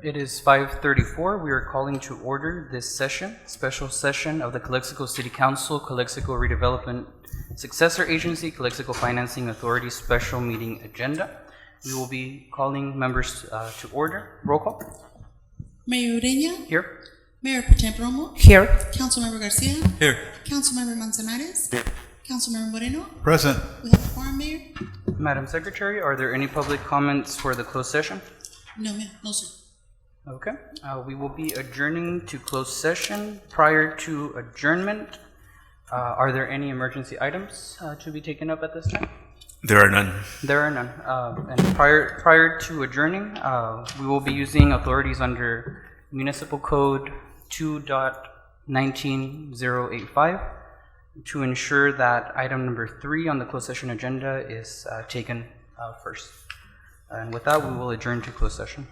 It is 5:34. We are calling to order this session, special session of the Calexico City Council, Calexico Redevelopment Successor Agency, Calexico Financing Authority Special Meeting Agenda. We will be calling members to order. Roll call. Mayor Ureña. Here. Mayor Pro Tem Romo. Here. Councilmember Garcia. Here. Councilmember Manzanares. Here. Councilmember Moreno. Present. We have a quorum, Mayor. Madam Secretary, are there any public comments for the closed session? No, ma'am. No, sir. Okay. We will be adjourning to closed session. Prior to adjournment, are there any emergency items to be taken up at this time? There are none. There are none. And prior to adjourning, we will be using authorities under Municipal Code 2.19085 to ensure that item number 3 on the closed session agenda is taken first. And with that, we will adjourn to closed session.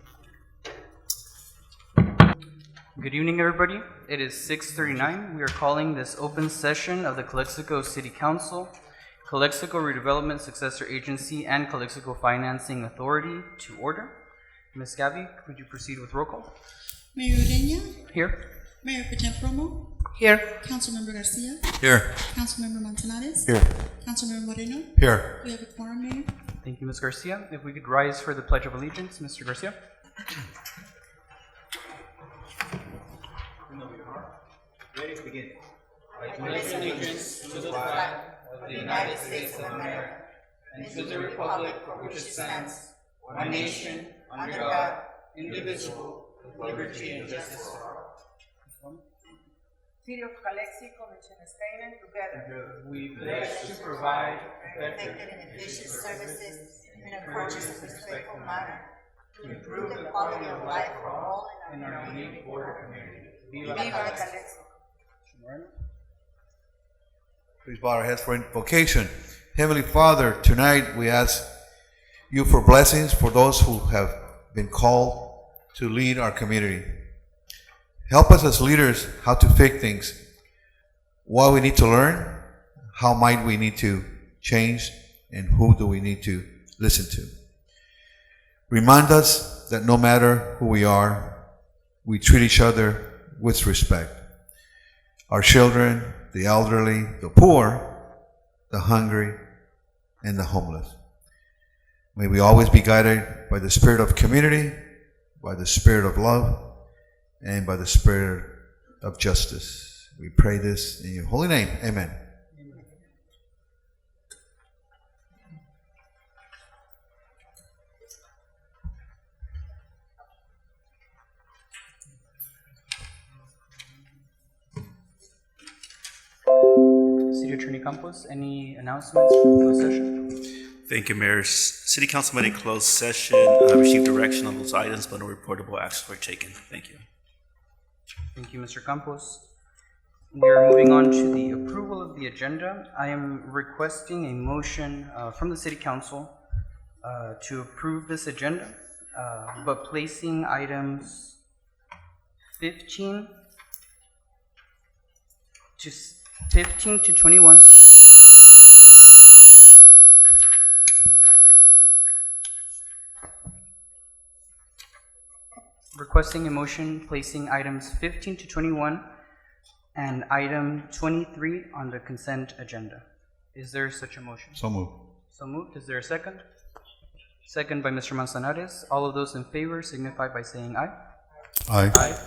Good evening, everybody. It is 6:39. We are calling this open session of the Calexico City Council, Calexico Redevelopment Successor Agency, and Calexico Financing Authority to order. Ms. Gabby, could you proceed with roll call? Mayor Ureña. Here. Mayor Pro Tem Romo. Here. Councilmember Garcia. Here. Councilmember Manzanares. Here. Councilmember Moreno. Here. We have a quorum, Mayor. Thank you, Ms. Garcia. If we could rise for the Pledge of Allegiance, Mr. Garcia. Ready to begin. I pledge allegiance to the flag of the United States of America and to the republic for which it stands, one nation, under God, indivisible, with liberty and justice for all. City of Calexico mission statement together. We pledge to provide Effective and efficient services in a courteous and respectful manner to improve the quality of life for all in our unique border community. Viva Calexico. Please bow our heads for invocation. Heavenly Father, tonight we ask you for blessings for those who have been called to lead our community. Help us as leaders how to fix things, what we need to learn, how might we need to change, and who do we need to listen to. Remind us that no matter who we are, we treat each other with respect. Our children, the elderly, the poor, the hungry, and the homeless. May we always be guided by the spirit of community, by the spirit of love, and by the spirit of justice. We pray this in your holy name. Amen. City Attorney Campos, any announcements from the closed session? Thank you, Mayor. City Council met in closed session, received direction on those items, but no reportable actions were taken. Thank you. Thank you, Mr. Campos. We are moving on to the approval of the agenda. I am requesting a motion from the City Council to approve this agenda, but placing items 15 to 21. Requesting a motion placing items 15 to 21 and item 23 on the consent agenda. Is there such a motion? So moved. So moved. Is there a second? Second by Mr. Manzanares. All of those in favor signify by saying aye. Aye. Aye.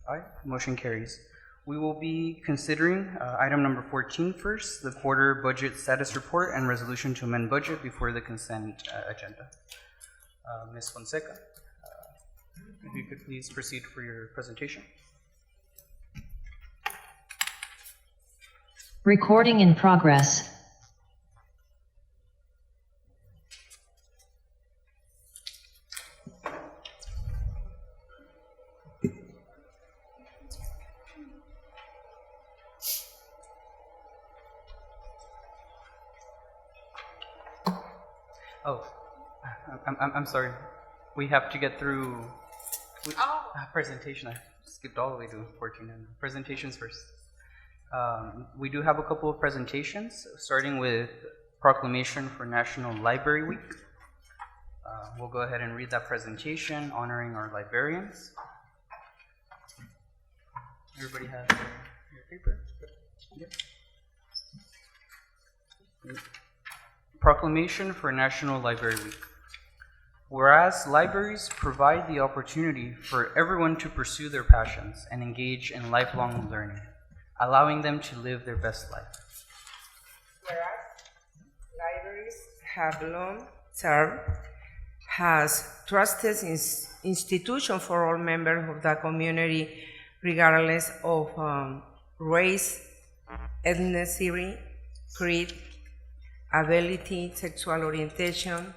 Aye. Motion carries. We will be considering item number 14 first, the quarter budget status report and resolution to amend budget before the consent agenda. Ms. Fonseca, if you could please proceed for your presentation. Recording in progress. Oh, I'm sorry. We have to get through presentation. I skipped all the way to 14 and presentations first. We do have a couple of presentations, starting with proclamation for National Library Week. We'll go ahead and read that presentation honoring our librarians. Everybody has your paper? Yep. Proclamation for National Library Week. Whereas libraries provide the opportunity for everyone to pursue their passions and engage in lifelong learning, allowing them to live their best life. Whereas libraries have long served as trusted institution for all members of the community, regardless of race, ethnicity, creed, ability, sexual orientation,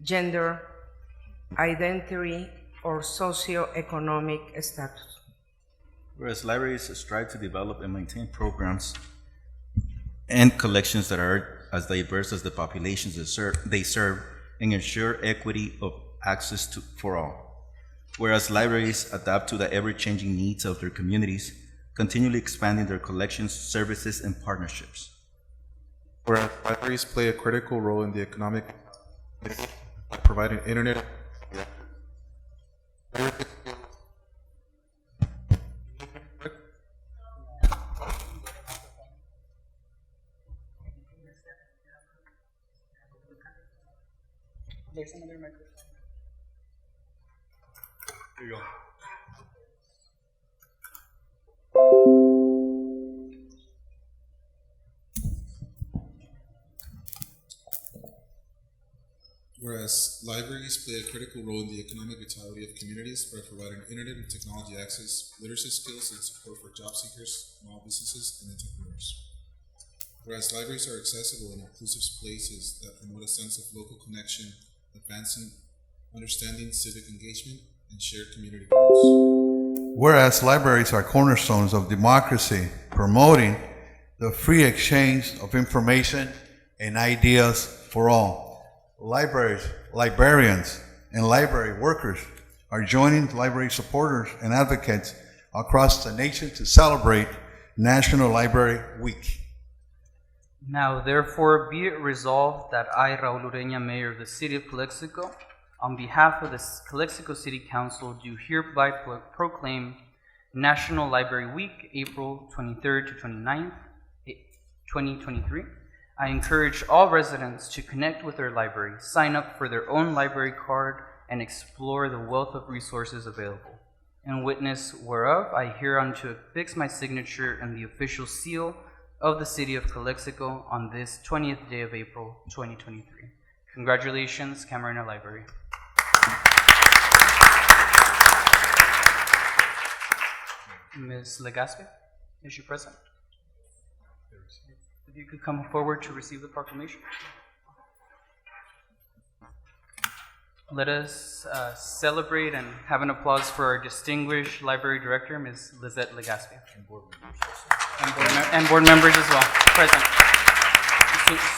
gender, identity, or socioeconomic status. Whereas libraries strive to develop and maintain programs and collections that are as diverse as the populations they serve and ensure equity of access for all. Whereas libraries adapt to the ever-changing needs of their communities, continually expanding their collections, services, and partnerships. Whereas libraries play a critical role in the economic by providing internet. There's another microphone. Here you go. Whereas libraries play a critical role in the economic vitality of communities by providing internet and technology access, literacy skills, and support for job seekers, small businesses, and entrepreneurs. Whereas libraries are accessible and inclusive places that promote a sense of local connection, advancing understanding, civic engagement, and shared community goals. Whereas libraries are cornerstones of democracy, promoting the free exchange of information and ideas for all. Librarians, and library workers are joining library supporters and advocates across the nation to celebrate National Library Week. Now, therefore, be it resolved that I, Raul Ureña, Mayor of the City of Calexico, on behalf of the Calexico City Council, do hereby proclaim National Library Week, April 23rd to 29th, 2023. I encourage all residents to connect with their library, sign up for their own library card, and explore the wealth of resources available. In witness whereof, I hereunto affix my signature and the official seal of the City of Calexico on this 20th day of April, 2023. Congratulations, Camarena Library. Ms. Legaspi, is she present? If you could come forward to receive the proclamation. Let us celebrate and have an applause for our distinguished library director, Ms. Lizette Legaspi. And board members as well, present.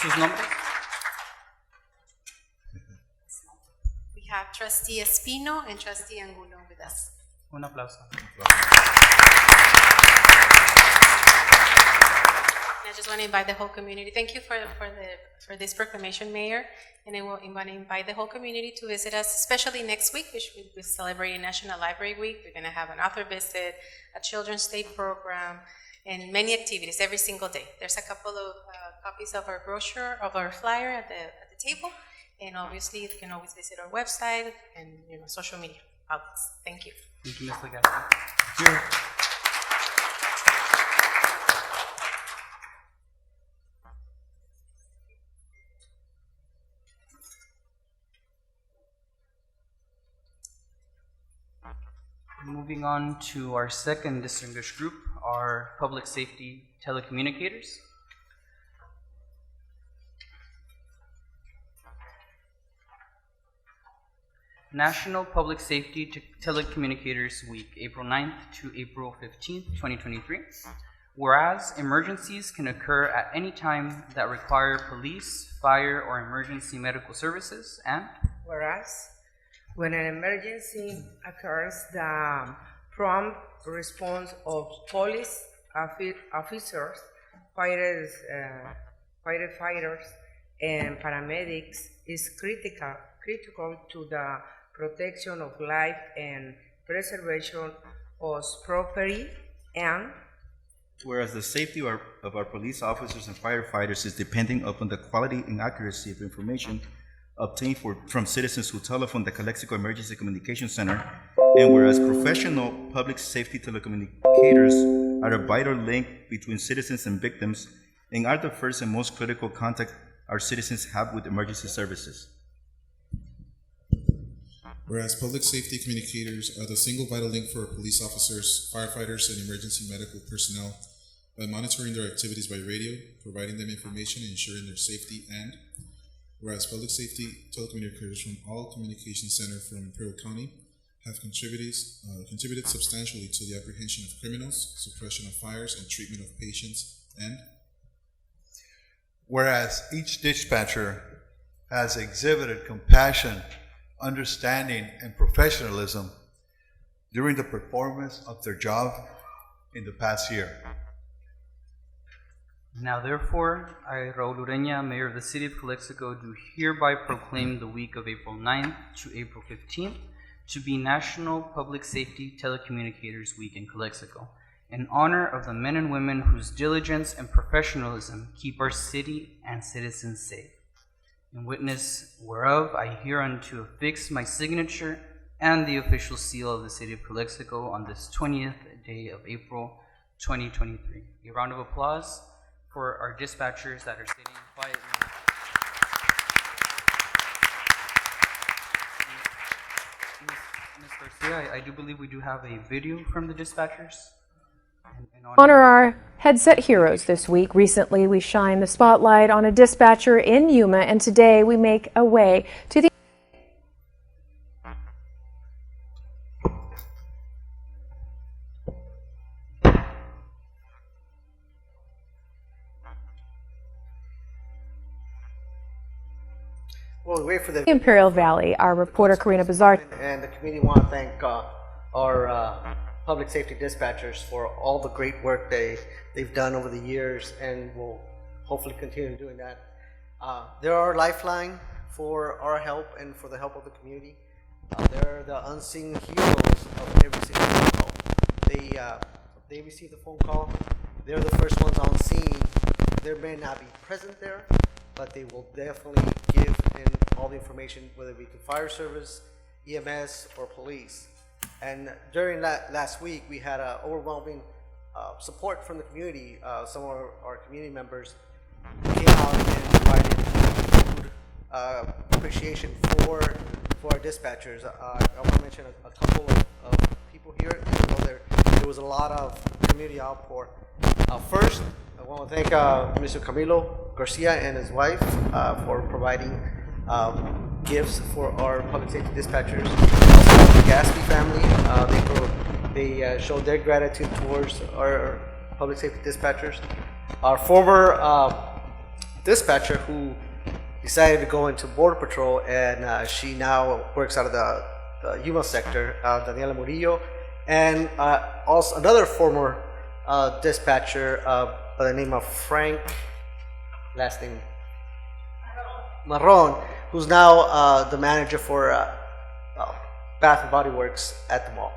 Sus nombres? We have Trustee Espino and Trustee Angulo with us. Un aplauso. And I just want to invite the whole community. Thank you for this proclamation, Mayor. And I want to invite the whole community to visit us, especially next week, which we're celebrating National Library Week. We're going to have an author visit, a Children's Day program, and many activities every single day. There's a couple of copies of our brochure, of our flyer at the table. And obviously, you can always visit our website and social media outlets. Thank you. Thank you, Ms. Legaspi. Moving on to our second distinguished group, our public safety telecommunicators. National Public Safety Telecommunicators Week, April 9th to April 15th, 2023. Whereas emergencies can occur at any time that require police, fire, or emergency medical services, and Whereas when an emergency occurs, the prompt response of police officers, firefighters, and paramedics is critical to the protection of life and preservation of property, and whereas the safety of our police officers and firefighters is depending upon the quality and accuracy of information obtained from citizens who telephone the Calexico Emergency Communication Center, and whereas professional public safety telecommunicators are a vital link between citizens and victims and are the first and most critical contact our citizens have with emergency services. Whereas public safety communicators are the single vital link for police officers, firefighters, and emergency medical personnel by monitoring their activities by radio, providing them information, and ensuring their safety, and whereas public safety telecommunicators from all communication centers from Imperial County have contributed substantially to the apprehension of criminals, suppression of fires, and treatment of patients, and whereas each dispatcher has exhibited compassion, understanding, and professionalism during the performance of their job in the past year. Now therefore, I, Raul Ureña, Mayor of the City of Calexico, do hereby proclaim the week of April 9th to April 15th to be National Public Safety Telecommunicators Week in Calexico, in honor of the men and women whose diligence and professionalism keep our city and citizens safe. In witness whereof, I hereunto affix my signature and the official seal of the City of Calexico on this 20th day of April 2023. A round of applause for our dispatchers that are sitting quietly. Ms. Garcia, I do believe we do have a video from the dispatchers. Honor our headset heroes this week. Recently, we shined the spotlight on a dispatcher in Yuma, and today we make a way to the Well, we wait for the Imperial Valley. Our reporter Karina Bazar and the community want to thank our public safety dispatchers for all the great work they've done over the years, and will hopefully continue doing that. They're our lifeline for our help and for the help of the community. They're the unseen heroes of every single phone call. They receive the phone call. They're the first ones on scene. They may not be present there, but they will definitely give in all the information, whether it be to fire service, EMS, or police. And during last week, we had overwhelming support from the community. Some of our community members came out and provided food appreciation for our dispatchers. I want to mention a couple of people here. There was a lot of community outpour. First, I want to thank Mr. Camilo Garcia and his wife for providing gifts for our public safety dispatchers. Also, the Gaspy family, they showed their gratitude towards our public safety dispatchers. Our former dispatcher who decided to go into Border Patrol, and she now works out of the Yuma sector, Daniela Murillo, and also another former dispatcher by the name of Frank, last name Marron, who's now the manager for Bath and Body Works at the mall.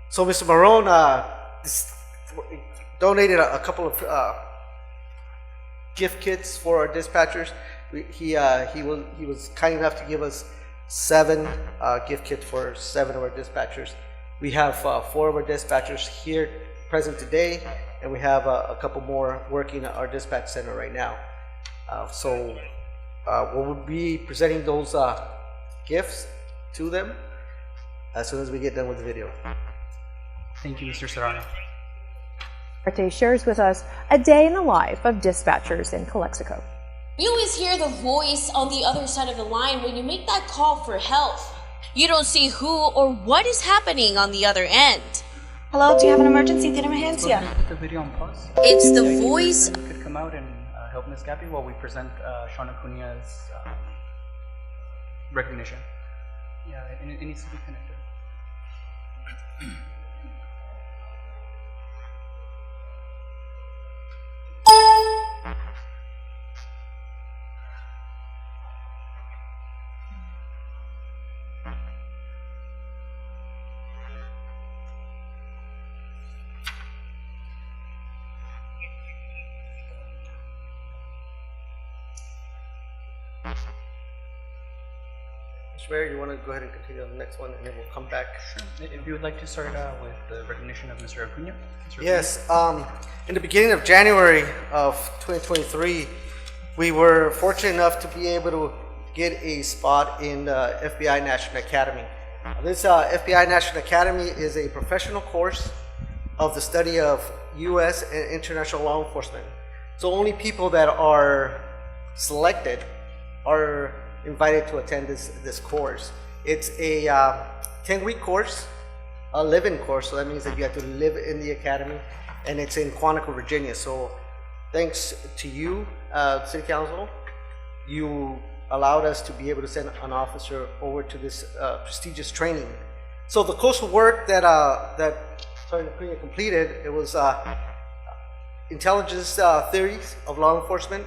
So Mr. Marron donated a couple of gift kits for our dispatchers. He was kind enough to give us 7 gift kits for 7 of our dispatchers. We have 4 of our dispatchers here present today, and we have a couple more working at our dispatch center right now. So we'll be presenting those gifts to them as soon as we get done with the video. Thank you, Mr. Serrano. Arte shares with us a day in the life of dispatchers in Calexico. You always hear the voice on the other side of the line when you make that call for help. You don't see who or what is happening on the other end. Hello, do you have an emergency? ¿Tiene emergencia? Put the video on pause. It's the voice. Could come out and help Ms. Gappy while we present Sean Acuña's recognition. Yeah, it needs to be connected. Mr. Mayor, you want to go ahead and continue on the next one, and then we'll come back? If you would like to start with the recognition of Mr. Acuna. Yes, in the beginning of January of 2023, we were fortunate enough to be able to get a spot in the FBI National Academy. This FBI National Academy is a professional course of the study of U.S. and international law enforcement. So only people that are selected are invited to attend this course. It's a 10-week course, a live-in course, so that means that you have to live in the academy, and it's in Quantico, Virginia. So thanks to you, City Council, you allowed us to be able to send an officer over to this prestigious training. So the course of work that Sergeant Acuna completed, it was intelligence theories of law enforcement,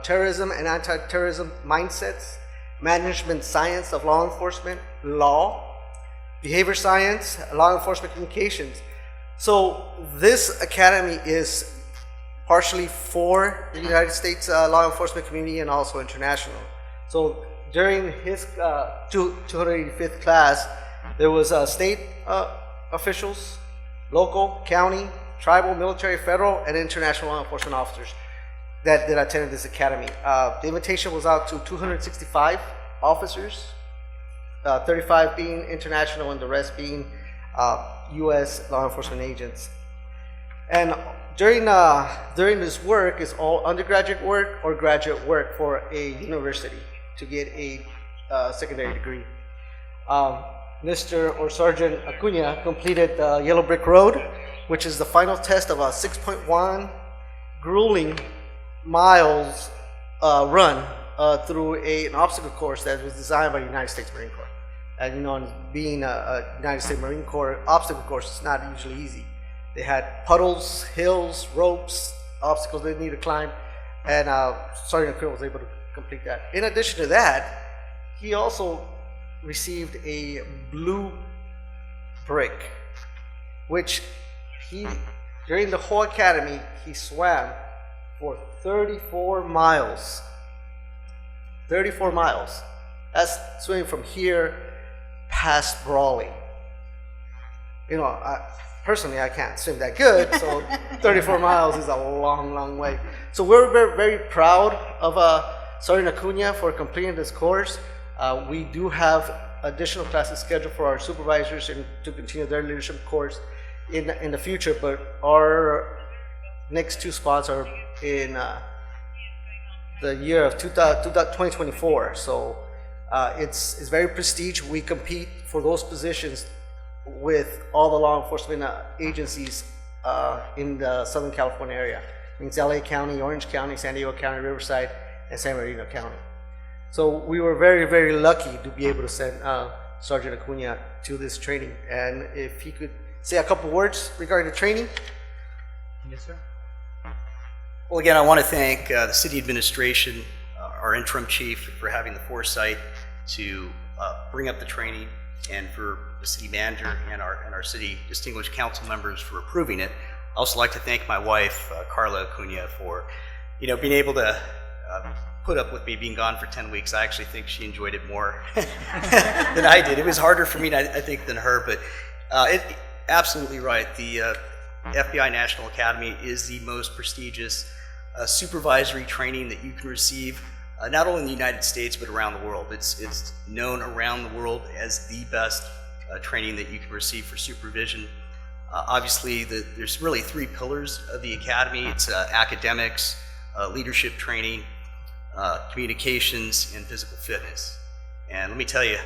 terrorism and anti-terrorism mindsets, management science of law enforcement, law, behavior science, law enforcement communications. So this academy is partially for the United States law enforcement community and also international. So during his 285th class, there was state officials, local, county, tribal, military, federal, and international law enforcement officers that attended this academy. The invitation was out to 265 officers, 35 being international and the rest being U.S. law enforcement agents. And during this work is all undergraduate work or graduate work for a university to get a secondary degree. Mr. or Sergeant Acuna completed the Yellow Brick Road, which is the final test of a 6.1 grueling miles run through an obstacle course that was designed by the United States Marine Corps. And you know, being a United States Marine Corps obstacle course, it's not usually easy. They had puddles, hills, ropes, obstacles they need to climb, and Sergeant Acuna was able to complete that. In addition to that, he also received a blue brick, which during the whole academy, he swam for 34 miles. 34 miles. That's swimming from here past Brawley. You know, personally, I can't swim that good, so 34 miles is a long, long way. So we're very, very proud of Sergeant Acuna for completing this course. We do have additional classes scheduled for our supervisors and to continue their leadership course in the future, but our next two spots are in the year of 2024. So it's very prestigious. We compete for those positions with all the law enforcement agencies in the Southern California area. It means LA County, Orange County, San Diego County, Riverside, and San Bernardino County. So we were very, very lucky to be able to send Sergeant Acuna to this training. And if he could say a couple words regarding the training. Yes, sir. Well, again, I want to thank the city administration, our interim chief, for having the foresight to bring up the training, and for the city manager and our city distinguished council members for approving it. I also like to thank my wife, Carla Acuna, for being able to put up with me being gone for 10 weeks. I actually think she enjoyed it more than I did. It was harder for me, I think, than her, but absolutely right. The FBI National Academy is the most prestigious supervisory training that you can receive, not only in the United States, but around the world. It's known around the world as the best training that you can receive for supervision. Obviously, there's really three pillars of the academy. It's academics, leadership training, communications, and physical fitness. And let me tell you,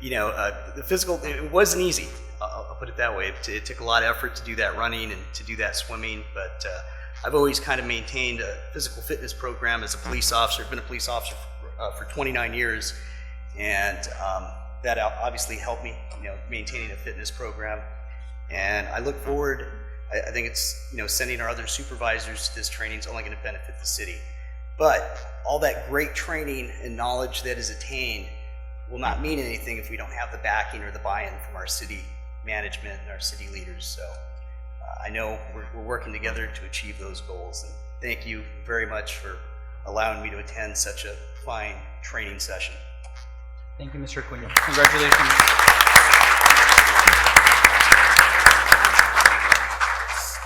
the physical, it wasn't easy. I'll put it that way. It took a lot of effort to do that running and to do that swimming, but I've always kind of maintained a physical fitness program as a police officer. I've been a police officer for 29 years, and that obviously helped me, maintaining a fitness program. And I look forward, I think it's, sending our other supervisors to this training is only going to benefit the city. But all that great training and knowledge that is attained will not mean anything if we don't have the backing or the buy-in from our city management and our city leaders. So I know we're working together to achieve those goals. And thank you very much for allowing me to attend such a fine training session. Thank you, Mr. Cunha. Congratulations.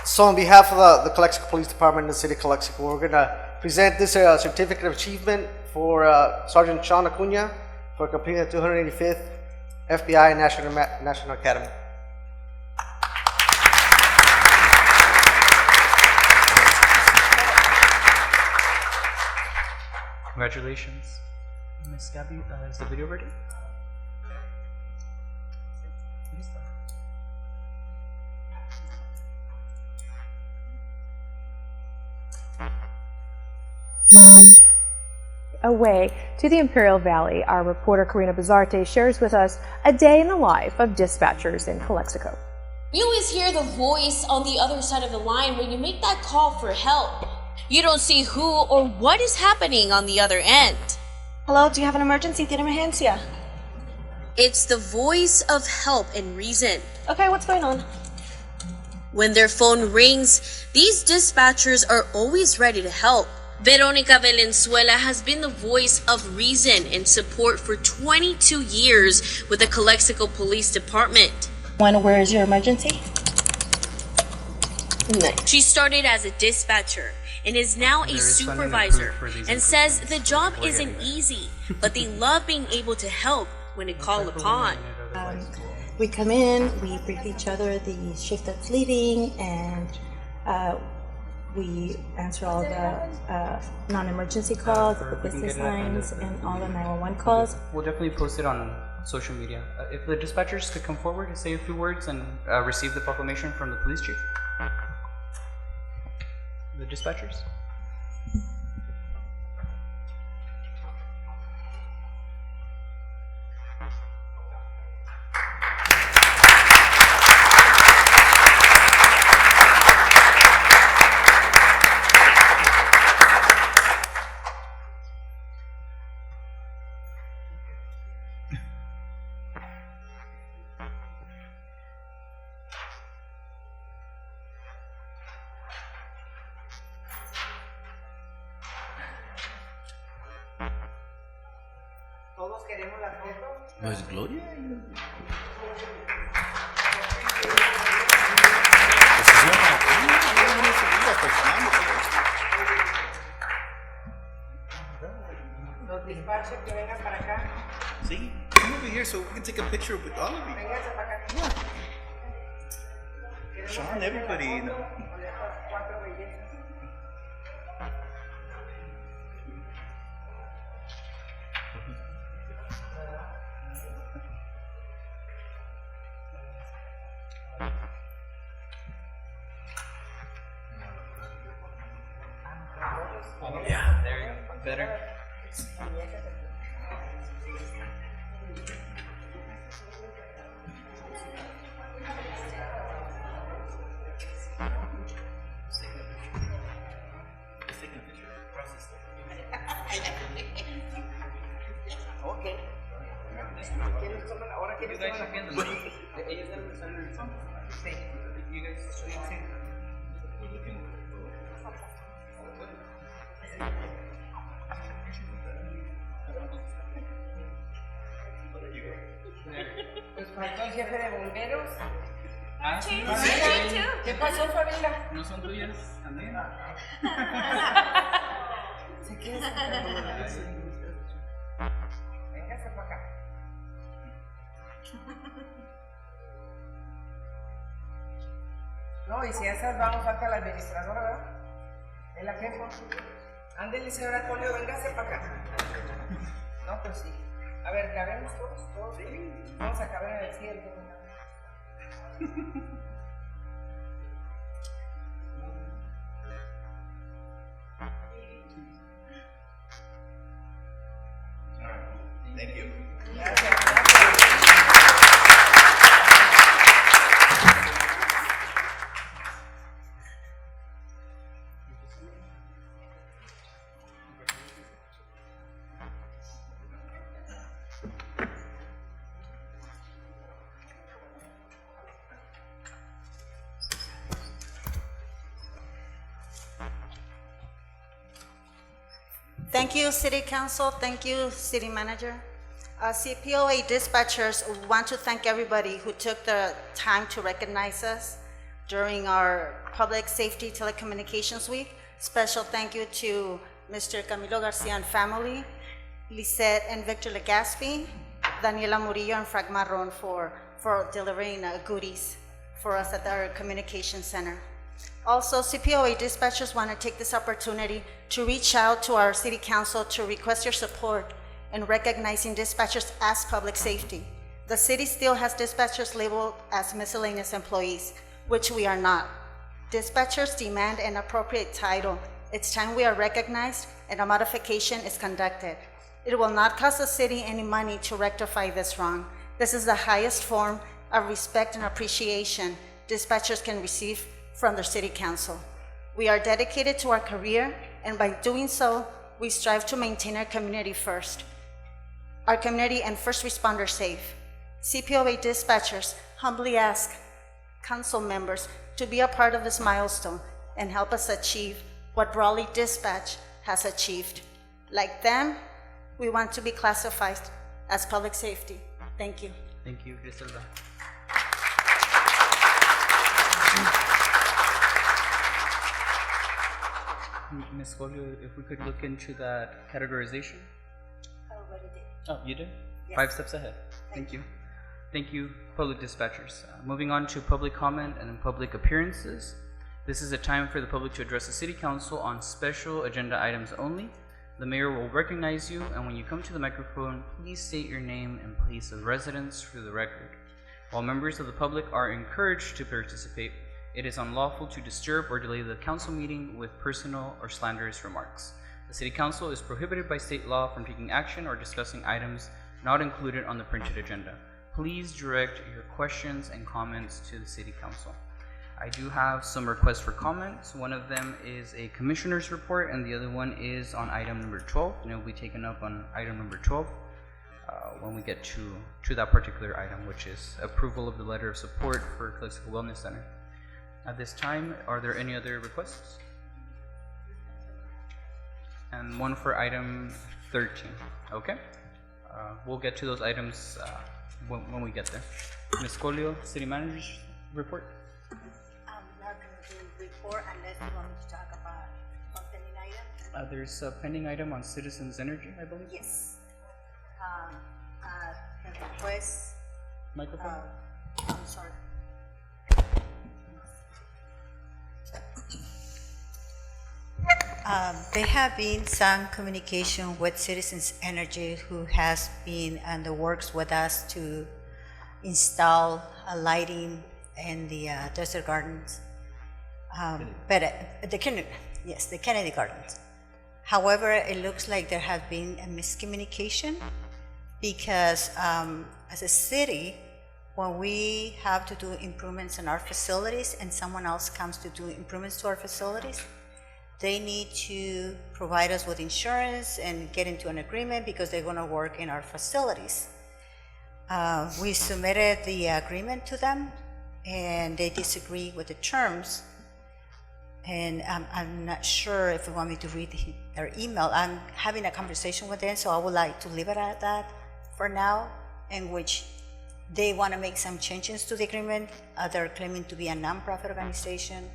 So on behalf of the Calexico Police Department and the City of Calexico, we're going to present this certificate of achievement for Sergeant Sean Acuna for completing the 285th FBI National Academy. Congratulations. Miss Gabby, is the video ready? Away to the Imperial Valley, our reporter Karina Bazarte shares with us a day in the life of dispatchers in Calexico. You always hear the voice on the other side of the line when you make that call for help. You don't see who or what is happening on the other end. Hello, do you have an emergency? ¿Tiene emergencia? It's the voice of help and reason. Okay, what's going on? When their phone rings, these dispatchers are always ready to help. Veronica Valenzuela has been the voice of reason and support for 22 years with the Calexico Police Department. Where is your emergency? She started as a dispatcher and is now a supervisor and says the job isn't easy, but they love being able to help when it called upon. We come in, we brief each other the shift that's leading, and we answer all the non-emergency calls, the business lines, and all the 911 calls. We'll definitely post it on social media. If the dispatchers could come forward and say a few words and receive the proclamation from the police chief. The dispatchers. ¿No es Gloria? Los dispatchers que vengan para acá. See, come over here so we can take a picture with all of you. Vénganse para acá. Yeah. Sean, everybody, you know. Cuatro bellezas. Yeah, there you go. Better. Okay. ¿Quiénes toman ahora? ¿Quiénes toman la agenda? Ellos deben estar en el fondo. Sí. You guys sí. Pues faltó el jefe de bomberos. Ah, sí. ¿Qué pasó, Fabiola? ¿No son tuyas también? ¿Se quiere sentar? Véngase para acá. No, y si a esas vamos, falta la administradora, ¿verdad? Es la jefa. Ándele, señora Colio, véngase para acá. No, pues sí. A ver, ¿cabemos todos? ¿Todos? Sí. Vamos a caber en el cielo. Thank you. Gracias. Thank you, City Council. Thank you, City Manager. CPOA dispatchers want to thank everybody who took the time to recognize us during our Public Safety Telecommunications Week. Special thank you to Mr. Camilo Garcia and family, Lisette and Victor Legaspi, Daniela Murillo and Frank Marron for delivering goodies for us at our communication center. Also, CPOA dispatchers want to take this opportunity to reach out to our City Council to request your support in recognizing dispatchers as public safety. The city still has dispatchers labeled as miscellaneous employees, which we are not. Dispatchers demand an appropriate title. It's time we are recognized and a modification is conducted. It will not cost the city any money to rectify this wrong. This is the highest form of respect and appreciation dispatchers can receive from their City Council. We are dedicated to our career, and by doing so, we strive to maintain our community first. Our community and first responders safe. CPOA dispatchers humbly ask council members to be a part of this milestone and help us achieve what Raleigh Dispatch has achieved. Like them, we want to be classified as public safety. Thank you. Thank you, Griselda. Ms. Folio, if we could look into that categorization. I already did. Oh, you did? Yes. 5 steps ahead. Thank you. Thank you, public dispatchers. Moving on to public comment and public appearances. This is a time for the public to address the City Council on special agenda items only. The mayor will recognize you, and when you come to the microphone, please state your name and place of residence for the record. While members of the public are encouraged to participate, it is unlawful to disturb or delay the council meeting with personal or slanderous remarks. The City Council is prohibited by state law from taking action or discussing items not included on the printed agenda. Please direct your questions and comments to the City Council. I do have some requests for comments. One of them is a commissioner's report, and the other one is on item number 12, and it will be taken up on item number 12 when we get to that particular item, which is approval of the letter of support for Calexico Wellness Center. At this time, are there any other requests? And one for item 13. Okay. We'll get to those items when we get there. Ms. Colio, City Manager's report. I'm not going to do a report unless you want me to talk about pending items. There's a pending item on Citizens Energy, I believe. Yes. The request. Microphone. I'm sorry. There have been some communication with Citizens Energy, who has been in the works with us to install a lighting in the Desert Gardens, the Kennedy Gardens. However, it looks like there has been a miscommunication because as a city, when we have to do improvements in our facilities and someone else comes to do improvements to our facilities, they need to provide us with insurance and get into an agreement because they're going to work in our facilities. We submitted the agreement to them, and they disagree with the terms. And I'm not sure if they want me to read their email. I'm having a conversation with them, so I would like to leave it at that for now, in which they want to make some changes to the agreement. They're claiming to be a nonprofit organization.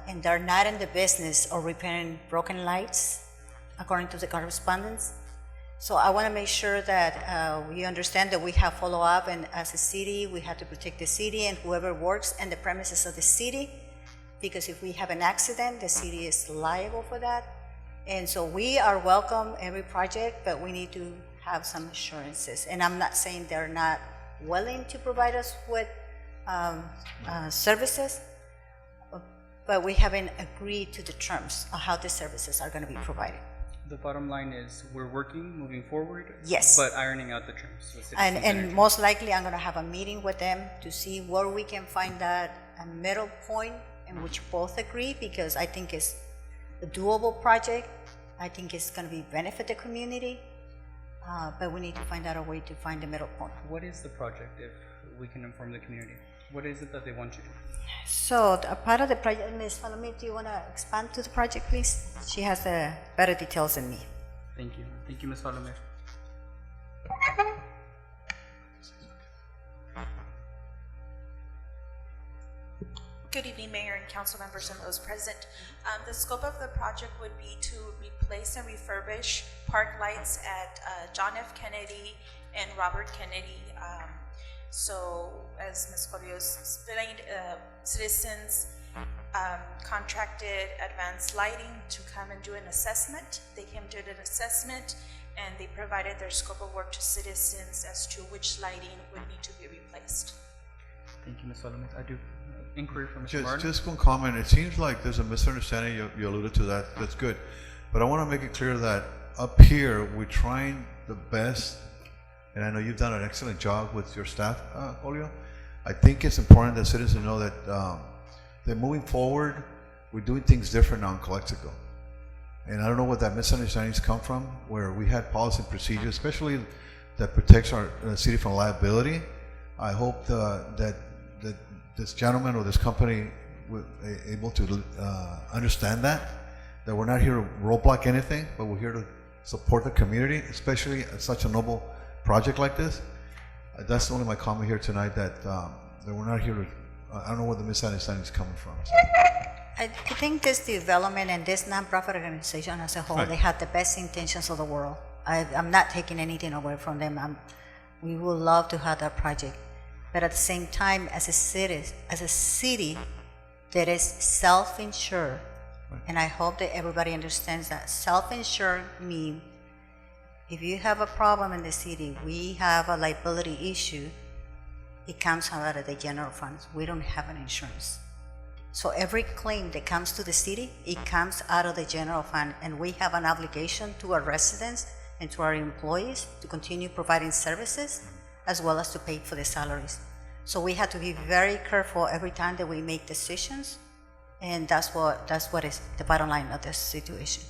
And they're not in the business of repairing broken lights, according to the correspondence. So I want to make sure that we understand that we have follow-up, and as a city, we have to protect the city and whoever works in the premises of the city, because if we have an accident, the city is liable for that. And so we are welcome every project, but we need to have some assurances. And I'm not saying they're not willing to provide us with services, but we haven't agreed to the terms of how the services are going to be provided. The bottom line is we're working, moving forward, yes, but ironing out the terms. And most likely I'm going to have a meeting with them to see where we can find that a middle point in which both agree, because I think it's a doable project. I think it's going to be benefit the community, but we need to find out a way to find the middle point. What is the project, if we can inform the community? What is it that they want to do? So, a part of the project, Ms. Falomir, do you want to expand to the project, please? She has the better details than me. Thank you. Thank you, Ms. Falomir. Good evening, Mayor and council members and those present. The scope of the project would be to replace and refurbish park lights at John F. Kennedy and Robert Kennedy. So, as Ms. Corrios explained, citizens contracted Advanced Lighting to come and do an assessment. They came to an assessment and they provided their scope of work to citizens as to which lighting would need to be replaced. Thank you, Ms. Falomir. I do. Inquiry from Mr. Martin. Just one comment. It seems like there's a misunderstanding. You alluded to that. That's good. But I want to make it clear that up here, we're trying the best, and I know you've done an excellent job with your staff, Julio. I think it's important that citizens know that that moving forward, we're doing things different now in Calexico. And I don't know where that misunderstandings come from, where we had policy and procedures, especially that protects our city from liability. I hope that this gentleman or this company was able to understand that we're not here to roadblock anything, but we're here to support the community, especially at such a noble project like this. That's only my comment here tonight, that we're not here to, I don't know where the misunderstanding is coming from. So. I think this development and this nonprofit organization as a whole, Right. they have the best intentions of the world. I'm not taking anything away from them. We would love to have that project. But at the same time, as a city that is self-insured, and I hope that everybody understands that self-insured means if you have a problem in the city, we have a liability issue, it comes out of the general funds. We don't have an insurance. So every claim that comes to the city, it comes out of the general fund, and we have an obligation to our residents and to our employees to continue providing services as well as to pay for the salaries. So we have to be very careful every time that we make decisions, and that's what is the bottom line of this situation.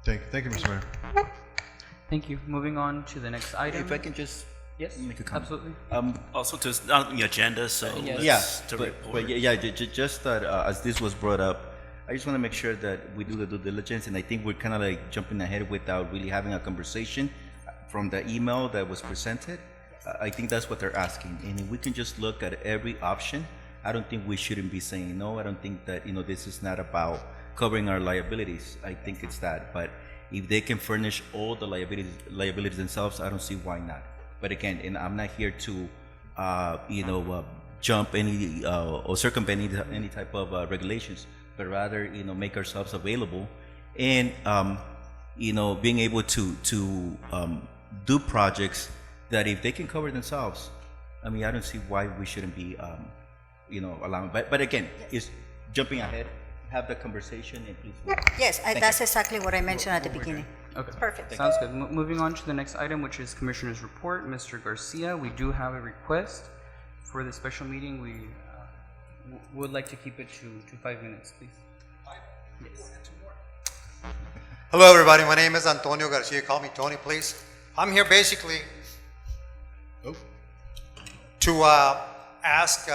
Thank you, Mr. Mayor. Thank you. Moving on to the next item. If I can just Yes, make a comment. absolutely. Also, just not on the agenda, so Yes. Just that as this was brought up, I just want to make sure that we do the due diligence, and I think we're kind of like jumping ahead without really having a conversation from the email that was presented. I think that's what they're asking, and if we can just look at every option, I don't think we shouldn't be saying no. I don't think that this is not about covering our liabilities. I think it's that, but if they can furnish all the liabilities themselves, I don't see why not. But again, and I'm not here to jump any or circumvent any type of regulations, but rather make ourselves available and being able to do projects that if they can cover themselves, I mean, I don't see why we shouldn't be allowing. But again, it's jumping ahead. Have the conversation and please. Yes, that's exactly what I mentioned at the beginning. Okay. Perfect. Sounds good. Moving on to the next item, which is Commissioner's Report. Mr. Garcia, we do have a request for the special meeting. We would like to keep it to 5 minutes, please. Yes. Hello, everybody. My name is Antonio Garcia. Call me Tony, please. I'm here basically to ask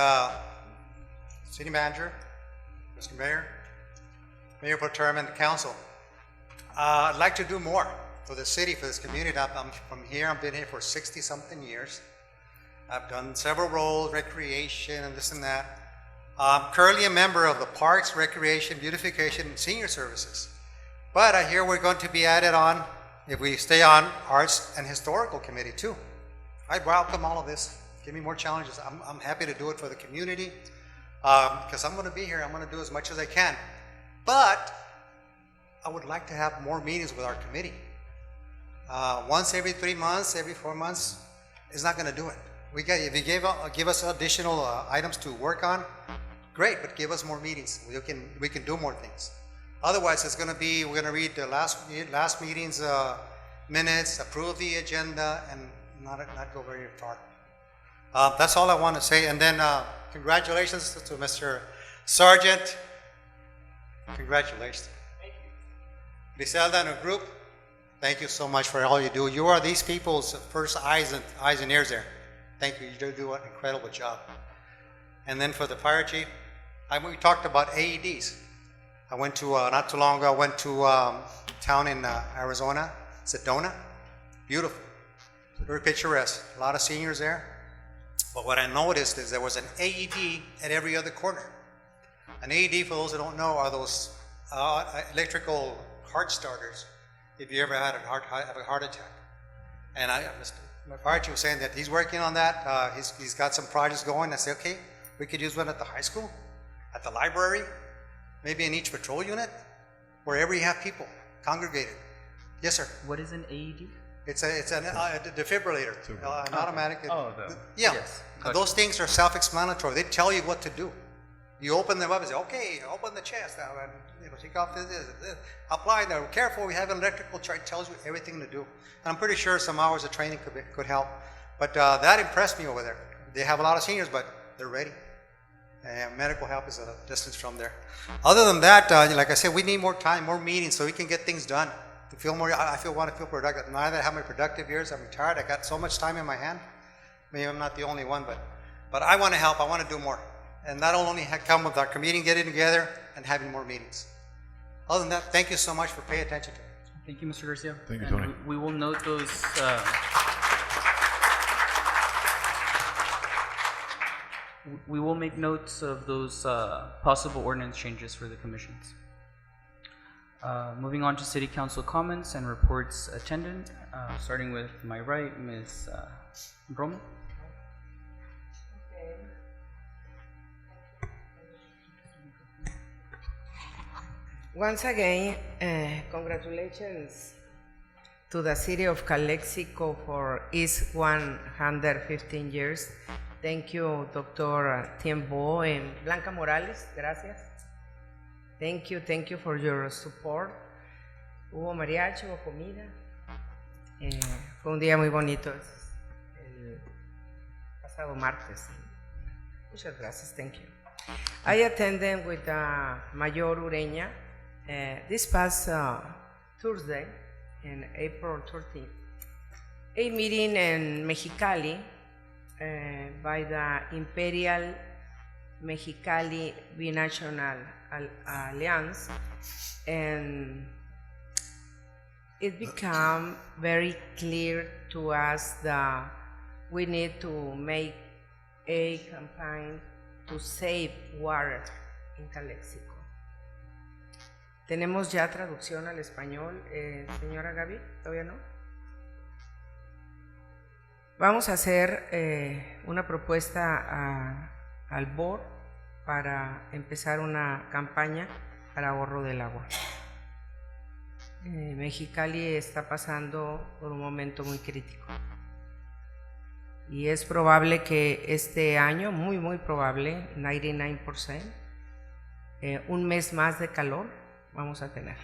City Manager, Mr. Mayor, Mayor Pro Tem, and the Council. I'd like to do more for the city, for this community. I'm from here. I've been here for 60-something years. I've done several roles, recreation, and this and that. I'm currently a member of the Parks, Recreation, Beautification, and Senior Services. But I hear we're going to be added on, if we stay on, Arts and Historical Committee too. I welcome all of this. Give me more challenges. I'm happy to do it for the community because I'm going to be here. I'm going to do as much as I can. But I would like to have more meetings with our committee. Once every 3 months, every 4 months is not going to do it. If you give us additional items to work on, great, but give us more meetings. We can do more things. Otherwise, it's going to be, we're going to read the last meeting's minutes, approve the agenda, and not go very far. That's all I want to say. And then congratulations to Mr. Sargent. Congratulations. Thank you. Griselda and her group, thank you so much for all you do. You are these people's first eyes and ears there. Thank you. You do an incredible job. And then for the fire chief, we talked about AEDs. I went to, not too long ago, I went to town in Arizona, Sedona. Beautiful, very picturesque. A lot of seniors there. But what I noticed is there was an AED at every other corner. An AED, for those who don't know, are those electrical heart starters if you ever had a heart attack. And my fire chief was saying that he's working on that. He's got some projects going. I said, okay, we could use one at the high school, at the library, maybe in each patrol unit, wherever you have people congregated. Yes, sir. What is an AED? It's a defibrillator, an automatic. Yeah, yes. And those things are self-explanatory. They tell you what to do. You open them up and say, okay, open the chest now, and take off this, apply there. Careful, we have an electrical chart. It tells you everything to do. And I'm pretty sure some hours of training could help. But that impressed me over there. They have a lot of seniors, but they're ready. And medical help is a distance from there. Other than that, like I said, we need more time, more meetings, so we can get things done. To feel more, want to feel productive. Now that I have my productive years, I'm retired. I got so much time in my hand. Maybe I'm not the only one, but I want to help. I want to do more. And that will only come with our committee getting together and having more meetings. Other than that, thank you so much for paying attention to it. Thank you, Mr. Garcia. Thank you, And Tony. we will note those. We will make notes of those possible ordinance changes for the commissions. Moving on to city council comments and reports attended, starting with my right, Ms. Romo. Once again, congratulations to the city of Calexico for its 115 years. Thank you, Dr. Tiembo and Blanca Morales. Gracias. Thank you for your support. Hubo mariachi, hubo comida. Fue un día muy bonito el pasado martes. Muchas gracias. Thank you. I attended with Mayor Ureña this past Thursday, in April 13th, a meeting in Mexicali by the Imperial Mexicali Binational Alliance, and it became very clear to us that we need to make a campaign to save water in Calexico. ¿Tenemos ya traducción al español, señora Gaby? ¿Todavía no? Vamos a hacer una propuesta al board para empezar una campaña para ahorro del agua. Mexicali está pasando por un momento muy crítico. Y es probable que este año, muy probable, 99%, un mes más de calor vamos a tener.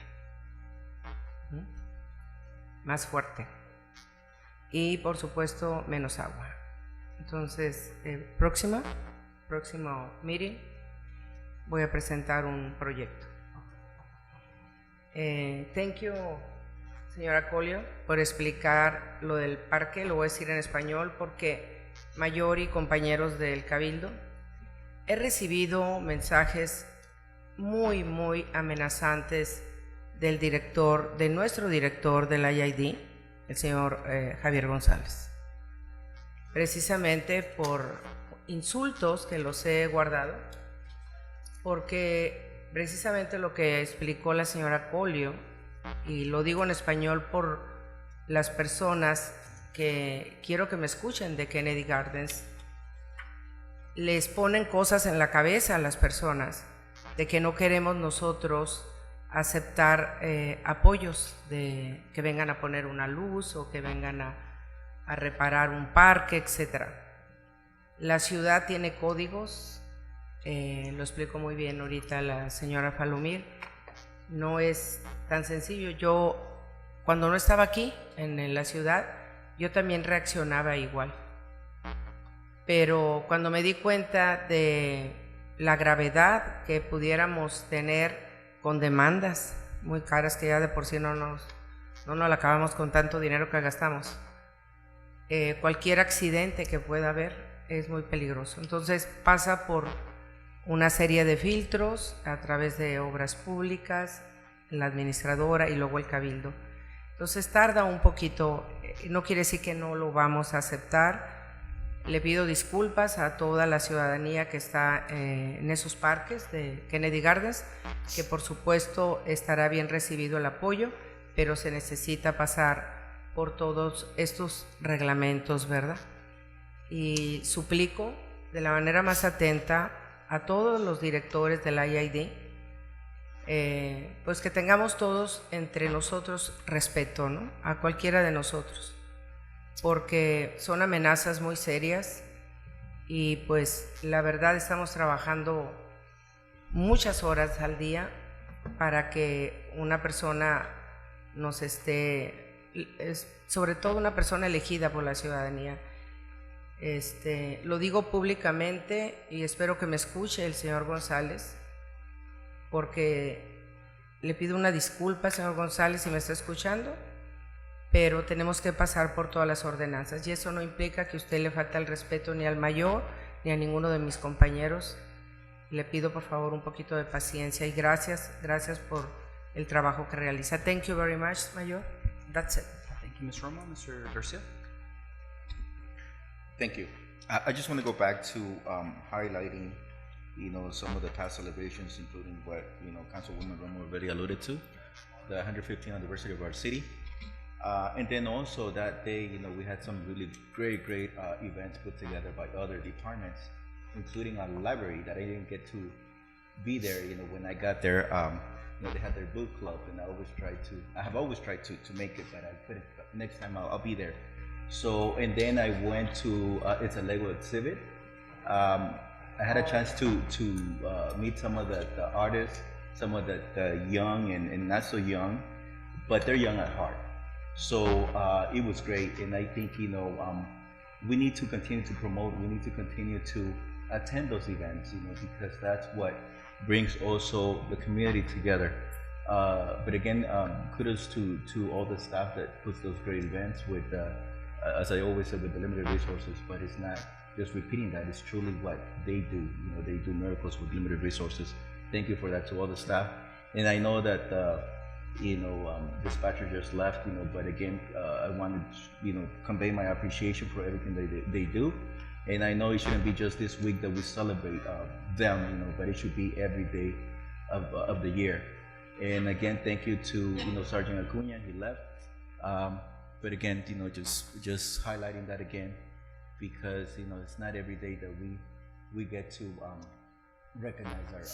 Más fuerte. Y por supuesto, menos agua. Entonces, próximo meeting, voy a presentar un proyecto. Thank you, señora Colio, por explicar lo del parque. Lo voy a decir en español porque Mayor y compañeros del Cabildo, he recibido mensajes muy amenazantes del director, de nuestro director del IID, el señor Javier González, precisamente por insultos que los he guardado, porque precisamente lo que explicó la señora Colio, y lo digo en español por las personas que quiero que me escuchen de Kennedy Gardens, les ponen cosas en la cabeza a las personas de que no queremos nosotros aceptar apoyos de que vengan a poner una luz o que vengan a reparar un parque, etc. La ciudad tiene códigos, lo explico muy bien ahorita la señora Falomir, no es tan sencillo. Yo, cuando no estaba aquí en la ciudad, yo también reaccionaba igual, pero cuando me di cuenta de la gravedad que pudiéramos tener con demandas muy caras, que ya de por sí no nos la acabamos con tanto dinero que gastamos, cualquier accidente que pueda haber, es muy peligroso. Entonces pasa por una serie de filtros a través de obras públicas, la administradora y luego el cabildo. Entonces tarda un poquito, no quiere decir que no lo vamos a aceptar. Le pido disculpas a toda la ciudadanía que está en esos parques de Kennedy Gardens, que por supuesto estará bien recibido el apoyo, pero se necesita pasar por todos estos reglamentos, ¿verdad? Y suplico de la manera más atenta a todos los directores del IID, pues que tengamos todos entre nosotros respeto, ¿no? A cualquiera de nosotros, porque son amenazas muy serias y pues la verdad estamos trabajando muchas horas al día para que una persona nos esté, sobre todo una persona elegida por la ciudadanía. Lo digo públicamente y espero que me escuche el señor González, porque le pido una disculpa, señor González, si me está escuchando, pero tenemos que pasar por todas las ordenanzas y eso no implica que usted le falte el respeto ni al mayor ni a ninguno de mis compañeros. Le pido por favor un poquito de paciencia y gracias por el trabajo que realiza. Thank you very much, Mayor. That's it. Thank you, Ms. Romo. Mr. Garcia? Thank you. I just want to go back to highlighting, some of the past celebrations, including what, Councilwoman Romo already alluded to, the 115th anniversary of our city. And then also that day, we had some really great events put together by other departments, including our library that I didn't get to be there. When I got there, they had their book club, and I have always tried to make it, but I couldn't. Next time I'll be there. So, and then I went to, it's a Lego exhibit. I had a chance to meet some of the artists, some of the young and not so young, but they're young at heart. So it was great, and I think, we need to continue to promote, we need to continue to attend those events, because that's what brings also the community together. But again, kudos to all the staff that puts those great events with, as I always said, with the limited resources, but it's not just repeating that, it's truly what they do. They do miracles with limited resources. Thank you for that to all the staff. And I know that, dispatcher just left, but again, I wanted to, convey my appreciation for everything they do. And I know it shouldn't be just this week that we celebrate them, but it should be every day of the year. And again, thank you to, Sergeant Acuna, he left. But again, just highlighting that again, because, it's not every day that we get to recognize our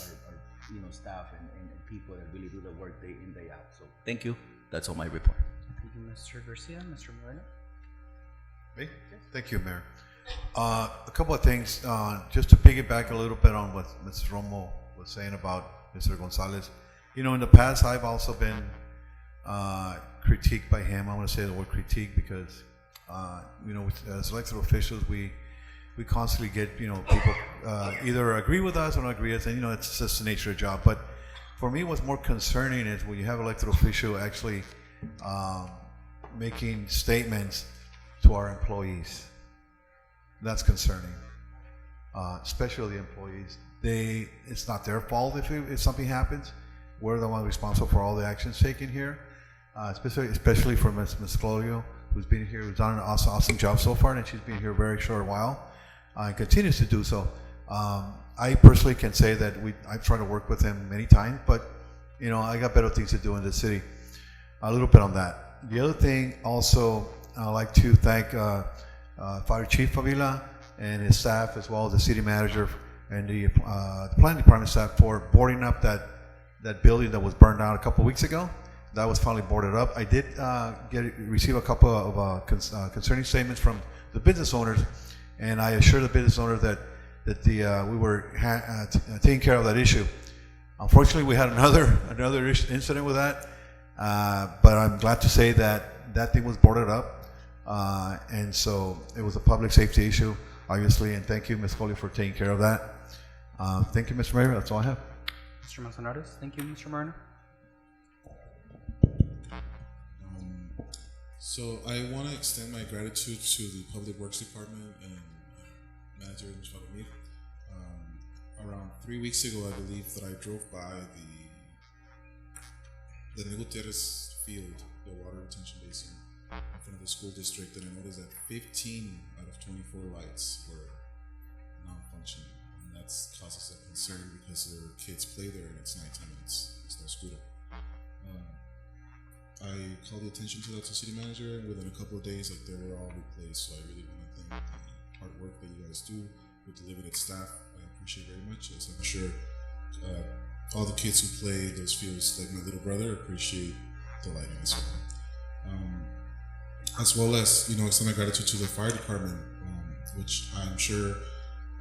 staff and people that really do the work day in, day out. So thank you. That's all my report. Thank you, Mr. Garcia. Mr. Moreno? Me? Thank you, Mayor. A couple of things, just to piggyback a little bit on what Mrs. Romo was saying about Mr. Gonzalez. In the past, I've also been critiqued by him. I want to say the word critique because, as elected officials, we constantly get, people either agree with us or not agree with us, and, it's just the nature of the job. But for me, what's more concerning is when you have elected official actually making statements to our employees. That's concerning, especially the employees. It's not their fault if something happens. We're the ones responsible for all the actions taken here, especially for Ms. Claudio, who's been here, who's done an awesome job so far, and she's been here a very short while, and continues to do so. I personally can say that I've tried to work with him many times, but I got better things to do in the city. A little bit on that. The other thing also, I'd like to thank Fire Chief Favila and his staff, as well as the city manager and the planning department staff, for boarding up that building that was burned down a couple of weeks ago. That was finally boarded up. I did receive a couple of concerning statements from the business owners, and I assured the business owners that we were taking care of that issue. Unfortunately, we had another incident with that, but I'm glad to say that thing was boarded up, and so it was a public safety issue, obviously. And thank you, Ms. Coley, for taking care of that. Thank you, Mr. Mayor. That's all I have. Mr. Manzanares? Thank you, Mr. Moreno. So I want to extend my gratitude to the Public Works Department and Manager, Ms. Vladimir. Around 3 weeks ago, I believe that I drove by the Gutierrez field, the water retention basin, in front of the school district, and I noticed that 15 out of 24 lights were non-functioning, and that causes a concern because there are kids play there and it's nighttime and it's no school. I called the attention to that to city manager, and within a couple of days, like, they were all replaced. So I really want to thank the hard work that you guys do with the limited staff. I appreciate very much. As I'm sure all the kids who play those fields, like my little brother, appreciate the lighting as well. As well as, extend my gratitude to the fire department, which I'm sure,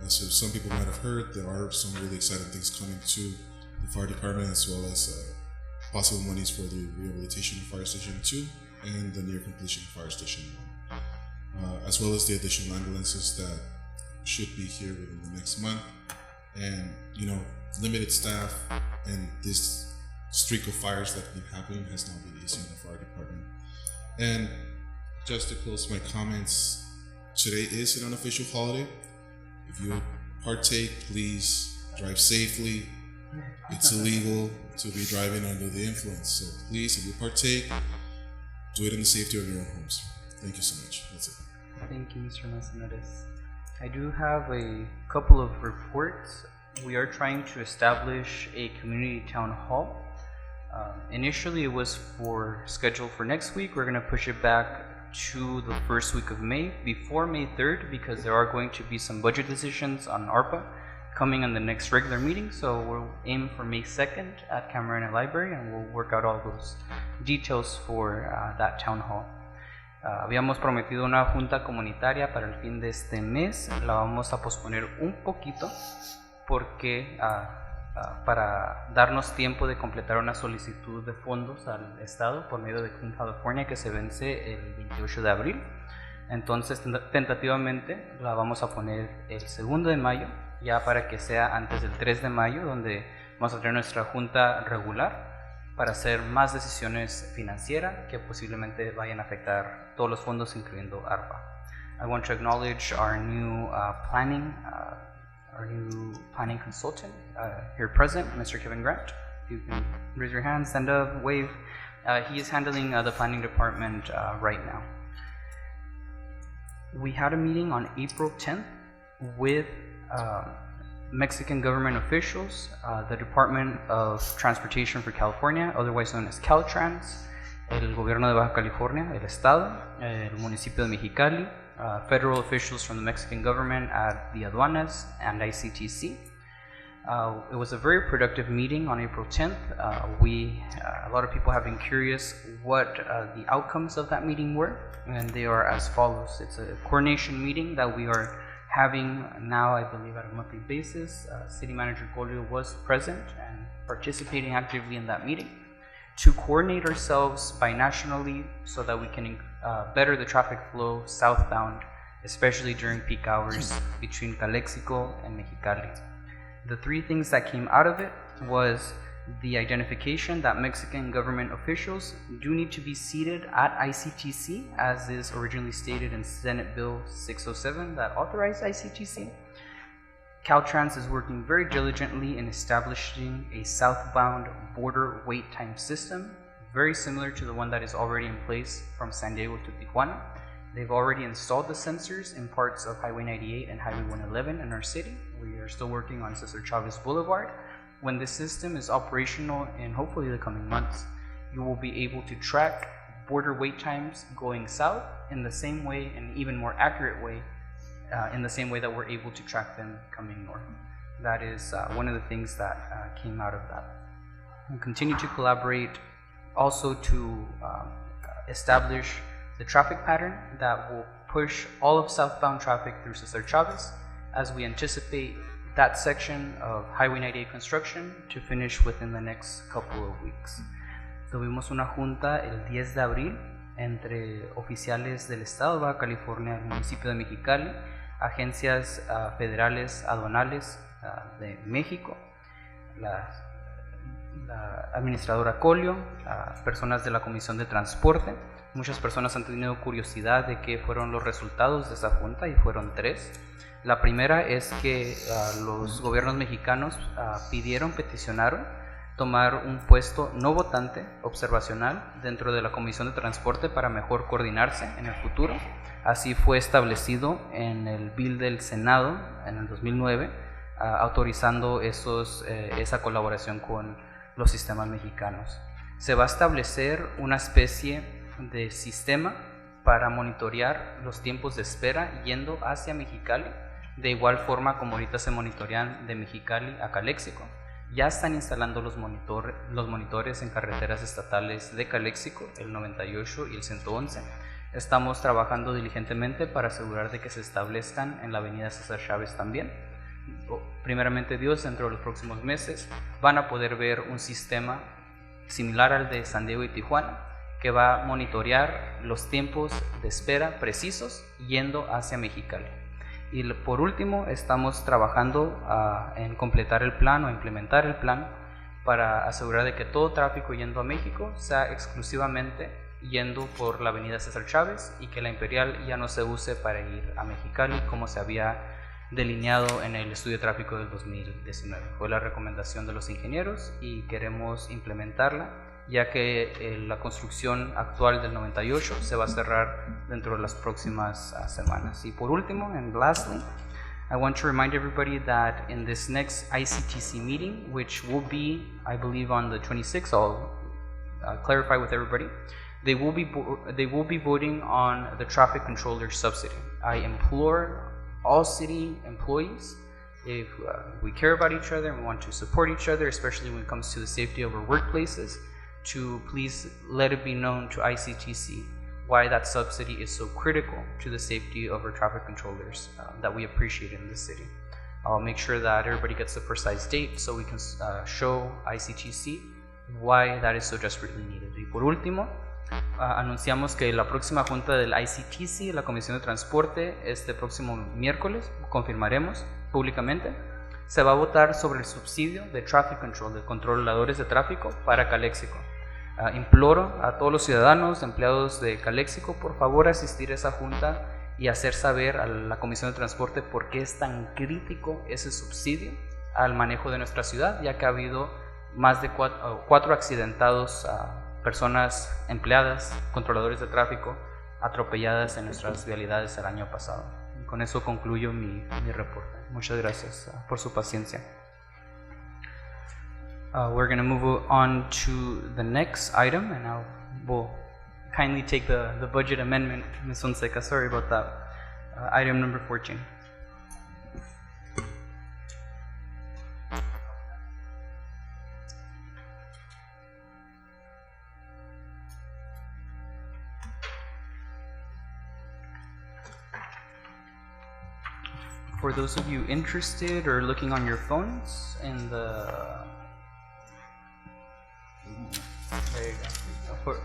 as some people might have heard, there are some really exciting things coming to the fire department, as well as possible monies for the rehabilitation of Fire Station 2 and the near completion of Fire Station 1, as well as the additional ambulances that should be here within the next month. And, limited staff and this streak of fires that have been happening has not been easy in the fire department. And just to close my comments, today is an unofficial holiday. If you partake, please drive safely. It's illegal to be driving under the influence. So please, if you partake, do it in the safety of your own homes. Thank you so much. That's it. Thank you, Mr. Manzanares. I do have a couple of reports. We are trying to establish a community town hall. Initially, it was scheduled for next week. We're going to push it back to the first week of May, before May 3rd, because there are going to be some budget decisions on ARPA coming on the next regular meeting. So we'll aim for May 2nd at Camarena Library, and we'll work out all those details for that town hall. Habíamos prometido una junta comunitaria para el fin de este mes. La vamos a posponer un poquito porque para darnos tiempo de completar una solicitud de fondos al Estado por medio de Clean California que se vence el 28 de abril. Entonces, tentativamente la vamos a poner el 2 de mayo, ya para que sea antes del 3 de mayo, donde vamos a tener nuestra junta regular para hacer más decisiones financieras que posiblemente vayan a afectar todos los fondos, incluyendo ARPA. I want to acknowledge our new planning consultant here present, Mr. Kevin Grant. If you can raise your hand, stand up, wave. He is handling the planning department right now. We had a meeting on April 10th with Mexican government officials, the Department of Transportation for California, otherwise known as Caltrans, el Gobierno de Baja California, el Estado, el Municipio de Mexicali, federal officials from the Mexican government at the aduanas and ICTC. It was a very productive meeting on April 10th. A lot of people have been curious what the outcomes of that meeting were, and they are as follows. It's a coordination meeting that we are having now, I believe, at a monthly basis. City Manager Colio was present and participating actively in that meeting to coordinate ourselves binationally so that we can better the traffic flow southbound, especially during peak hours between Calexico and Mexicali. The three things that came out of it was the identification that Mexican government officials do need to be seated at ICTC, as is originally stated in Senate Bill 607 that authorized ICTC. Caltrans is working very diligently in establishing a southbound border wait time system, very similar to the one that is already in place from San Diego to Tijuana. They've already installed the sensors in parts of Highway 98 and Highway 111 in our city. We are still working on Cesar Chavez Boulevard. When this system is operational in hopefully the coming months, you will be able to track border wait times going south in the same way, and even more accurate way, in the same way that we're able to track them coming north. That is one of the things that came out of that. We'll continue to collaborate also to establish the traffic pattern that will push all of southbound traffic through Cesar Chavez, as we anticipate that section of Highway 98 construction to finish within the next couple of weeks. Tuvimos una junta el 10 de abril entre oficiales del Estado de Baja California, el municipio de Mexicali, agencias federales aduanales de México, la administradora Colio, personas de la Comisión de Transporte, Muchas personas han tenido curiosidad de qué fueron los resultados de esa junta y fueron 3. La primera es que los gobiernos mexicanos peticionaron tomar un puesto no votante, observacional, dentro de la Comisión de Transporte para mejor coordinarse en el futuro. Así fue establecido en el bill del Senado en el 2009, autorizando esa colaboración con los sistemas mexicanos. Se va a establecer una especie de sistema para monitorear los tiempos de espera yendo hacia Mexicali, de igual forma como ahorita se monitorean de Mexicali a Calexico. Ya están instalando los monitores en carreteras estatales de Calexico, el 98 y el 111. Estamos trabajando diligentemente para asegurar de que se establezcan en la avenida César Chávez también. Primeramente Dios, dentro de los próximos meses van a poder ver un sistema similar al de San Diego y Tijuana, que va a monitorear los tiempos de espera precisos yendo hacia Mexicali. Y por último, estamos trabajando en completar el plan o implementar el plan para asegurar de que todo tráfico yendo a México sea exclusivamente yendo por la avenida César Chávez y que la Imperial ya no se use para ir a Mexicali como se había delineado en el estudio de tráfico del 2019. Fue la recomendación de los ingenieros y queremos implementarla, ya que la construcción actual del 98 se va a cerrar dentro de las próximas semanas. Y por último, and lastly, I want to remind everybody that in this next ICTC meeting, which will be, I believe, on the 26th, I'll clarify with everybody, they will be voting on the traffic controller subsidy. I implore all city employees, if we care about each other and we want to support each other, especially when it comes to the safety of our workplaces, to please let it be known to ICTC why that subsidy is so critical to the safety of our traffic controllers that we appreciate in this city. I'll make sure that everybody gets a precise date so we can show ICTC why that is so desperately needed. Y por último, anunciamos que la próxima junta del ICTC, la Comisión de Transporte, este próximo miércoles, confirmaremos públicamente, se va a votar sobre el subsidio de traffic control, de controladores de tráfico para Calexico. Imploro a todos los ciudadanos, empleados de Calexico, por favor asistir a esa junta y hacer saber a la Comisión de Transporte por qué es tan crítico ese subsidio al manejo de nuestra ciudad, ya que ha habido más de 4 accidentados, personas empleadas, controladores de tráfico, atropelladas en nuestras vialidades el año pasado. Y con eso concluyo mi reporte. Muchas gracias por su paciencia. We're going to move on to the next item, and we'll kindly take the budget amendment, Ms. Fonseca. Sorry about that. Item number 14. For those of you interested or looking on your phones in the... There you go.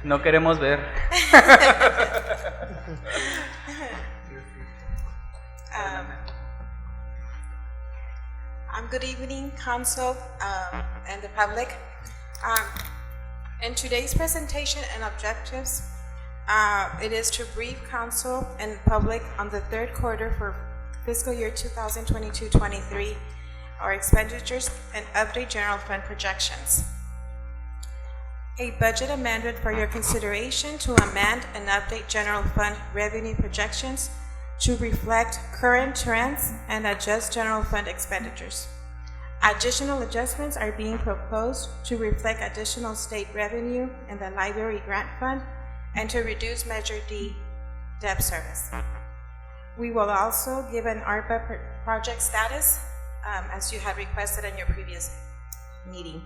No queremos ver. Good evening, Council and the public. In today's presentation and objectives, it is to brief Council and public on the third quarter for fiscal year 2022-23, our expenditures, and update general fund projections. A budget amendment for your consideration to amend and update general fund revenue projections to reflect current trends and adjust general fund expenditures. Additional adjustments are being proposed to reflect additional state revenue in the library grant fund and to reduce Measure D debt service. We will also give an ARPA project status, as you had requested in your previous meeting,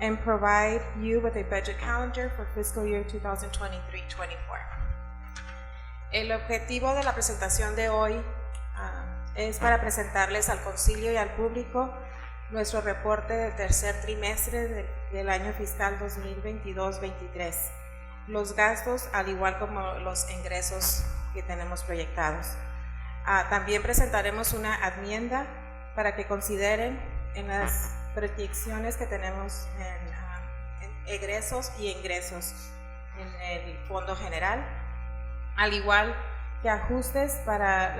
and provide you with a budget calendar for fiscal year 2023-24. El objetivo de la presentación de hoy es para presentarles al Concilio y al público nuestro reporte del tercer trimestre del año fiscal 2022-23, los gastos al igual como los ingresos que tenemos proyectados. También presentaremos una enmienda para que consideren en las proyecciones que tenemos en egresos y ingresos en el fondo general, al igual que ajustes para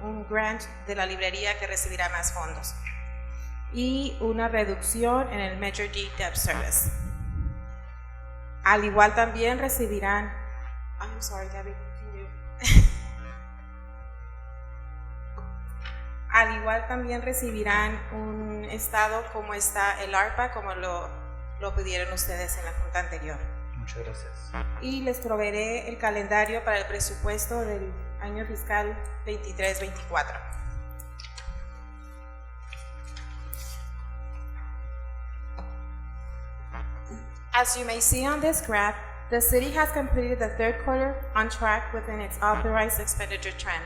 un grant de la librería que recibirá más fondos y una reducción en el Measure D Debt Service. Al igual también recibirán, I'm sorry, Gabby, can you? Al igual también recibirán un estado como está el ARPA, como lo pidieron ustedes en la junta anterior. Muchas gracias. Y les proveeré el calendario para el presupuesto del año fiscal 23-24. As you may see on this graph, the city has completed the third quarter on track within its authorized expenditure trend.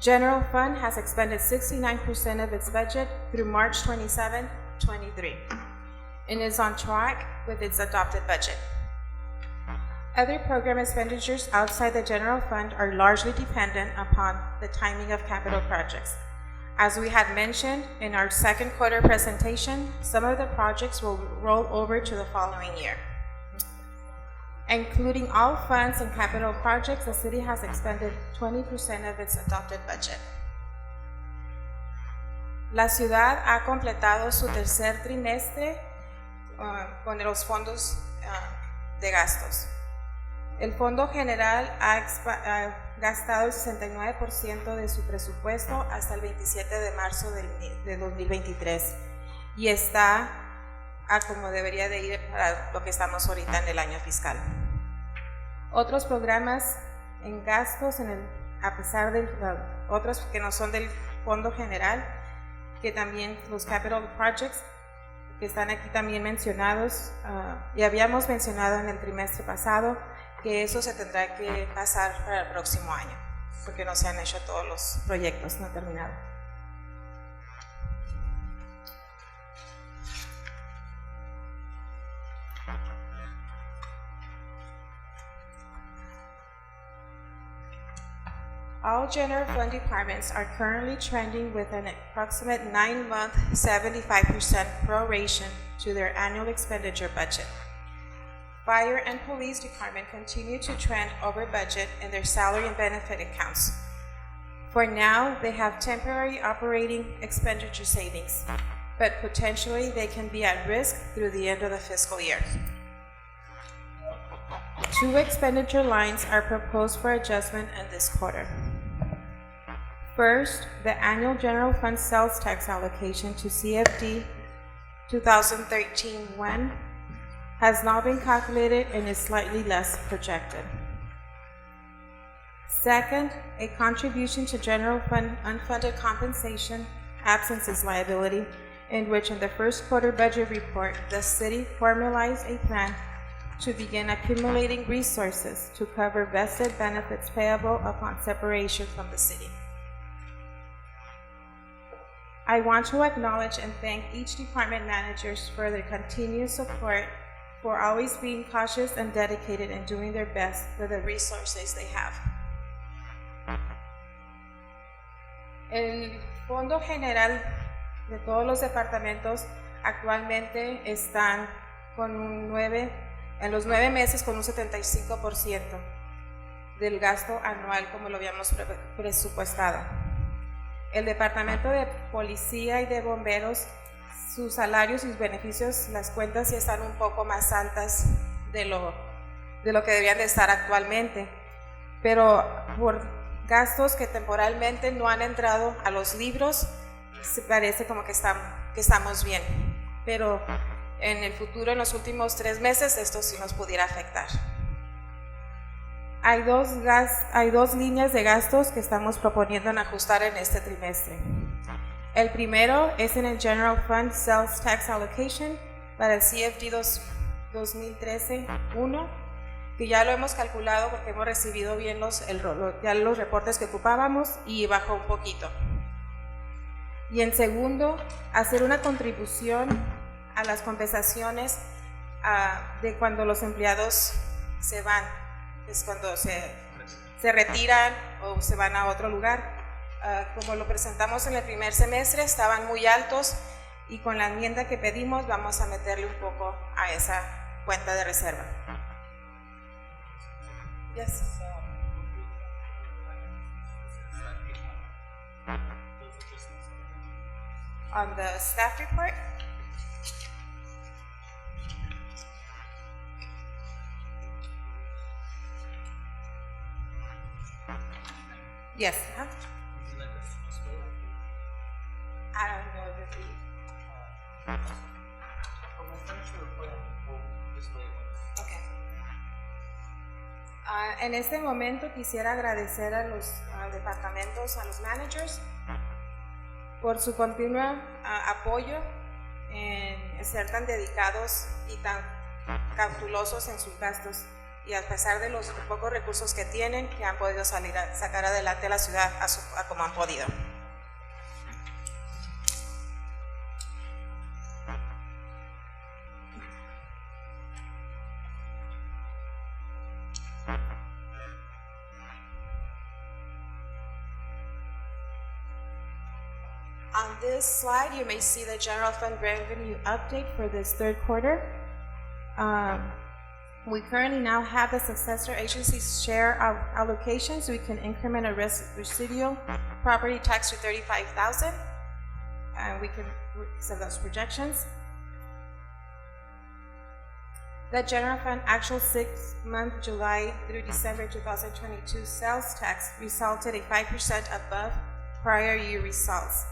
General fund has expended 69% of its budget through March 27, 23, and is on track with its adopted budget. Other program expenditures outside the general fund are largely dependent upon the timing of capital projects. As we had mentioned in our second quarter presentation, some of the projects will roll over to the following year. Including all funds and capital projects, the city has expended 20% of its adopted budget. La ciudad ha completado su tercer trimestre con los fondos de gastos. El Fondo General ha gastado el 69% de su presupuesto hasta el 27 de marzo de 2023 y está a como debería de ir para lo que estamos ahorita en el año fiscal. Otros programas en gastos, a pesar de otros que no son del Fondo General, que también los Capital Projects, que están aquí también mencionados, y habíamos mencionado en el trimestre pasado, que eso se tendrá que pasar para el próximo año, porque no se han hecho todos los proyectos, no terminados. All general fund departments are currently trending with an approximate 9-month 75% proration to their annual expenditure budget. Fire and police department continue to trend over budget in their salary and benefit accounts. For now, they have temporary operating expenditure savings, but potentially they can be at risk through the end of the fiscal year. 2 expenditure lines are proposed for adjustment in this quarter. First, the annual general fund sales tax allocation to CFD 2013-1 has now been calculated and is slightly less projected. Second, a contribution to general fund unfunded compensation absences liability, in which in the first quarter budget report, the city formalized a plan to begin accumulating resources to cover vested benefits payable upon separation from the city. I want to acknowledge and thank each department managers for their continued support, for always being cautious and dedicated in doing their best with the resources they have. El Fondo General de todos los departamentos actualmente están con en los 9 meses con un 75% del gasto anual como lo habíamos presupuestado. El Departamento de Policía y de Bomberos, sus salarios y sus beneficios, las cuentas sí están un poco más altas de lo que debían de estar actualmente, pero por gastos que temporalmente no han entrado a los libros, se parece como que estamos bien, pero en el futuro, en los últimos 3 meses, esto sí nos pudiera afectar. Hay dos líneas de gastos que estamos proponiendo en ajustar en este trimestre. El primero es en el General Fund Sales Tax Allocation para el CFD 2013-1, que ya lo hemos calculado porque hemos recibido bien ya los reportes que ocupábamos y bajó un poquito. Y en segundo, hacer una contribución a las compensaciones de cuando los empleados se van, es cuando se retiran o se van a otro lugar. Como lo presentamos en el primer semestre, estaban muy altos y con la enmienda que pedimos vamos a meterle un poco a esa cuenta de reserva. Yes. On the staff report. Yes. I don't know if we. Okay. En este momento quisiera agradecer a los departamentos, a los managers, por su continuo apoyo en ser tan dedicados y tan cautelosos en sus gastos, y a pesar de los pocos recursos que tienen, que han podido sacar adelante a la ciudad a como han podido. On this slide, you may see the general fund revenue update for this third quarter. We currently now have the successor agencies share our allocations. We can increment a residual property tax to $35,000. We can set those projections. The general fund actual 6-month July through December 2022 sales tax resulted a 5% above prior year results.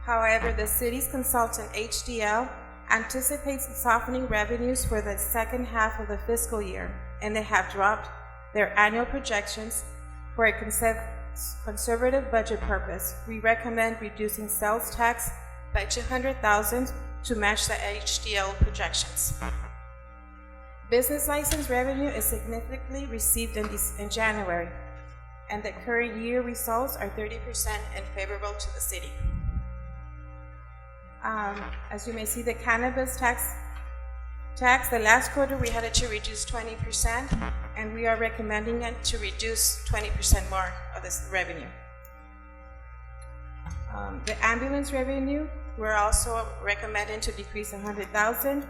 However, the city's consultant, HDL, anticipates softening revenues for the second half of the fiscal year, and they have dropped their annual projections for a conservative budget purpose. We recommend reducing sales tax by $200,000 to match the HDL projections. Business license revenue is significantly received in January, and the current year results are 30% unfavorable to the city. As you may see, the cannabis tax, the last quarter we had it to reduce 20%, and we are recommending it to reduce 20% more of this revenue. The ambulance revenue, we're also recommending to decrease $100,000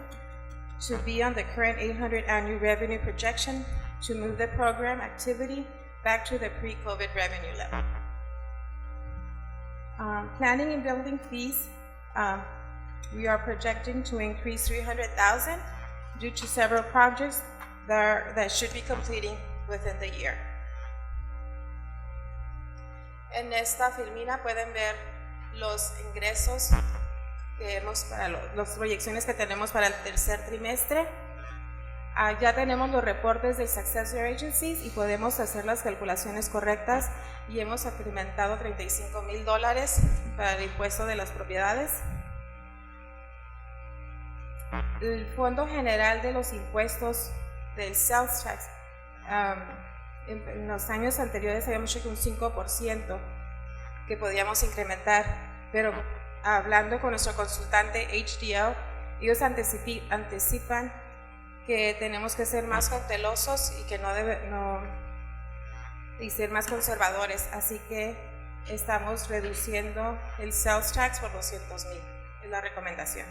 to be on the current $800 annual revenue projection to move the program activity back to the pre-COVID revenue level. Planning and building fees, we are projecting to increase $300,000 due to several projects that should be completing within the year. En esta filmina pueden ver los ingresos que hemos para las proyecciones que tenemos para el tercer trimestre. Ya tenemos los reportes del Successor Agencies y podemos hacer las calculaciones correctas, y hemos incrementado $35,000 para el impuesto de las propiedades. El Fondo General de los Impuestos del Sales Tax, en los años anteriores habíamos hecho un 5% que podíamos incrementar, pero hablando con nuestro consultante HDL, ellos anticipan que tenemos que ser más cautelosos y que y ser más conservadores, así que estamos reduciendo el sales tax por $200,000, es la recomendación.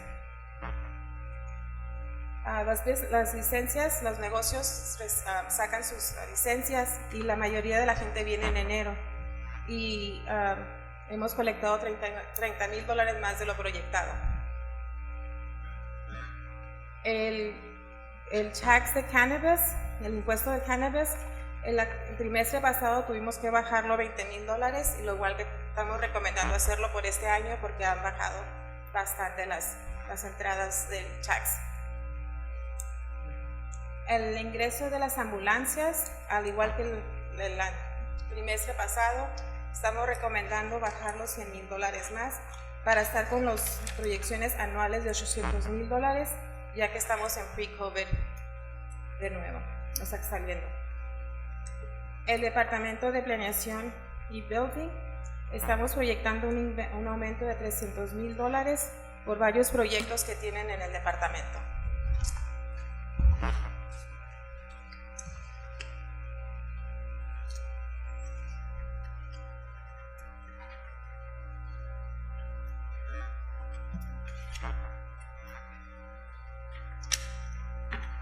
Las licencias, los negocios sacan sus licencias y la mayoría de la gente viene en enero, y hemos colectado $30,000 más de lo proyectado. El tax de cannabis, el impuesto de cannabis, el trimestre pasado tuvimos que bajarlo a $20,000, y lo igual que estamos recomendando hacerlo por este año porque han bajado bastante las entradas del tax. El ingreso de las ambulancias, al igual que el trimestre pasado, estamos recomendando bajar los $100,000 más para estar con las proyecciones anuales de $800,000, ya que estamos en pre-COVID de nuevo, o sea, saliendo. El Departamento de Planeación y Building, estamos proyectando un aumento de $300,000 por varios proyectos que tienen en el departamento.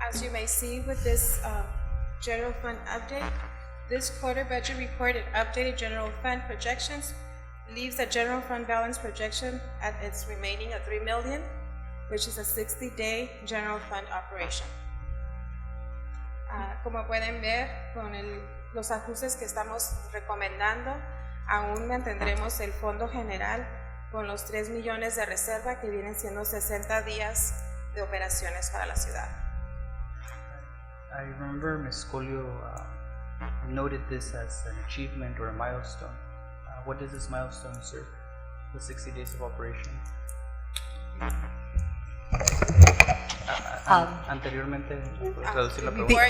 As you may see with this general fund update, this quarter budget report and updated general fund projections leaves the general fund balance projection at its remaining of $3 million, which is a 60-day general fund operation. Como pueden ver, con los ajustes que estamos recomendando, aún mantendremos el fondo general con los 3 millones de reserva, que vienen siendo 60 días de operaciones para la ciudad. I remember Ms. Colio noted this as an achievement or a milestone. What does this milestone serve? The 60 days of operation? Anteriormente, traducir la pregunta. Before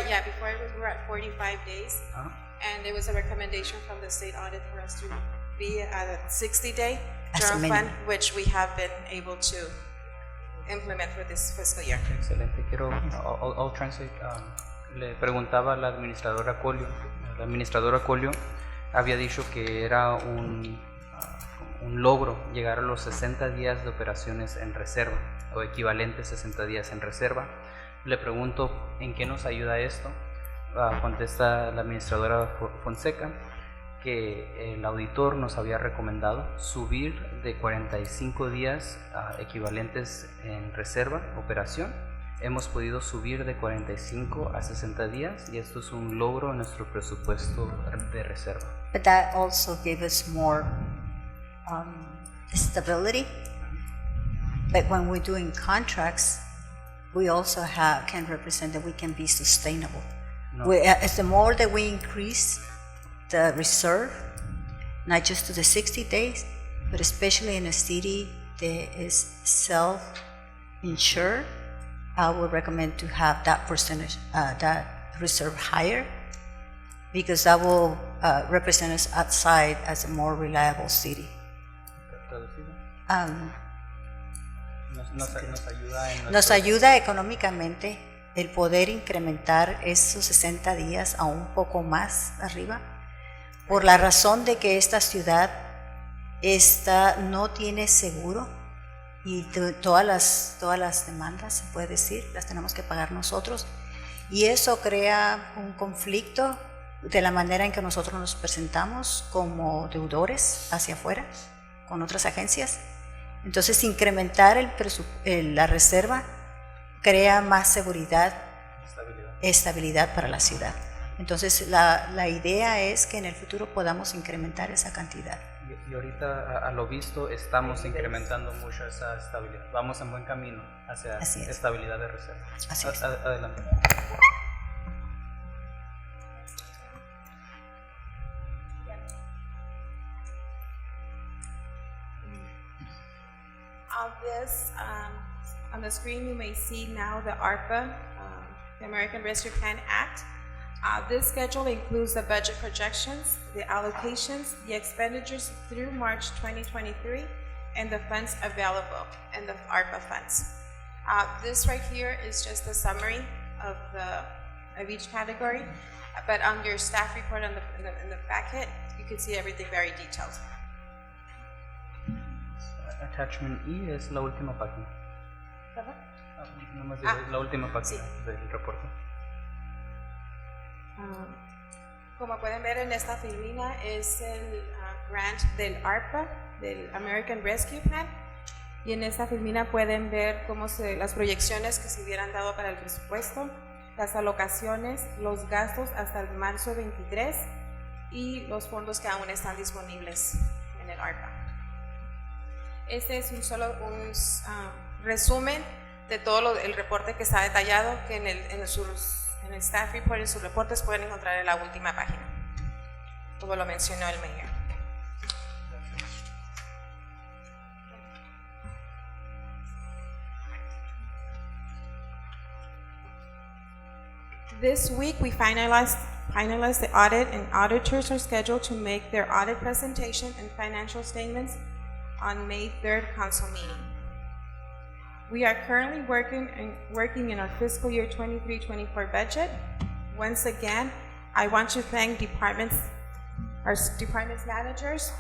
we were at 45 days, and there was a recommendation from the state audit for us to be at a 60-day general fund, which we have been able to implement for this fiscal year. Excelente. I'll translate. Le preguntaba a la administradora Colio. La administradora Colio había dicho que era un logro llegar a los 60 días de operaciones en reserva, o equivalentes 60 días en reserva. Le pregunto en qué nos ayuda esto. Contesta la administradora Fonseca que el auditor nos había recomendado subir de 45 días equivalentes en reserva, operación. Hemos podido subir de 45 a 60 días y esto es un logro en nuestro presupuesto de reserva. But that also gave us more stability. But when we're doing contracts, we also can represent that we can be sustainable. No. As the more that we increase the reserve, not just to the 60 days, but especially in a city that is self-insured, I would recommend to have that percentage, that reserve higher, because that will represent us outside as a more reliable city. Nos ayuda económicamente el poder incrementar esos 60 días a un poco más arriba, por la razón de que esta ciudad no tiene seguro y todas las demandas, se puede decir, las tenemos que pagar nosotros, y eso crea un conflicto de la manera en que nosotros nos presentamos como deudores hacia afuera con otras agencias. Entonces, incrementar la reserva crea más seguridad, estabilidad para la ciudad. Entonces, la idea es que en el futuro podamos incrementar esa cantidad. Y ahorita, a lo visto, estamos incrementando mucho esa estabilidad. Vamos en buen camino hacia estabilidad de reserva. Así es. Adelante. On the screen, you may see now the ARPA, the American Rescue Plan Act. This schedule includes the budget projections, the allocations, the expenditures through March 2023, and the funds available in the ARPA funds. This right here is just a summary of each category, but on your staff report in the packet, you can see everything very detailed. Attachment E es la última página. Nomás la última página del reporte. Como pueden ver en esta filmina es el grant del ARPA, del American Rescue Plan, y en esta filmina pueden ver las proyecciones que se hubieran dado para el presupuesto, las alocaciones, los gastos hasta el marzo 23 y los fondos que aún están disponibles en el ARPA. Este es un resumen de todo el reporte que está detallado, que en el staff report, en sus reportes pueden encontrar en la última página, como lo mencionó el mayor. This week we finalized the audit, and auditors are scheduled to make their audit presentation and financial statements on May 3rd council meeting. We are currently working in our fiscal year 23-24 budget. Once again, I want to thank our departments managers,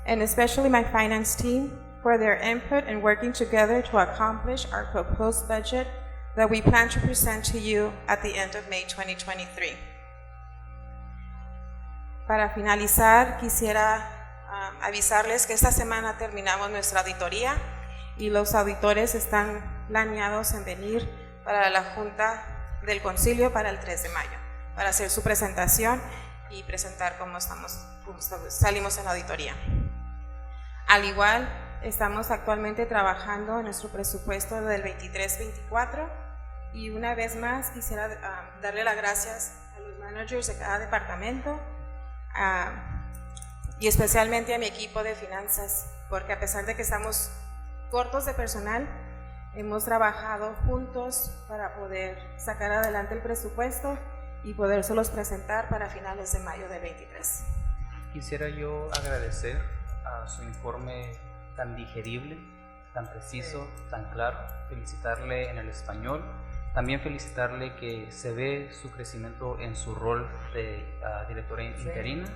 and especially my finance team for their input and working together to accomplish our proposed budget that we plan to present to you at the end of May 2023. Para finalizar, quisiera avisarles que esta semana terminamos nuestra auditoría y los auditores están planeados en venir para la Junta del Concilio para el 3 de mayo, para hacer su presentación y presentar cómo salimos en la auditoría. Al igual, estamos actualmente trabajando en nuestro presupuesto del 23-24 y una vez más quisiera darle las gracias a los managers de cada departamento y especialmente a mi equipo de finanzas, porque a pesar de que estamos cortos de personal, hemos trabajado juntos para poder sacar adelante el presupuesto y podérselos presentar para finales de mayo del 23. Quisiera yo agradecer a su informe tan digerible, tan preciso, tan claro, felicitarle en el español, también felicitarle que se ve su crecimiento en su rol de directora interina.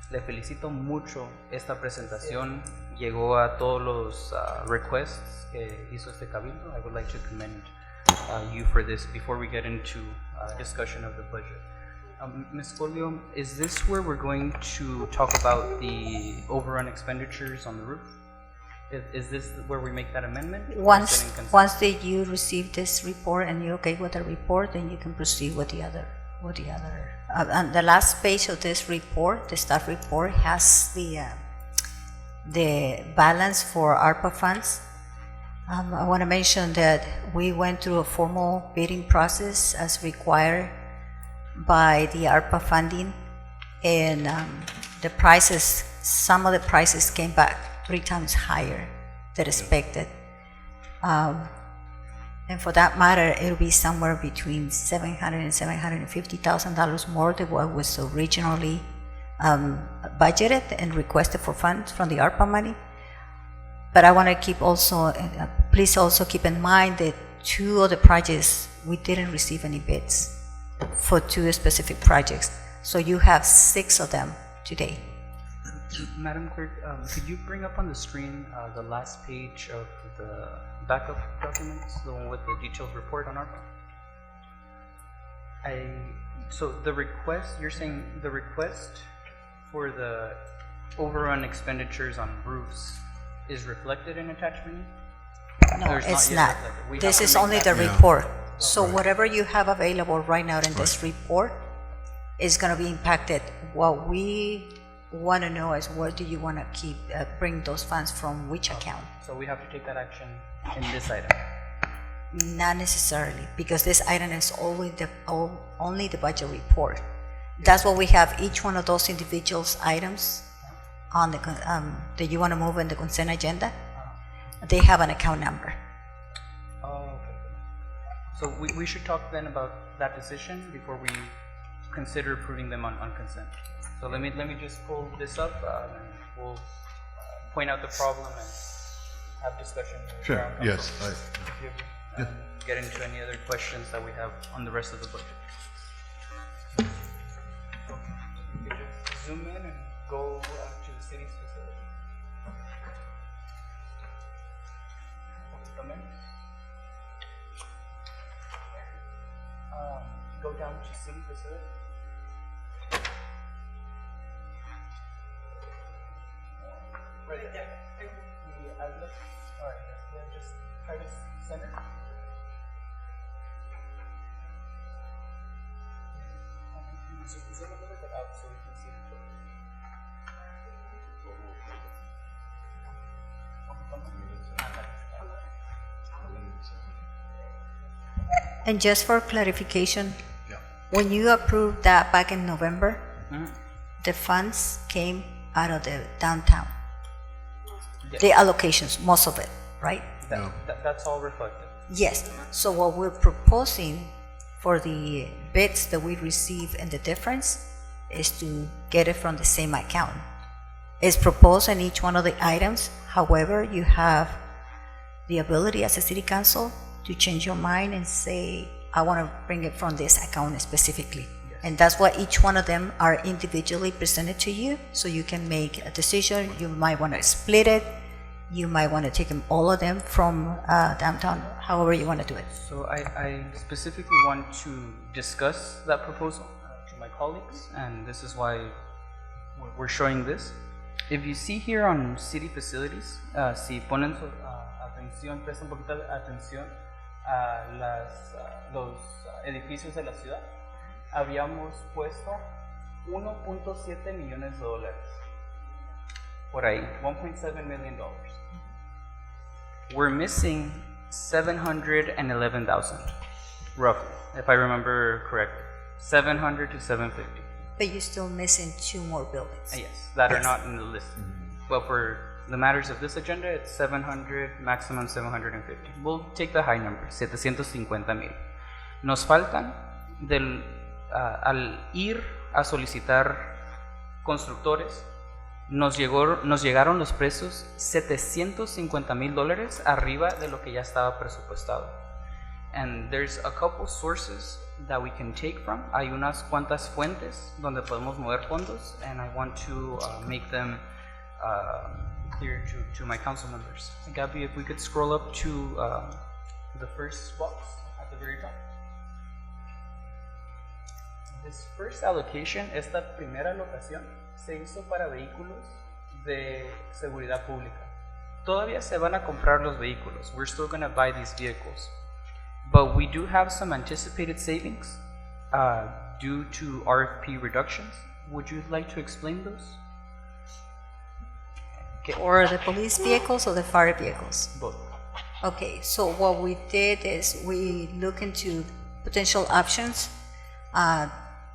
Le felicito mucho, esta presentación llegó a todos los requests que hizo este cabildo. I would like to commend you for this before we get into discussion of the budget. Ms. Folio, is this where we're going to talk about the overrun expenditures on the roof? Is this where we make that amendment? Once that you receive this report and you're okay with the report, then you can proceed with the other. And the last page of this report, the staff report, has the balance for ARPA funds. I want to mention that we went through a formal bidding process as required by the ARPA funding, and the prices, some of the prices came back 3 times higher than expected. And for that matter, it'll be somewhere between $700,000 and $750,000 more than what was originally budgeted and requested for funds from the ARPA money. But I want to keep also, please also keep in mind that 2 of the projects, we didn't receive any bids for 2 specific projects. So you have 6 of them today. Madam Clerk, could you bring up on the screen the last page of the backup documents, the one with the detailed report on ARPA? So the request, you're saying the request for the overrun expenditures on roofs is reflected in attachment? No, it's not. This is only the report. So whatever you have available right now in this report is going to be impacted. What we want to know is where do you want to keep, bring those funds from which account? So we have to take that action in this item? Not necessarily, because this item is only the budget report. That's what we have, each one of those individuals items on the, that you want to move in the consent agenda, they have an account number. Oh, okay. So we should talk then about that decision before we consider approving them on consent. So let me just pull this up, and we'll point out the problem and have discussion. Sure, yes. Get into any other questions that we have on the rest of the budget. You can just zoom in and go to the city's facility. Come in. Go down to city facility. Right there. The outlet. Alright, then just try to center. Zoom a little bit out so we can see the photo. And just for clarification, when you approved that back in November, the funds came out of the downtown. Yes. The allocations, most of it, right? That's all reflected. Yes. So what we're proposing for the bids that we receive and the difference is to get it from the same account. It's proposed in each one of the items. However, you have the ability as a city council to change your mind and say, I want to bring it from this account specifically. Yes. And that's why each one of them are individually presented to you, so you can make a decision. You might want to split it. you might want to take them, all of them from downtown, however you want to do it. So I specifically want to discuss that proposal to my colleagues, and this is why we're showing this. If you see here on city facilities, si ponen su atención, prestan un poquito de atención a los edificios de la ciudad, habíamos puesto 1.7 millones de dólares. Por ahí, $1.7 million. We're missing 711,000, roughly, if I remember correctly. 700 to 750. But you're still missing 2 more buildings. Yes, that are not in the list. But for the matters of this agenda, it's 700, maximum 750. We'll take the high number, 750,000. Nos faltan, al ir a solicitar constructores, nos llegaron los precios $750,000 arriba de lo que ya estaba presupuestado. And there's a couple sources that we can take from. Hay unas cuantas fuentes donde podemos mover fondos, and I want to make them clear to my council members. Gabby, if we could scroll up to the first box at the very top. This first allocation, esta primera alocación, se hizo para vehículos de seguridad pública. Todavía se van a comprar los vehículos. We're still going to buy these vehicles. But we do have some anticipated savings due to RFP reductions. Would you like to explain those? Okay. Or the police vehicles or the fire vehicles? Both. Okay, so what we did is we look into potential options.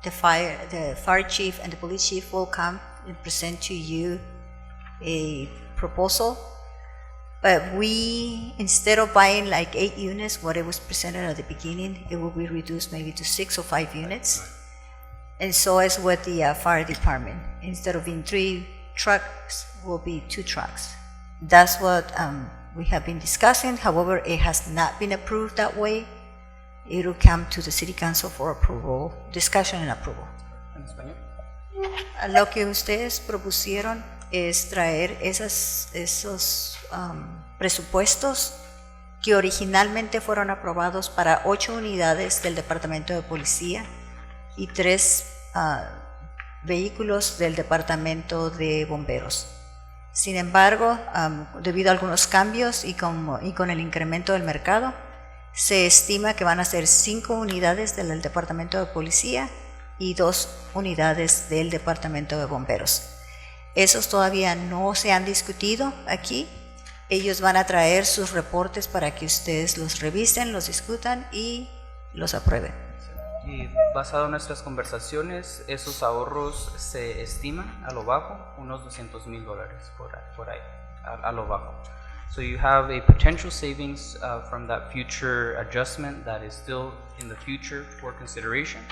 The fire chief and the police chief will come and present to you a proposal. But we, instead of buying like 8 units, what it was presented at the beginning, it will be reduced maybe to 6 or 5 units. And so as with the fire department, instead of being 3 trucks, will be 2 trucks. That's what we have been discussing. However, it has not been approved that way. It will come to the city council for approval, discussion and approval. ¿En español? Lo que ustedes propusieron es traer esos presupuestos que originalmente fueron aprobados para 8 unidades del Departamento de Policía y 3 vehículos del Departamento de Bomberos. Sin embargo, debido a algunos cambios y con el incremento del mercado, se estima que van a ser 5 unidades del Departamento de Policía y 2 unidades del Departamento de Bomberos. Esos todavía no se han discutido aquí. Ellos van a traer sus reportes para que ustedes los revisen, los discutan y los aprueben. Y basado en nuestras conversaciones, esos ahorros se estiman a lo bajo, unos $200,000 por ahí, a lo bajo. So you have a potential savings from that future adjustment that is still in the future for consideration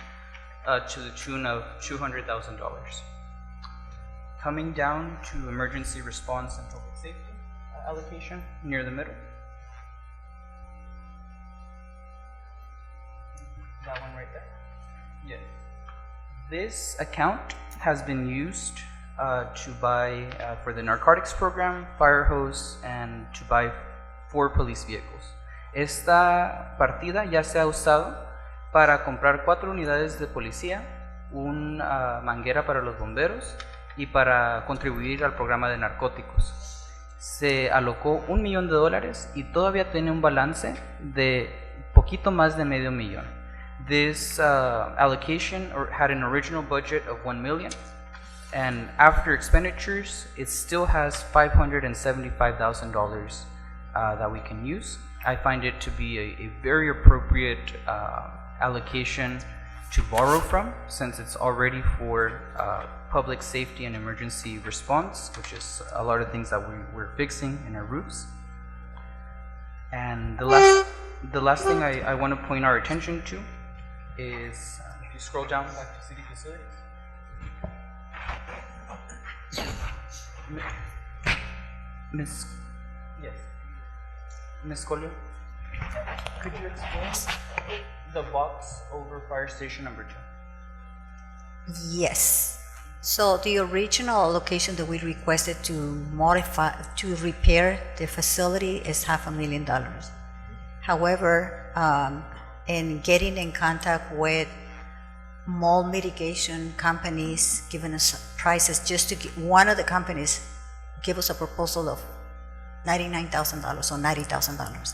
to the tune of $200,000. Coming down to emergency response and public safety allocation near the middle. That one right there. Yes. This account has been used to buy for the narcotics program, fire hose, and to buy 4 police vehicles. Esta partida ya se ha usado para comprar 4 unidades de policía, una manguera para los bomberos y para contribuir al programa de narcóticos. Se alocó $1 millón y todavía tiene un balance de poquito más de medio millón. This allocation had an original budget of $1 million, and after expenditures, it still has $575,000 that we can use. I find it to be a very appropriate allocation to borrow from, since it's already for public safety and emergency response, which is a lot of things that we're fixing in our roofs. And the last thing I want to point our attention to is, if you scroll down back to city facilities. Miss Collier, could you explain the box over fire station number 2? Yes. So the original allocation that we requested to modify, to repair the facility is $500,000. However, in getting in contact with mold mitigation companies, giving us prices just to get, one of the companies give us a proposal of $99,000 or $90,000.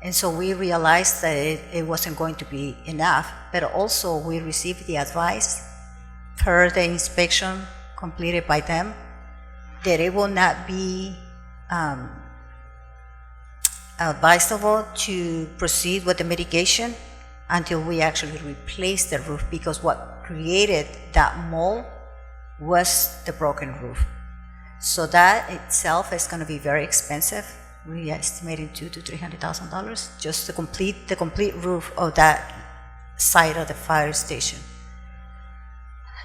And so we realized that it wasn't going to be enough, but also we received the advice per the inspection completed by them that it will not be advisable to proceed with the mitigation until we actually replace the roof, because what created that mold was the broken roof. So that itself is going to be very expensive. We are estimating $200,000 to $300,000 just to complete the complete roof of that side of the fire station.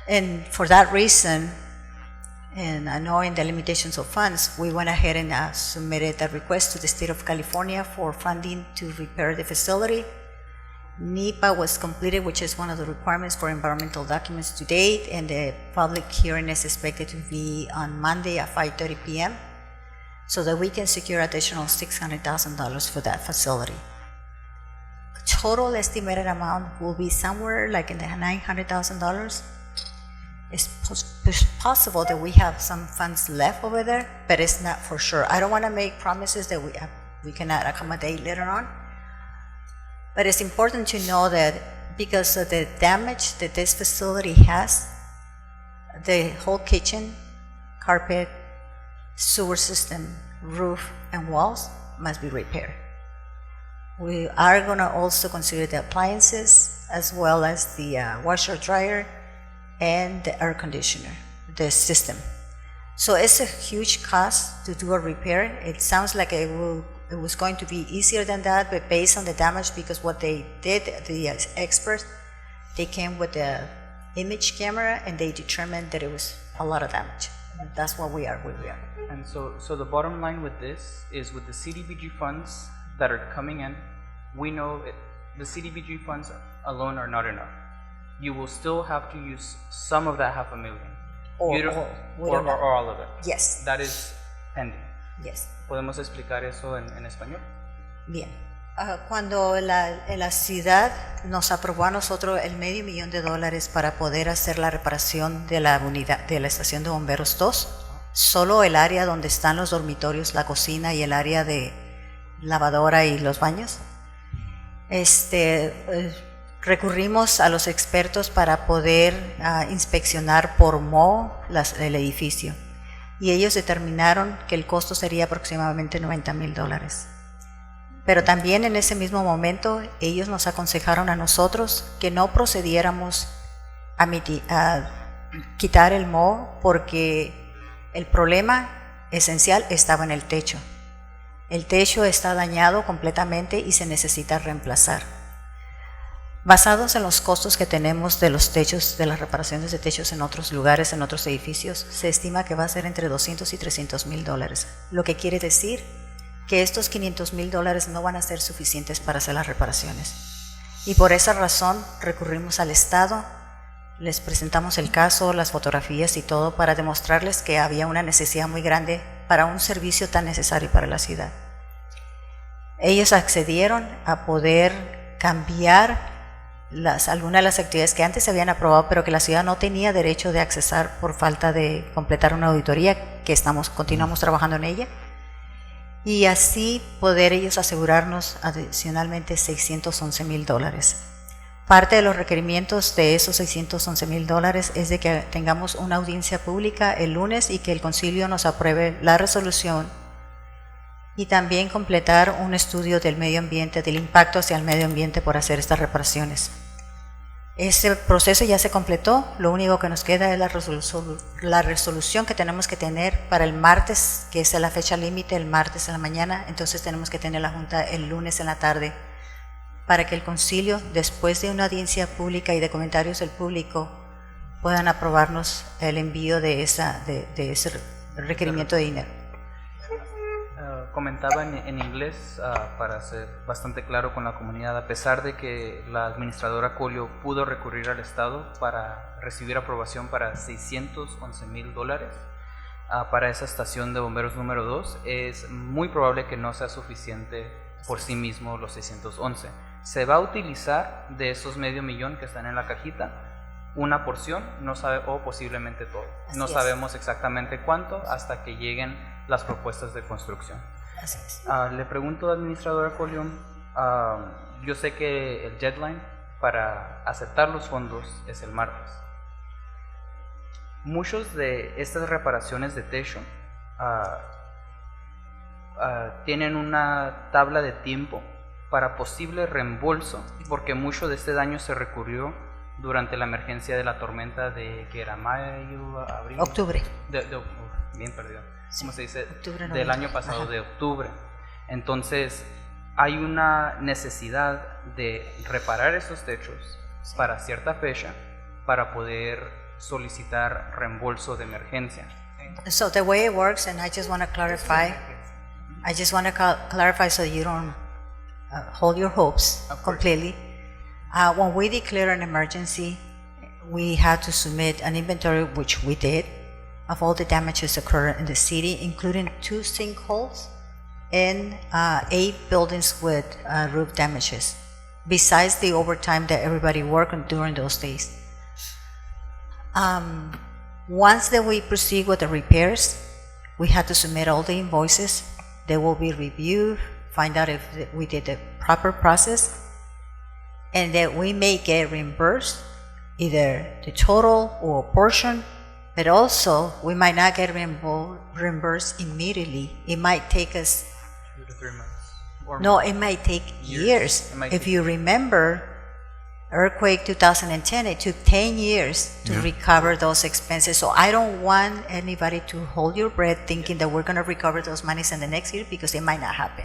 And for that reason, and knowing the limitations of funds, we went ahead and submitted a request to the state of California for funding to repair the facility. NEPA was completed, which is one of the requirements for environmental documents to date, and the public hearing is expected to be on Monday at 5:30 p.m. so that we can secure additional $600,000 for that facility. Total estimated amount will be somewhere like in the $900,000. It's possible that we have some funds left over there, but it's not for sure. I don't want to make promises that we cannot accommodate later on. But it's important to know that because of the damage that this facility has, the whole kitchen, carpet, sewer system, roof, and walls must be repaired. We are going to also consider the appliances as well as the washer dryer and the air conditioner, the system. So it's a huge cost to do a repair. It sounds like it was going to be easier than that, but based on the damage, because what they did, the experts, they came with the image camera and they determined that it was a lot of damage. And that's what we are where we are. And so the bottom line with this is, with the CDBG funds that are coming in, we know the CDBG funds alone are not enough. You will still have to use some of that $500,000. Or all of it. Yes. That is pending. Yes. ¿Podemos explicar eso en español? Bien. Cuando la ciudad nos aprobó a nosotros el $500,000 para poder hacer la reparación de la unidad de la estación de bomberos 2, solo el área donde están los dormitorios, la cocina y el área de lavadora y los baños, recurrimos a los expertos para poder inspeccionar por moho el edificio, y ellos determinaron que el costo sería aproximadamente $90,000. Pero también en ese mismo momento ellos nos aconsejaron a nosotros que no procediéramos a quitar el moho, porque el problema esencial estaba en el techo. El techo está dañado completamente y se necesita reemplazar. Basados en los costos que tenemos de los techos, de las reparaciones de techos en otros lugares, en otros edificios, se estima que va a ser entre $200,000 y $300,000, lo que quiere decir que estos $500,000 no van a ser suficientes para hacer las reparaciones. Y por esa razón recurrimos al Estado, les presentamos el caso, las fotografías y todo para demostrarles que había una necesidad muy grande para un servicio tan necesario para la ciudad. Ellos accedieron a poder cambiar algunas de las actividades que antes se habían aprobado, pero que la ciudad no tenía derecho de accesar por falta de completar una auditoría, que continuamos trabajando en ella, y así poder ellos asegurarnos adicionalmente $611,000. Parte de los requerimientos de esos $611,000 es de que tengamos una audiencia pública el lunes y que el concilio nos apruebe la resolución, y también completar un estudio del medio ambiente, del impacto hacia el medio ambiente por hacer estas reparaciones. Ese proceso ya se completó, lo único que nos queda es la resolución que tenemos que tener para el martes, que es la fecha límite, el martes en la mañana. Entonces tenemos que tener la junta el lunes en la tarde para que el concilio, después de una audiencia pública y de comentarios del público, puedan aprobarnos el envío de ese requerimiento de dinero. Comentaba en inglés para ser bastante claro con la comunidad, a pesar de que la administradora Colio pudo recurrir al Estado para recibir aprobación para $611,000 para esa estación de bomberos número 2, es muy probable que no sea suficiente por sí mismo los 611. Se va a utilizar de esos $500,000 que están en la cajita, una porción, no sabe, o posiblemente todo. No sabemos exactamente cuánto hasta que lleguen las propuestas de construcción. Así es. Le pregunto, administradora Colio, yo sé que el deadline para aceptar los fondos es el martes. Muchos de estas reparaciones de techo tienen una tabla de tiempo para posible reembolso, porque mucho de este daño se recurrió durante la emergencia de la tormenta de, que era mayo, abril. Octubre. Bien perdido. ¿Cómo se dice? Octubre, del noviembre. año pasado, Ajá. de octubre. Entonces, hay una necesidad de reparar esos techos para cierta fecha para poder solicitar reembolso de emergencia. So the way it works, and I just want to clarify, so you don't hold your hopes completely. When we declare an emergency, we have to submit an inventory, which we did, of all the damages occurred in the city, including 2 sinkholes and 8 buildings with roof damages, besides the overtime that everybody worked on during those days. Once that we proceed with the repairs, we have to submit all the invoices. They will be reviewed, find out if we did the proper process, and that we may get reimbursed either the total or a portion, but also we might not get reimbursed immediately. It might take us 2 to 3 months. Or no, it might take years. It might If take you remember, earthquake 2010, it took 10 years to recover those expenses. So I don't want anybody to hold your breath thinking that we're going to recover those monies in the next year, because it might not happen.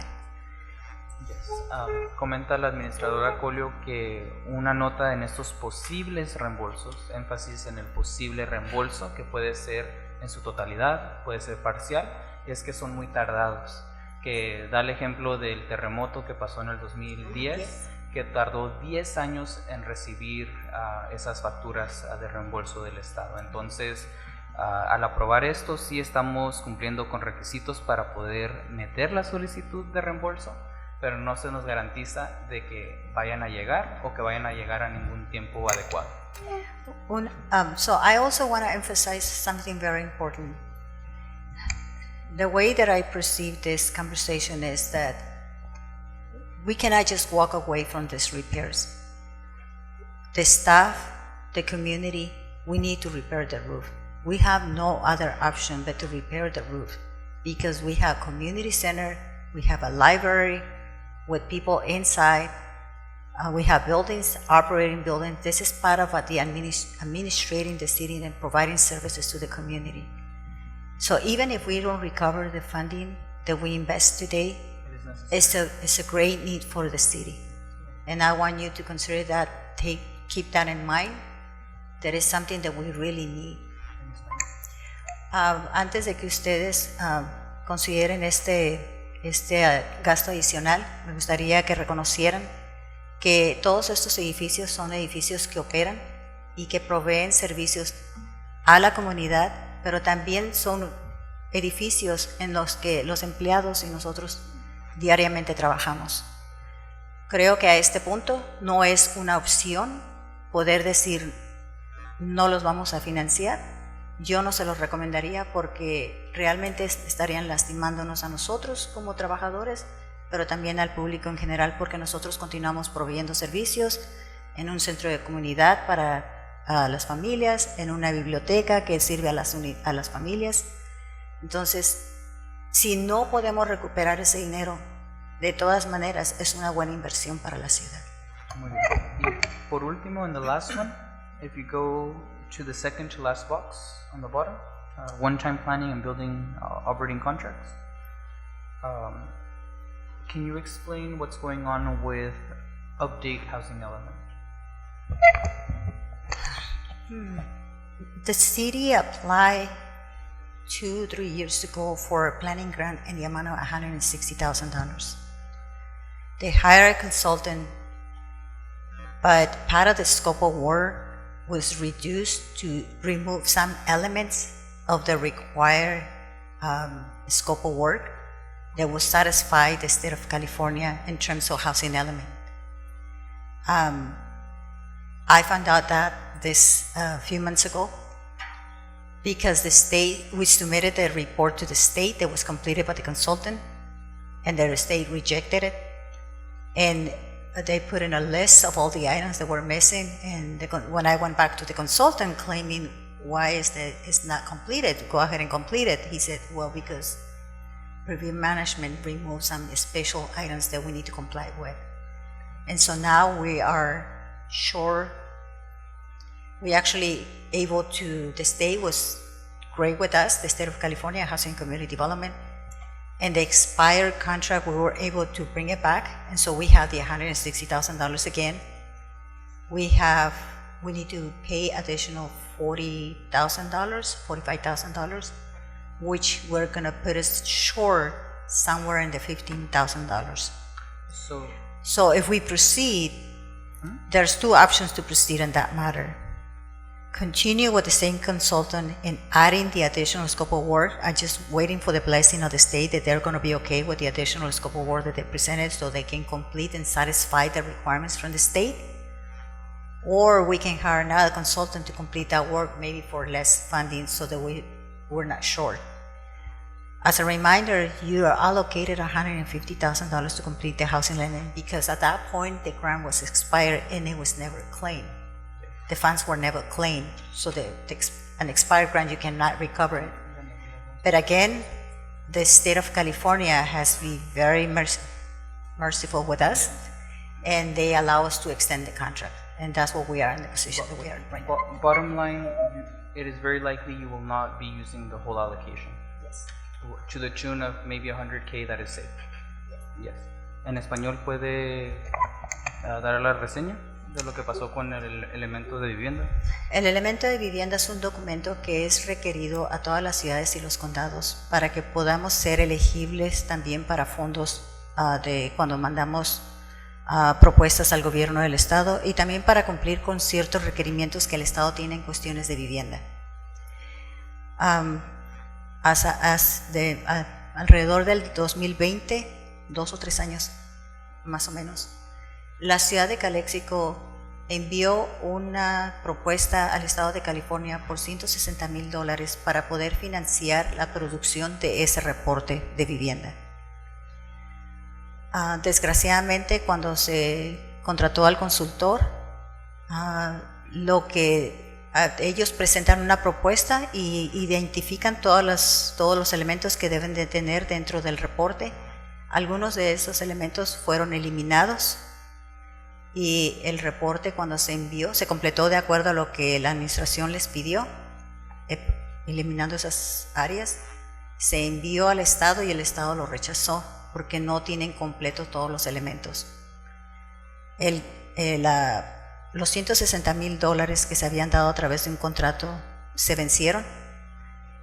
Comenta la administradora Colio que una nota en estos posibles reembolsos, énfasis en el posible reembolso, que puede ser en su totalidad, puede ser parcial, es que son muy tardados. Que da el ejemplo del terremoto que pasó en el 2010, que tardó 10 años en recibir esas facturas de reembolso del Estado. Entonces, al aprobar esto, sí estamos cumpliendo con requisitos para poder meter la solicitud de reembolso, pero no se nos garantiza de que vayan a llegar o que vayan a llegar a ningún tiempo adecuado. So I also want to emphasize something very important. The way that I perceive this conversation is that we cannot just walk away from these repairs. The staff, the community, we need to repair the roof. We have no other option but to repair the roof, because we have community center, we have a library with people inside, we have buildings, operating buildings. This is part of the administrating the city and providing services to the community. So even if we don't recover the funding that we invest today, it's a great need for the city. And I want you to consider that, keep that in mind. That is something that we really need. Antes de que ustedes consideren este gasto adicional, me gustaría que reconocieran que todos estos edificios son edificios que operan y que proveen servicios a la comunidad, pero también son edificios en los que los empleados y nosotros diariamente trabajamos. Creo que a este punto no es una opción poder decir no los vamos a financiar. Yo no se los recomendaría, porque realmente estarían lastimándonos a nosotros como trabajadores, pero también al público en general, porque nosotros continuamos proveyendo servicios en un centro de comunidad para las familias, en una biblioteca que sirve a las familias. Entonces, si no podemos recuperar ese dinero, de todas maneras es una buena inversión para la ciudad. Muy bien. Y por último, en the last one, if you go to the second to last box on the bottom, one-time planning and building operating contracts. Can you explain what's going on with update housing element? The city applied 2-3 years ago for a planning grant in the amount of $160,000. They hired a consultant, but part of the scope of work was reduced to remove some elements of the required scope of work that will satisfy the state of California in terms of housing element. I found out that this a few months ago because the state, we submitted a report to the state that was completed by the consultant, and the state rejected it, and they put in a list of all the items that were missing, and when I went back to the consultant claiming why is that it's not completed, go ahead and complete it, he said, well, because review management removed some special items that we need to comply with. And so now we are sure, we actually able to, the state was great with us, the state of California Housing and Community Development, and the expired contract, we were able to bring it back, and so we have the $160,000 again. We need to pay additional $40,000, $45,000, which we're gonna put us short somewhere in the $15,000. So if we proceed, there's two options to proceed in that matter. Continue with the same consultant in adding the additional scope of work. I'm just waiting for the blessing of the state that they're going to be okay with the additional scope of work that they presented so they can complete and satisfy the requirements from the state. Or we can hire another consultant to complete that work, maybe for less funding so that we're not short. As a reminder, you are allocated $150,000 to complete the housing lending because at that point the grant was expired and it was never claimed. The funds were never claimed, so an expired grant, you cannot recover it. But again, the state of California has been very merciful with us, and they allow us to extend the contract, and that's what we are in the position that we are right now. Bottom line, it is very likely you will not be using the whole allocation. Yes. To the tune of maybe $100K that is saved. Yes. ¿En español puede dar la reseña de lo que pasó con el elemento de vivienda? El elemento de vivienda es un documento que es requerido a todas las ciudades y los condados para que podamos ser elegibles también para fondos de cuando mandamos propuestas al gobierno del estado y también para cumplir con ciertos requerimientos que el estado tiene en cuestiones de vivienda. Alrededor del 2020, 2 o 3 años más o menos, la ciudad de Calexico envió una propuesta al estado de California por $160,000 para poder financiar la producción de ese reporte de vivienda. Desgraciadamente, cuando se contrató al consultor, ellos presentan una propuesta y identifican todos los elementos que deben de tener dentro del reporte. Algunos de esos elementos fueron eliminados y el reporte cuando se envió se completó de acuerdo a lo que la administración les pidió, eliminando esas áreas. Se envió al estado y el estado lo rechazó porque no tienen completo todos los elementos. Los $160,000 que se habían dado a través de un contrato se vencieron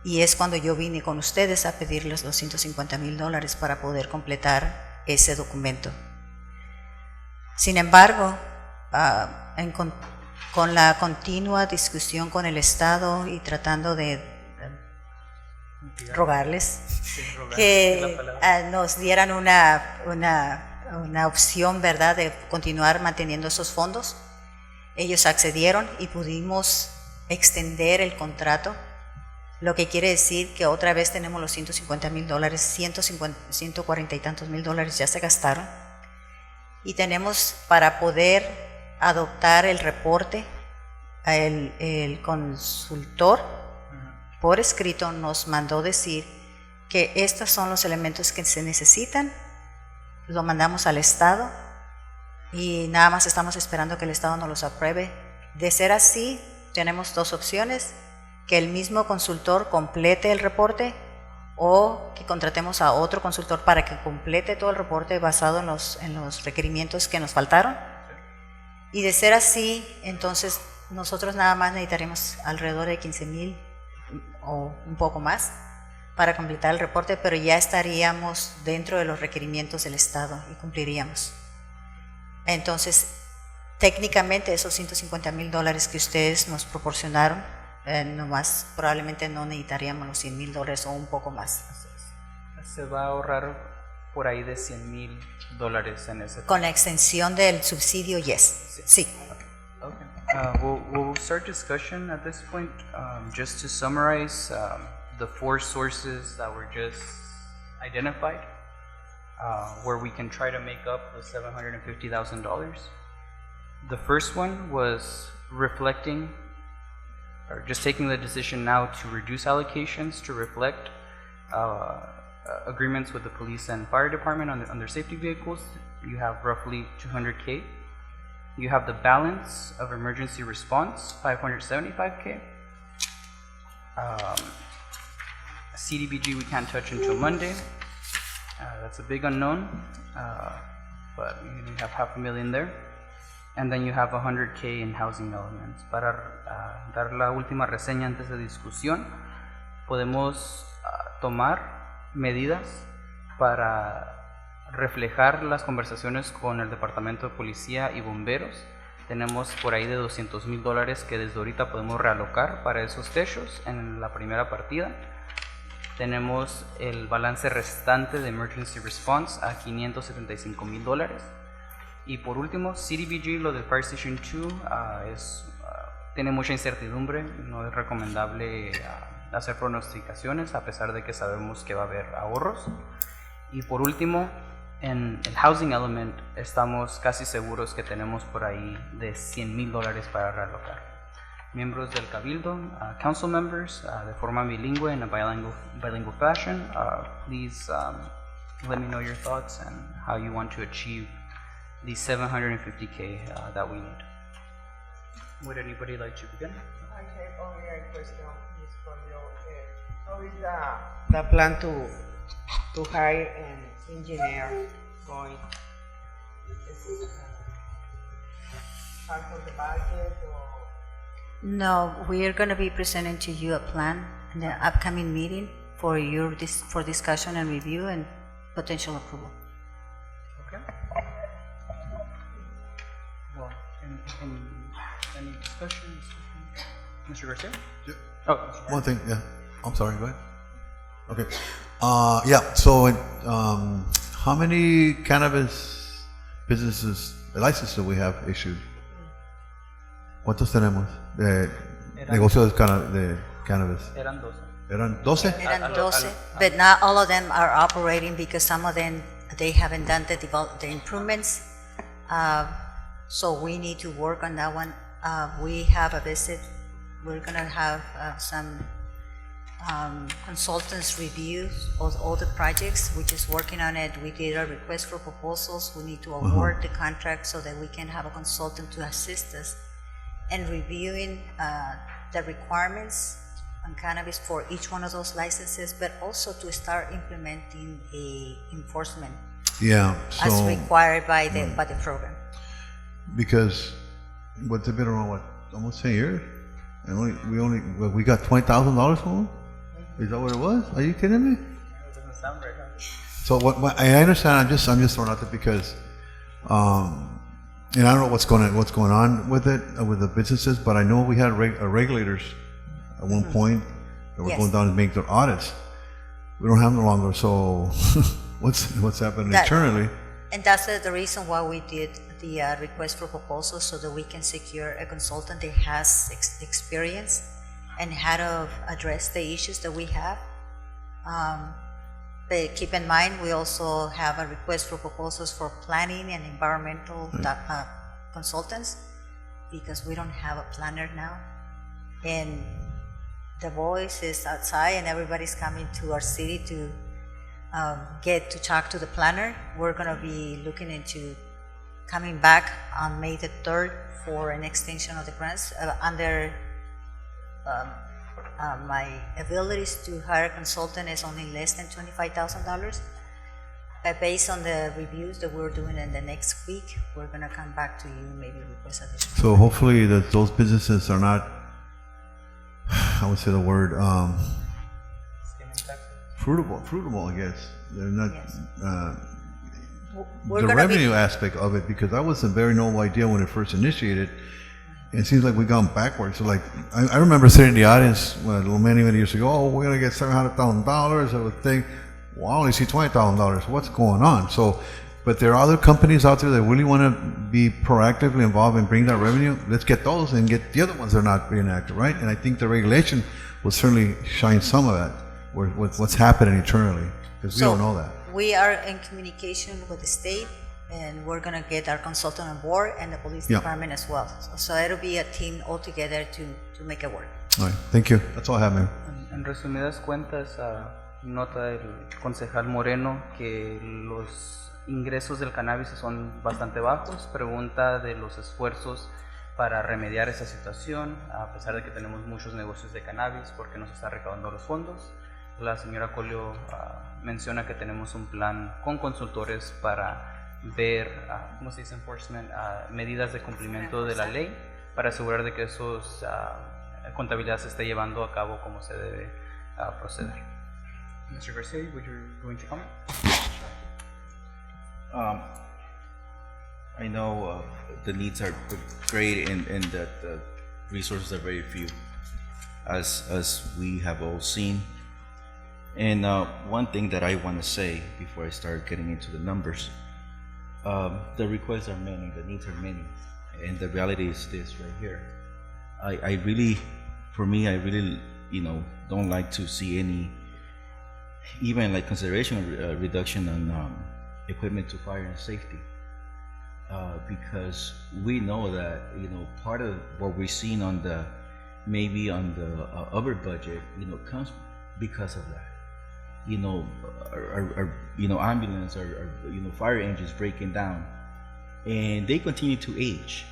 y es cuando yo vine con ustedes a pedirles los $150,000 para poder completar ese documento. Sin embargo, con la continua discusión con el Estado y tratando de rogarles que nos dieran una opción, ¿verdad?, de continuar manteniendo esos fondos, ellos accedieron y pudimos extender el contrato, lo que quiere decir que otra vez tenemos los $150,000, $140 y tantos mil ya se gastaron, y tenemos para poder adoptar el reporte, el consultor por escrito nos mandó decir que estos son los elementos que se necesitan, lo mandamos al Estado y nada más estamos esperando que el Estado nos los apruebe. De ser así, tenemos dos opciones: que el mismo consultor complete el reporte o que contratemos a otro consultor para que complete todo el reporte basado en los requerimientos que nos faltaron. Y de ser así, entonces nosotros nada más necesitaremos alrededor de $15,000 o un poco más para completar el reporte, pero ya estaríamos dentro de los requerimientos del Estado y cumpliríamos. Entonces, técnicamente esos $150,000 que ustedes nos proporcionaron, nomás probablemente no necesitaríamos los $100,000 o un poco más. Se va a ahorrar por ahí de $100,000 en ese. Con la extensión del subsidio, yes. Sí. Okay. We'll start discussion at this point. Just to summarize the 4 sources that were just identified, where we can try to make up the $750,000. The first one was reflecting, or just taking the decision now to reduce allocations to reflect agreements with the police and fire department on their safety vehicles. You have roughly $200K. You have the balance of emergency response, $575K. CDBG we can't touch until Monday. That's a big unknown, but you have $500,000 there. And then you have $100K in housing elements. Para dar la última reseña antes de discusión, podemos tomar medidas para reflejar las conversaciones con el Departamento de Policía y Bomberos. Tenemos por ahí de $200,000 que desde ahorita podemos realocar para esos techos en la primera partida. Tenemos el balance restante de Emergency Response a $575,000. Y por último, CDBG, lo de Fire Station 2, tiene mucha incertidumbre. No es recomendable hacer pronosticaciones, a pesar de que sabemos que va a haber ahorros. Y por último, en el housing element estamos casi seguros que tenemos por ahí de $100,000 para realocar. Miembros del Cabildo, council members, de forma bilingüe, in a bilingual fashion, please let me know your thoughts and how you want to achieve the $750K that we need. Would anybody like to begin? I have only a question, Ms. Cornell. How is the plan to hire an engineer going? Is it part of the budget or? No, we are going to be presenting to you a plan in the upcoming meeting for for discussion and review and potential approval. Okay. Well, any discussion? Mr. Garcia? Yeah. Oh, Mr. One thing, yeah. I'm sorry, go ahead. Okay. Yeah, so how many cannabis businesses, licenses do we have issued? ¿Cuántos tenemos de negocios de cannabis? Eran 12. ¿Eran 12? Eran 12, but not all of them are operating because some of them, they haven't done the improvements. So we need to work on that one. We have a visit. We're going to have some consultants review all the projects. We're just working on it. We did a request for proposals. We need to award the contract so that we can have a consultant to assist us in reviewing the requirements on cannabis for each one of those licenses, but also to start implementing a enforcement as required by the program. Because what's it been around, what, almost 10 years? And we got $20,000 for them? Is that what it was? Are you kidding me? It doesn't sound right, huh? So I understand. I'm just throwing out there because, and I don't know what's going on with it with the businesses, but I know we had regulators at one point that were going down and make their audits. We don't have no longer. So what's happening internally? And that's the reason why we did the request for proposals, so that we can secure a consultant that has experience and how to address the issues that we have. But keep in mind, we also have a request for proposals for planning and environmental consultants, because we don't have a planner now. And the voice is outside and everybody's coming to our city to get to talk to the planner. We're going to be looking into coming back on May the 3rd for an extension of the grants under my abilities to hire a consultant is only less than $25,000. But based on the reviews that we're doing in the next week, we're going to come back to you and maybe request additional. So hopefully those businesses are not, I would say the word, fruitable, I guess. They're not, We're the gonna revenue be, aspect of it, because that was a very noble idea when it first initiated. And it seems like we've gone backwards. So like, I remember sitting in the audience many years ago, oh, we're going to get $700,000. I would think, well, I only see $20,000. What's going on? So, but there are other companies out there that really want to be proactively involved and bring that revenue. Let's get those and get the other ones that are not being active, right? And I think the regulation will certainly shine some of that, what's happening internally, because we don't know that. we are in communication with the state, and we're going to get our consultant on board and the police Yeah. department as well. So it'll be a team all together to make it work. All right, thank you. That's all I have, Mayor. En resumidas cuentas, nota el concejal Moreno que los ingresos del cannabis son bastante bajos. Pregunta de los esfuerzos para remediar esa situación, a pesar de que tenemos muchos negocios de cannabis, porque no se está recaudando los fondos. La señora Colio menciona que tenemos un plan con consultores para ver, ¿cómo se dice? Enforcement, medidas de cumplimiento de la ley, para asegurar de que esos contabilidad se esté llevando a cabo como se debe proceder. Mr. Garcia, would you going to comment? I know the needs are great and that the resources are very few, as we have all seen. And one thing that I want to say before I start getting into the numbers, the requests are many, the needs are many, and the reality is this right here. I really, for me, I really, don't like to see any, even like consideration of reduction on equipment to fire and safety, because we know that part of what we're seeing on the maybe on the other budget comes because of that. Our ambulance or fire engines breaking down, and they continue to age.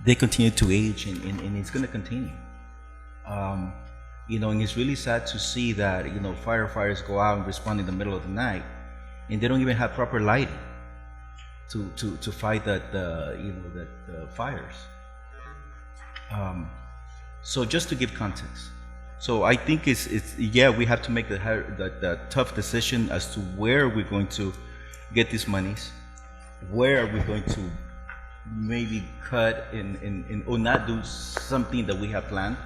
They continue to age, and it's going to continue. And it's really sad to see that firefighters go out and respond in the middle of the night, and they don't even have proper lighting to fight that fires. So just to give context, so I think it's we have to make the tough decision as to where we're going to get these monies, where are we going to maybe cut or not do something that we have planned.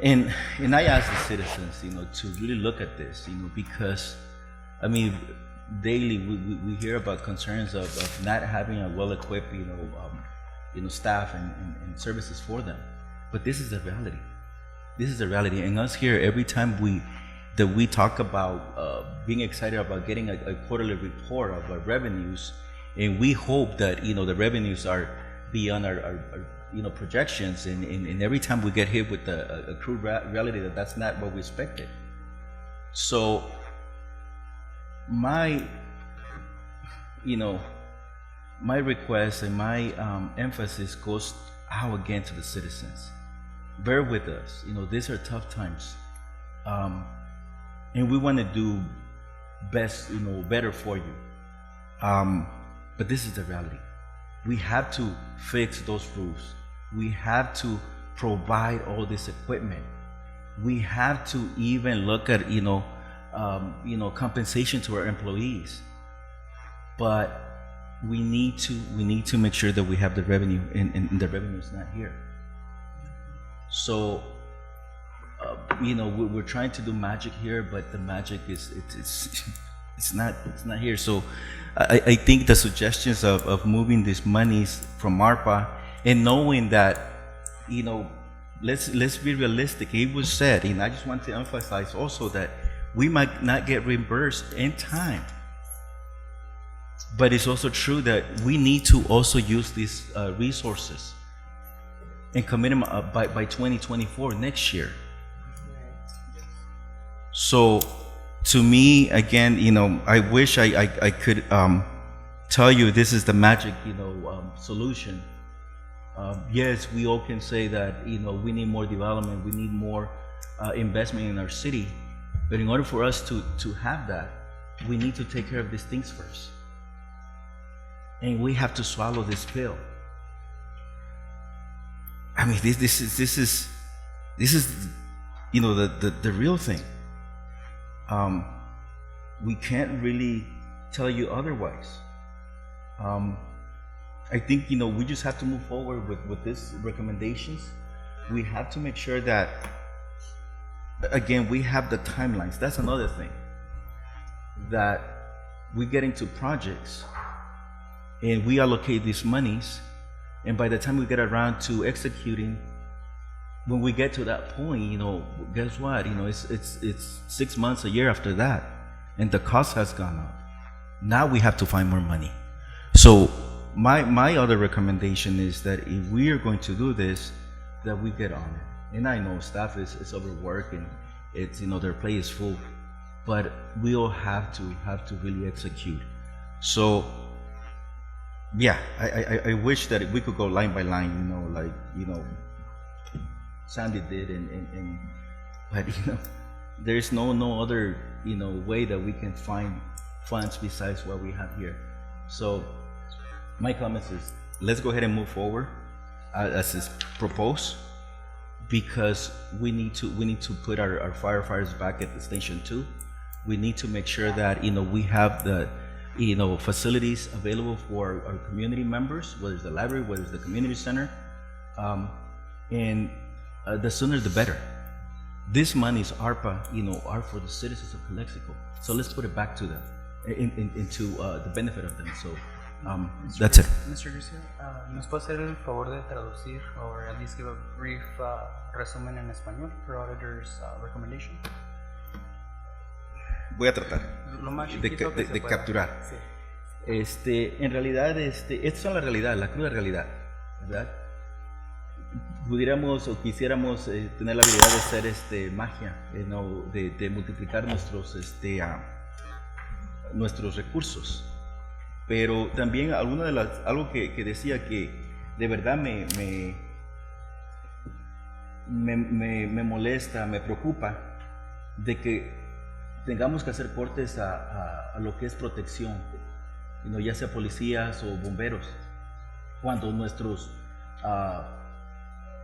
And I ask the citizens, to really look at this, because I mean, daily we hear about concerns of not having a well-equipped, staff and services for them. But this is the reality. This is the reality. And us here, every time we talk about being excited about getting a quarterly report of our revenues, and we hope that the revenues are beyond our projections, and every time we get hit with a crude reality that's not what we expected. So my request and my emphasis goes out again to the citizens. Bear with us. These are tough times, and we want to do best, better for you. But this is the reality. We have to fix those roofs. We have to provide all this equipment. We have to even look at compensation to our employees. But we need to make sure that we have the revenue, and the revenue is not here. So we're trying to do magic here, but the magic it's not here. So I think the suggestions of moving these monies from ARPA, and knowing that let's be realistic. It was said, and I just want to emphasize also that we might not get reimbursed in time, but it's also true that we need to also use these resources and commit them by 2024, next year. So to me, again, I wish I could tell you this is the magic solution. Yes, we all can say that we need more development, we need more investment in our city, but in order for us to have that, we need to take care of these things first, and we have to swallow this pill. I mean, this is the real thing. we can't really tell you otherwise. I think, we just have to move forward with these recommendations. We have to make sure that, again, we have the timelines. That's another thing, that we get into projects and we allocate these monies, and by the time we get around to executing, when we get to that point, guess what? It's 6 months, a year after that, and the cost has gone up. Now we have to find more money. So my other recommendation is that if we are going to do this, that we get on it. And I know staff is overworked and it's, their plate is full, but we all have to really execute. So yeah, I wish that we could go line by line, like Sandy did, but there is no other way that we can find funds besides what we have here. So my comments is, let's go ahead and move forward as is proposed, because we need to put our firefighters back at the Station 2. We need to make sure that we have the facilities available for our community members, whether it's the library, whether it's the community center, and the sooner the better. This money is ARPA, are for the citizens of Calexico. So let's put it back to them, into the benefit of them. So that's it. Mr. Garcia, ¿nos puede hacer el favor de traducir or at least give a brief resumen en español for auditor's recommendation? Voy a tratar Lo más chiquito que se de pueda. capturar. En realidad, esta es la realidad, la cruda realidad, ¿verdad? Pudiéramos o quisiéramos tener la habilidad de hacer magia, de multiplicar nuestros recursos, pero también algo que decía que de verdad me molesta, me preocupa, de que tengamos que hacer cortes a lo que es protección, ya sea policías o bomberos, cuando nuestros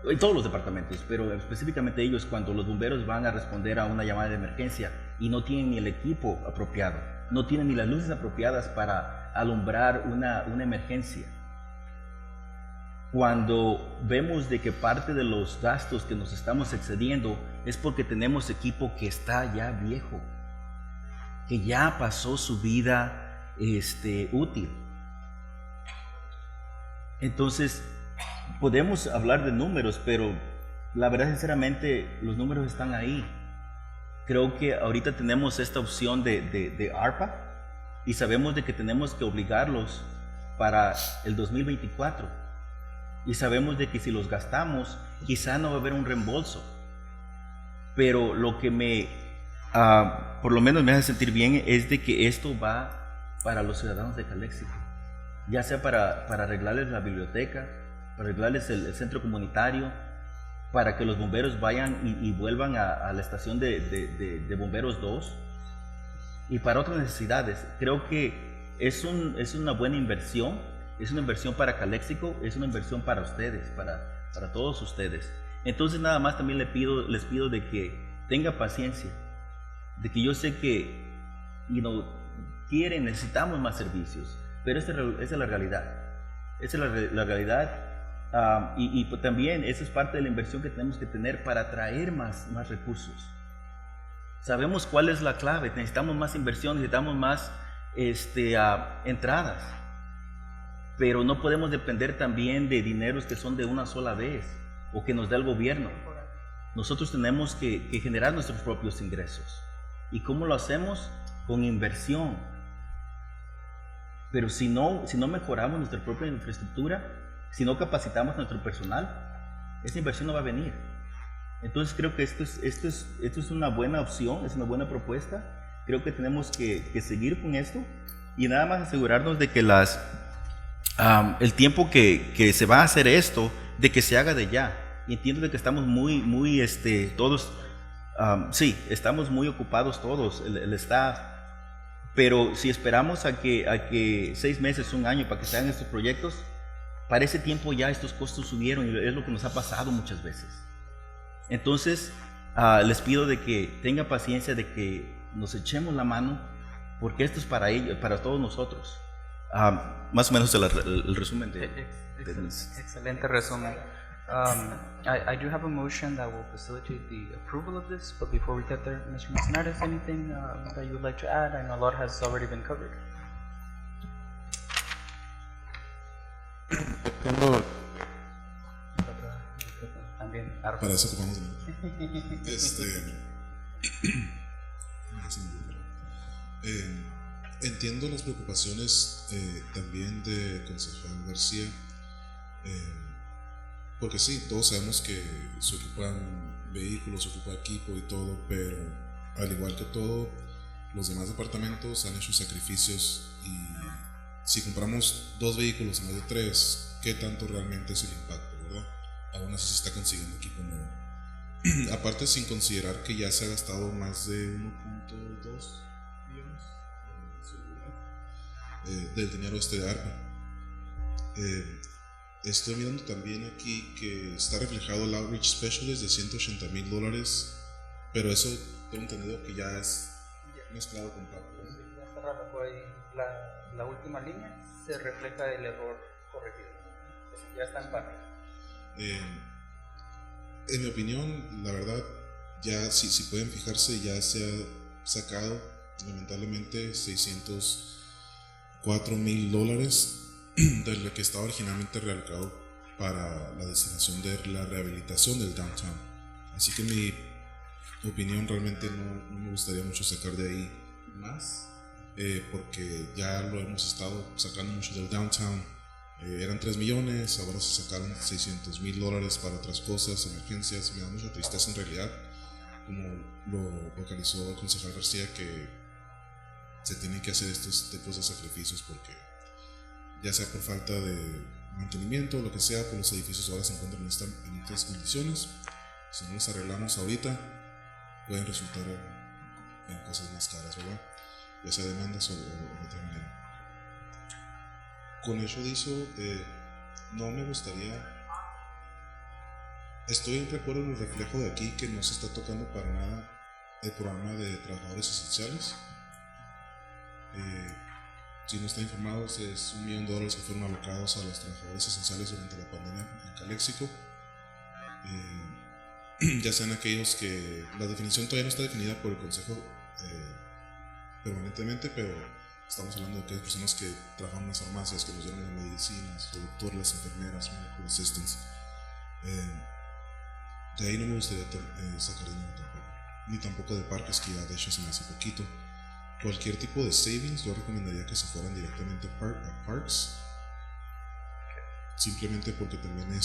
en todos los departamentos, pero específicamente ellos, cuando los bomberos van a responder a una llamada de emergencia y no tienen ni el equipo apropiado, no tienen ni las luces apropiadas para alumbrar una emergencia. Cuando vemos de que parte de los gastos que nos estamos excediendo es porque tenemos equipo que está ya viejo, que ya pasó su vida útil. Entonces, podemos hablar de números, pero la verdad, sinceramente, los números están ahí. Creo que ahorita tenemos esta opción de ARPA y sabemos de que tenemos que obligarlos para el 2024. Y sabemos de que si los gastamos, quizá no va a haber un reembolso. Pero lo que por lo menos me hace sentir bien es de que esto va para los ciudadanos de Calexico, ya sea para arreglarles la biblioteca, para arreglarles el centro comunitario, para que los bomberos vayan y vuelvan a la estación de bomberos 2 y para otras necesidades. Creo que es una buena inversión, es una inversión para Calexico, es una inversión para ustedes, para todos ustedes. Entonces nada más también les pido de que tenga paciencia, de que yo sé que necesitamos más servicios, pero esa es la realidad, esa es la realidad. Y pues también esa es parte de la inversión que tenemos que tener para atraer más recursos. Sabemos cuál es la clave, necesitamos más inversión, necesitamos más entradas, pero no podemos depender también de dineros que son de una sola vez o que nos da el gobierno. Nosotros tenemos que generar nuestros propios ingresos. ¿Y cómo lo hacemos? Con inversión. Pero si no mejoramos nuestra propia infraestructura, si no capacitamos a nuestro personal, esa inversión no va a venir. Entonces creo que esto es una buena opción, es una buena propuesta. Creo que tenemos que seguir con esto y nada más asegurarnos de que el tiempo que se va a hacer esto, de que se haga de ya. Y entiendo de que estamos muy todos, sí, estamos muy ocupados todos, el staff. Pero si esperamos a que 6 meses, 1 año para que se hagan estos proyectos, para ese tiempo ya estos costos subieron y es lo que nos ha pasado muchas veces. Entonces, les pido de que tengan paciencia, de que nos echemos la mano, porque esto es para ellos, para todos nosotros. Más o menos el resumen de Excelente resumen. I do have a motion that will facilitate the approval of this, but before we get there, Mr. Manzanares, anything that you would like to add? I know a lot has already been covered. También, para eso ocupamos entiendo las preocupaciones también de concejal García, porque sí, todos sabemos que se ocupan vehículos, se ocupa equipo y todo, pero al igual que todo, los demás departamentos han hecho sacrificios y si compramos 2 vehículos en vez de 3, ¿qué tanto realmente es el impacto, verdad? Aún así se está consiguiendo equipo nuevo. Aparte, sin considerar que ya se ha gastado más de 1.2 millones del dinero de ARPA. Estoy mirando también aquí que está reflejado el Outreach Specialist de $180,000, pero eso tengo entendido que ya es mezclado con PAC. Ya cerrado por ahí la última línea, se refleja el error corregido. Ya está en PAC. En mi opinión, la verdad, ya si pueden fijarse, ya se ha sacado lamentablemente $604,000 de lo que estaba originalmente realocado para la destinación de la rehabilitación del downtown. Así que en mi opinión realmente no me gustaría mucho sacar de ahí más, porque ya lo hemos estado sacando mucho del downtown. Eran 3 millones, ahora se sacaron $600,000 para otras cosas, emergencias. Me da mucha tristeza en realidad, como lo localizó el concejal García, que se tienen que hacer estos tipos de sacrificios porque ya sea por falta de mantenimiento o lo que sea, pues los edificios ahora se encuentran en estas condiciones. Si no los arreglamos ahorita, pueden resultar en cosas más caras, ¿verdad? Ya sea demandas o de otra manera. Con eso dicho, no me gustaría. Estoy de acuerdo en el reflejo de aquí que no se está tocando para nada el programa de trabajadores esenciales. Si no están informados, es $1 millón que fueron alocados a los trabajadores esenciales durante la pandemia en Calexico. Ya sean aquellos que la definición todavía no está definida por el Consejo permanentemente, pero estamos hablando de aquellas personas que trabajan en las farmacias, que nos dieron las medicinas, los doctores, las enfermeras, medical assistants. De ahí no me gustaría sacar dinero tampoco, ni tampoco de parques, que ya de hecho se me hace poquito. Cualquier tipo de savings yo recomendaría que se fueran directamente a parks, simplemente porque también hay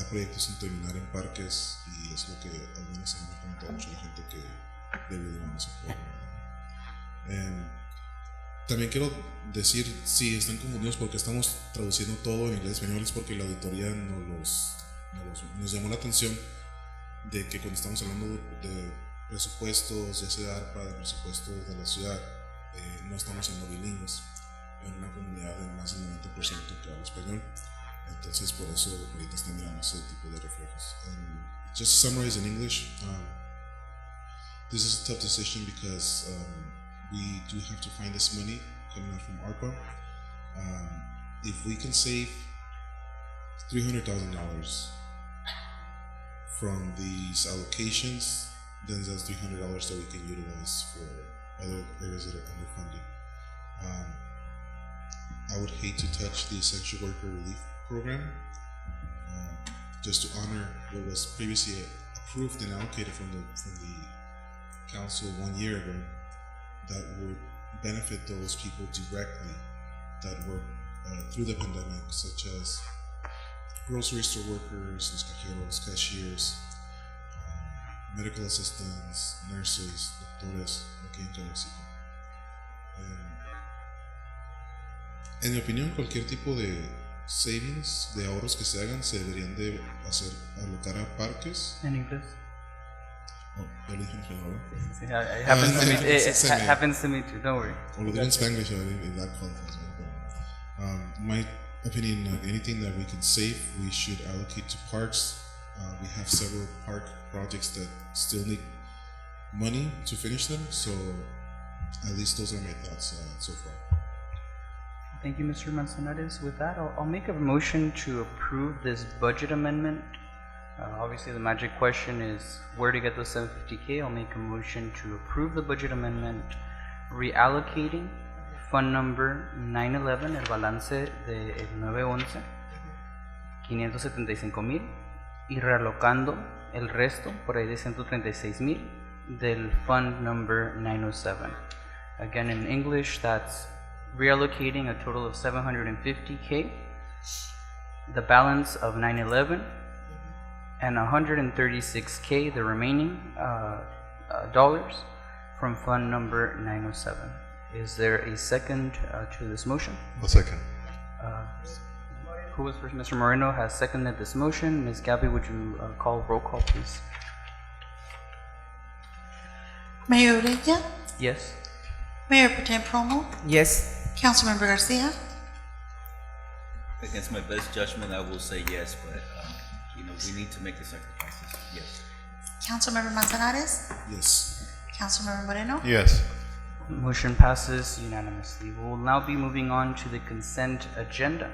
proyectos sin terminar en parques y es lo que al menos a mí me ha comentado mucho la gente que debido a ese también quiero decir, si están confundidos porque estamos traduciendo todo en inglés español, es porque la auditoría nos llamó la atención de que cuando estamos hablando de presupuestos, ya sea ARPA, de presupuestos de la ciudad, no estamos siendo bilingües en una comunidad de más del 90% que habla español. Entonces por eso ahorita están mirando ese tipo de reflejos. Just to summarize in English, this is a tough decision because we do have to find this money coming out from ARPA. If we can save $300,000 from these allocations, then that's $300 that we can utilize for other areas that are underfunded. I would hate to touch the essential worker relief program, just to honor what was previously approved and allocated from the council 1 year ago, that would benefit those people directly that work through the pandemic, such as grocery store workers, los cajeros, cashiers, medical assistants, nurses, doctores aquí en Calexico. En mi opinión, cualquier tipo de savings, de ahorros que se hagan, se deberían de alocar a parques. En inglés. Oh, ya lo dije en español, ¿verdad? It happens to me. It happens to me too. Don't worry. O lo digo en Spanish, if that qualifies. My opinion, anything that we can save, we should allocate to parks. We have several park projects that still need money to finish them. So at least those are my thoughts so far. Thank you, Mr. Manzanares. With that, I'll make a motion to approve this budget amendment. Obviously, the magic question is where to get the 750K. I'll make a motion to approve the budget amendment, reallocating fund number 911, el balance de 911, 575,000, y realocando el resto, por ahí de 136,000, del fund number 907. Again, in English, that's reallocating a total of 750K, the balance of 911, and 136K, the remaining dollars, from fund number 907. Is there a second to this motion? A second. Who was first? Mr. Moreno has seconded this motion. Ms. Gabby, would you call roll call, please? Mayor Ureña, Yes. Mayor Pro Tem Promo, Yes. Councilmember Garcia, Against my best judgment, I will say yes, but, we need to make the sacrifices, yes. Councilmember Manzanares, Yes. Councilmember Moreno, Yes. Motion passes unanimously. We will now be moving on to the consent agenda.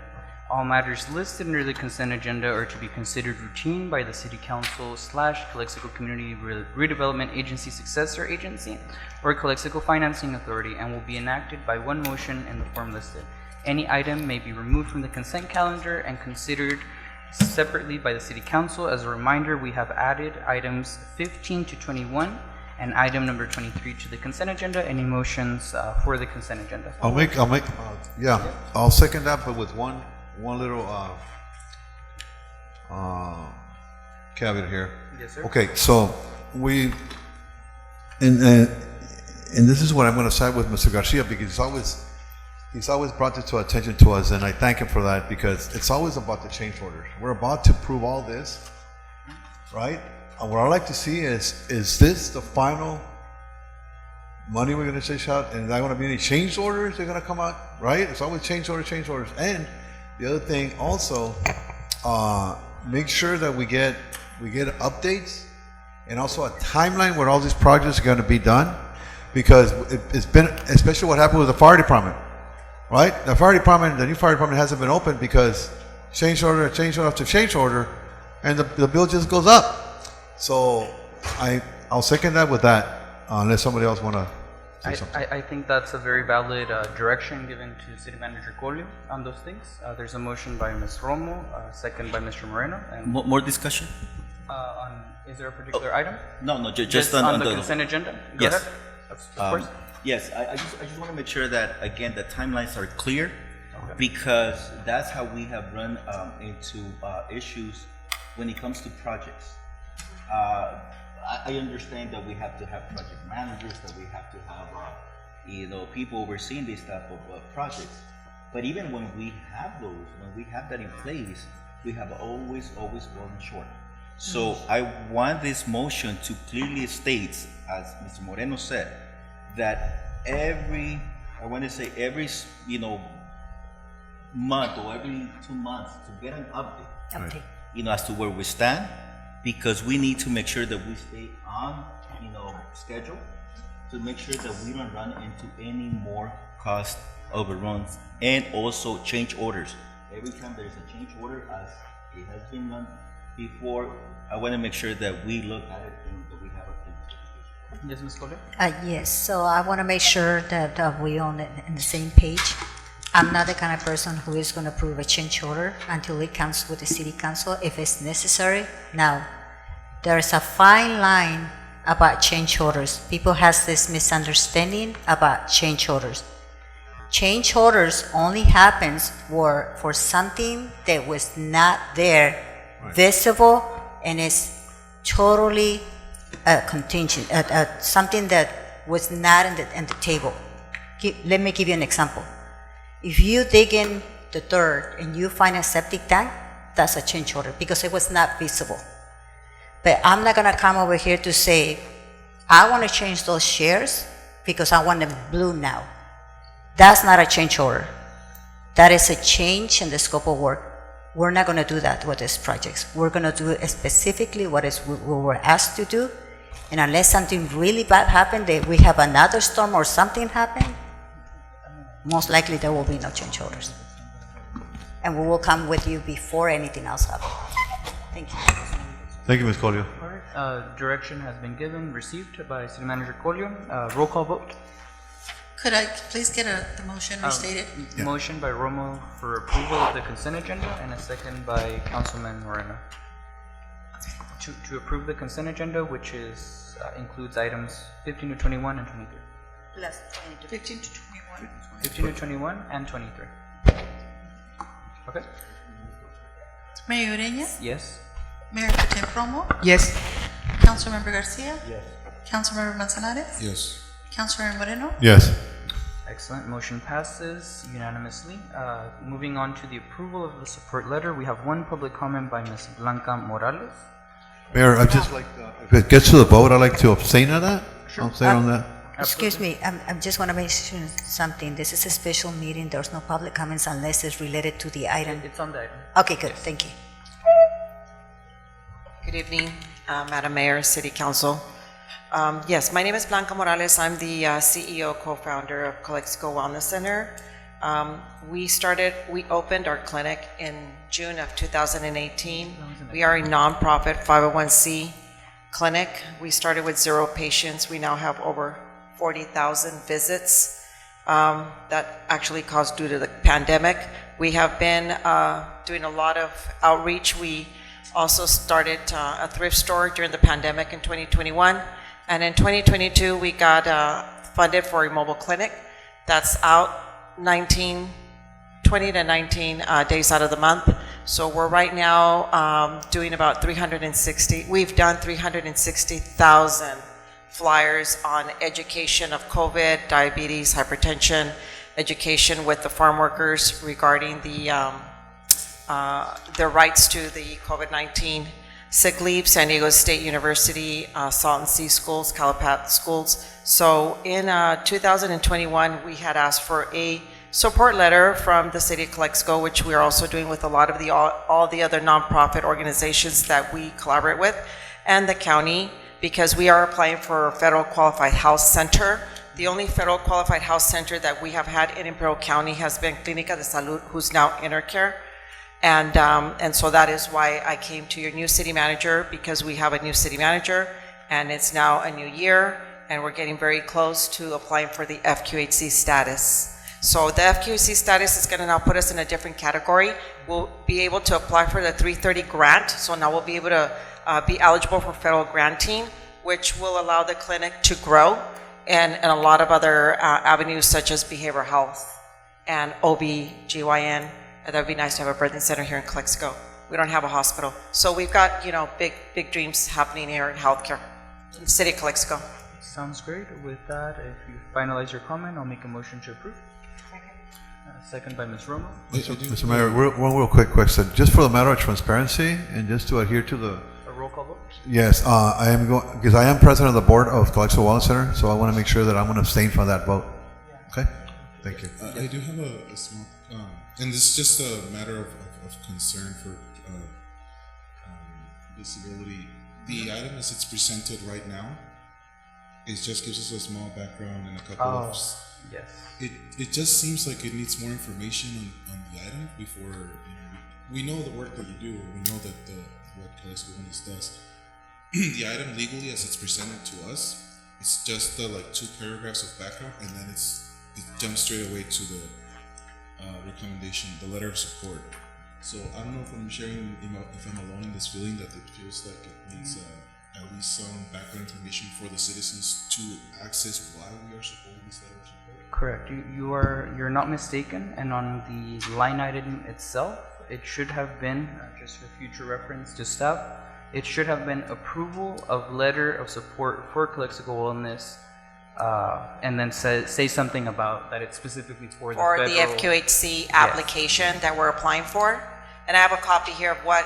All matters listed under the consent agenda are to be considered routine by the City Council / Calexico Community Redevelopment Agency successor agency or Calexico Financing Authority and will be enacted by one motion in the form listed. Any item may be removed from the consent calendar and considered separately by the City Council. As a reminder, we have added items 15 to 21 and item number 23 to the consent agenda. Any motions for the consent agenda? I'll second that, but with one little caveat here. Yes, sir. Okay, so and this is what I'm going to side with Mr. Garcia, because he's always brought this to attention to us, and I thank him for that, because it's always about the change orders. We're about to prove all this, right? And what I like to see is this the final money we're going to dish out, and not going to be any change orders that are going to come out, right? It's always change orders. And the other thing also, make sure that we get updates and also a timeline where all these projects are going to be done, because it's been, especially what happened with the fire department, right? The new fire department hasn't been open because change order after change order, and the bill just goes up. So I'll second that with that, unless somebody else want to say something. I think that's a very valid direction given to City Manager Colio on those things. There's a motion by Ms. Romo, second by Mr. Moreno. And More discussion? is there a particular item? No, just on the consent agenda? Go yes. ahead. Of course. Yes, I just want to make sure that, again, the timelines are clear, because that's how we have run into issues when it comes to projects. I understand that we have to have project managers, that we have to have people overseeing these type of projects. But even when we have those, when we have that in place, we have always fallen short. So I want this motion to clearly state, as Mr. Moreno said, that every month or every 2 months to get an update, as to where we stand, because we need to make sure that we stay on, schedule, to make sure that we don't run into any more cost overruns and also change orders. Every time there's a change order, as it has been done before, I want to make sure that we look at it and that we have a clean. Yes, Ms. Colio? Yes, so I want to make sure that we on the same page. I'm not the kind of person who is going to approve a change order until it comes with the City Council if it's necessary. Now, there's a fine line about change orders. People has this misunderstanding about change orders. Change orders only happens for something that was not there, visible, and is totally contingent, something that was not in the table. Let me give you an example. If you dig in the dirt and you find a septic tank, that's a change order because it was not visible. But I'm not going to come over here to say, I want to change those shares because I want them blue now. That's not a change order. That is a change in the scope of work. We're not going to do that with these projects. We're going to do specifically what we were asked to do, And unless something really bad happened, that we have another storm or something happen, most likely there will be no change orders. And we will come with you before anything else happens. Thank you. Thank you, Ms. Colio. All right, direction has been given, received by City Manager Colio. Roll call vote. Could I please get the motion restated? Motion by Romo for approval of the consent agenda and a second by Councilman Moreno. To approve the consent agenda, which is includes items 15 to 21 and 23. Plus 15 to 21. 15 to 21 and 23. Okay. Mayor Ureña? Yes. Mayor Pro Tem Promo? Yes. Councilmember Garcia? Yes. Councilmember Manzanares? Yes. Councilmember Moreno? Yes. Excellent. Motion passes unanimously. Moving on to the approval of the support letter, we have one public comment by Ms. Blanca Morales. Mayor, I'd just like, if it gets to the vote, I'd like to abstain on that. Sure. Abstain on that. Excuse me, I just want to mention something. This is a special meeting. There's no public comments unless it's related to the item. It's on the item. Okay, good. Thank you. Good evening, Madam Mayor, City Council. Yes, my name is Blanca Morales. I'm the CEO, co-founder of Calexico Wellness Center. We opened our clinic in June of 2018. We are a nonprofit 501c clinic. We started with 0 patients. We now have over 40,000 visits that actually caused due to the pandemic. We have been doing a lot of outreach. We also started a thrift store during the pandemic in 2021. And in 2022, we got funded for a mobile clinic that's out 20 to 19 days out of the month. So we're right now doing about 360, we've done 360,000 flyers on education of COVID, diabetes, hypertension, education with the farm workers regarding their rights to the COVID-19 sick leave, San Diego State University, Salton Sea Schools, Calapat Schools. So in 2021, we had asked for a support letter from the City of Calexico, which we are also doing with a lot of all the other nonprofit organizations that we collaborate with, and the county, because we are applying for a federal qualified health center. The only federal qualified health center that we have had in Imperial County has been Clínica de Salud, who's now Intercare. And so that is why I came to your new city manager, because we have a new city manager and it's now a new year and we're getting very close to applying for the FQHC status. So the FQHC status is going to now put us in a different category. We'll be able to apply for the 330 grant. So now we'll be able to be eligible for federal granting, which will allow the clinic to grow and a lot of other avenues such as behavioral health and OB/GYN. That would be nice to have a birthing center here in Calexico. We don't have a hospital. So we've got, big dreams happening here in healthcare in the city of Calexico. Sounds great. With that, if you finalize your comment, I'll make a motion to approve. Second by Ms. Romo. Mr. Mayor, one real quick question. Just for the matter of transparency and just to adhere to the... A roll call vote? Yes, I am going, because I am president of the board of Calexico Wellness Center, so I want to make sure that I'm going to abstain from that vote. Okay? Thank you. I do have a small, and this is just a matter of concern for disability. The item as it's presented right now, it just gives us a small background and a couple of... Yes. It just seems like it needs more information on the item before, we know the work that you do, and we know that what Calexico Wellness does. The item legally as it's presented to us, it's just the 2 paragraphs of background, and then it jumps straight away to the recommendation, the letter of support. So I don't know if I'm sharing, if I'm alone in this feeling that it feels like it needs at least some background information for the citizens to access why we are supporting this letter of support. Correct. You're not mistaken, and on the line item itself, it should have been, just for future reference to staff, it should have been approval of letter of support for Calexico Wellness, and then say something about that it's specifically for the federal... the FQHC application that we're applying for. And I have a copy here of what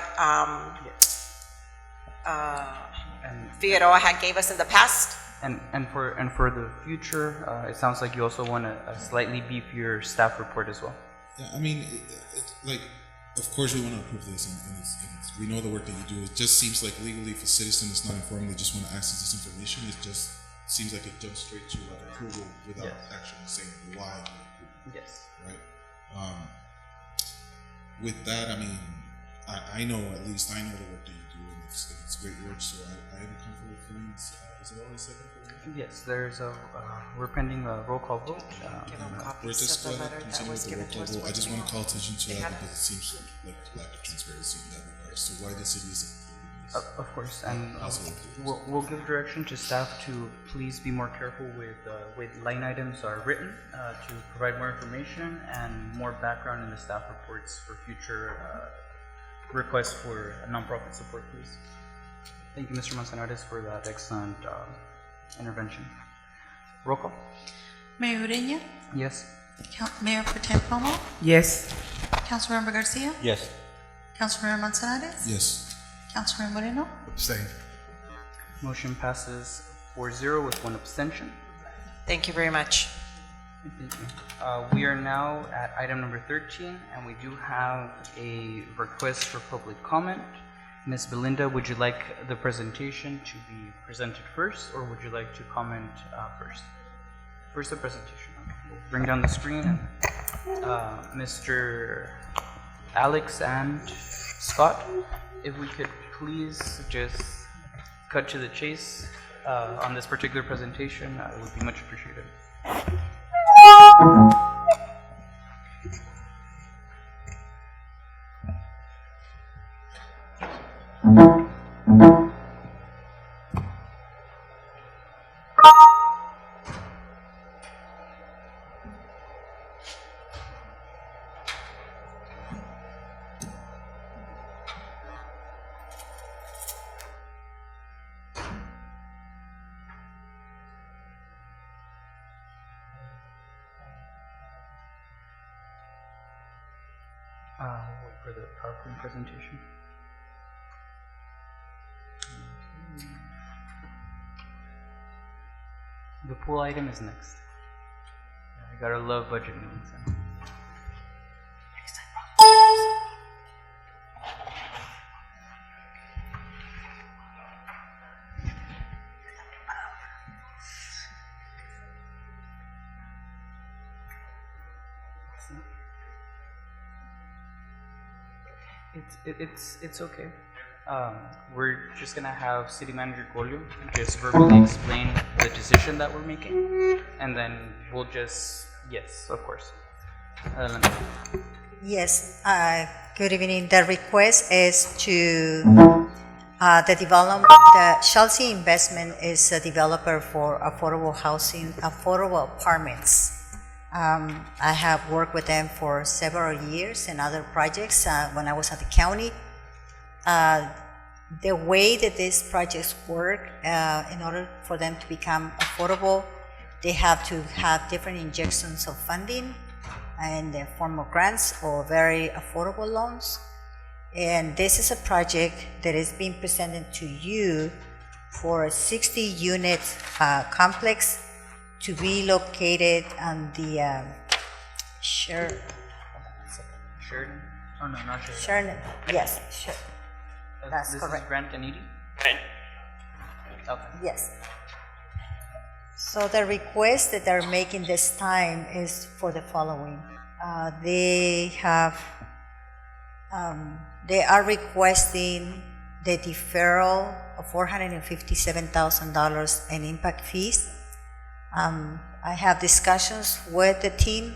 Figueroa had gave us in the past. And for the future, it sounds like you also want a slightly beefier staff report as well. Yeah, I mean, Of course, we want to approve this, and we know the work that you do. It just seems like legally, if a citizen is not informed, they just want to access this information. It just seems like it jumps straight to like approval without actually saying why. Yes. Right. With that, I mean, I know at least I know the work that you do, and it's great work. So I am comfortable filling this. Is it already second? Yes, there's a, we're pending a roll call vote. We're just going to continue with the roll call vote. I just want to call attention to that because it seems like lack of transparency in that regard. So why the city is Of course, and we'll give direction to staff to please be more careful with line items are written to provide more information and more background in the staff reports for future requests for nonprofit support, please. Thank you, Mr. Manzanares, for that excellent intervention. Roll call. Mayor Ureña? Yes. Mayor Pro Tem Como? Yes. Councilmember Garcia? Yes. Councilmember Manzanares? Yes. Councilmember Moreno? Abstain. Motion passes 4-0 with 1 abstention. Thank you very much. Thank you. We are now at item number 13, and we do have a request for public comment. Ms. Belinda, would you like the presentation to be presented first, or would you like to comment first? First the presentation. Okay. We'll bring down the screen, and Mr. Alex and Scott, if we could please just cut to the chase on this particular presentation, it would be much appreciated. Wait for the PowerPoint presentation. Okay. The pool item is next. I gotta love budget meetings. It's okay. We're just gonna have City Manager Golio just verbally explain the decision that we're making, and then we'll just, yes, of course. Adelante. Yes, good evening. The request is to the development, the Chelsea Investment is a developer for affordable housing, affordable apartments. I have worked with them for several years in other projects when I was at the county. The way that these projects work, in order for them to become affordable, they have to have different injections of funding in the form of grants or very affordable loans. And this is a project that is being presented to you for a 60-unit complex to be located on the Sheridan? Oh no, not Sheridan. Sheridan, yes, sure. That's this correct. Is Grant Kennedy? Okay. Yes. So the request that they're making this time is for the following. They are requesting the deferral of $457,000 in impact fees. I have discussions with the team.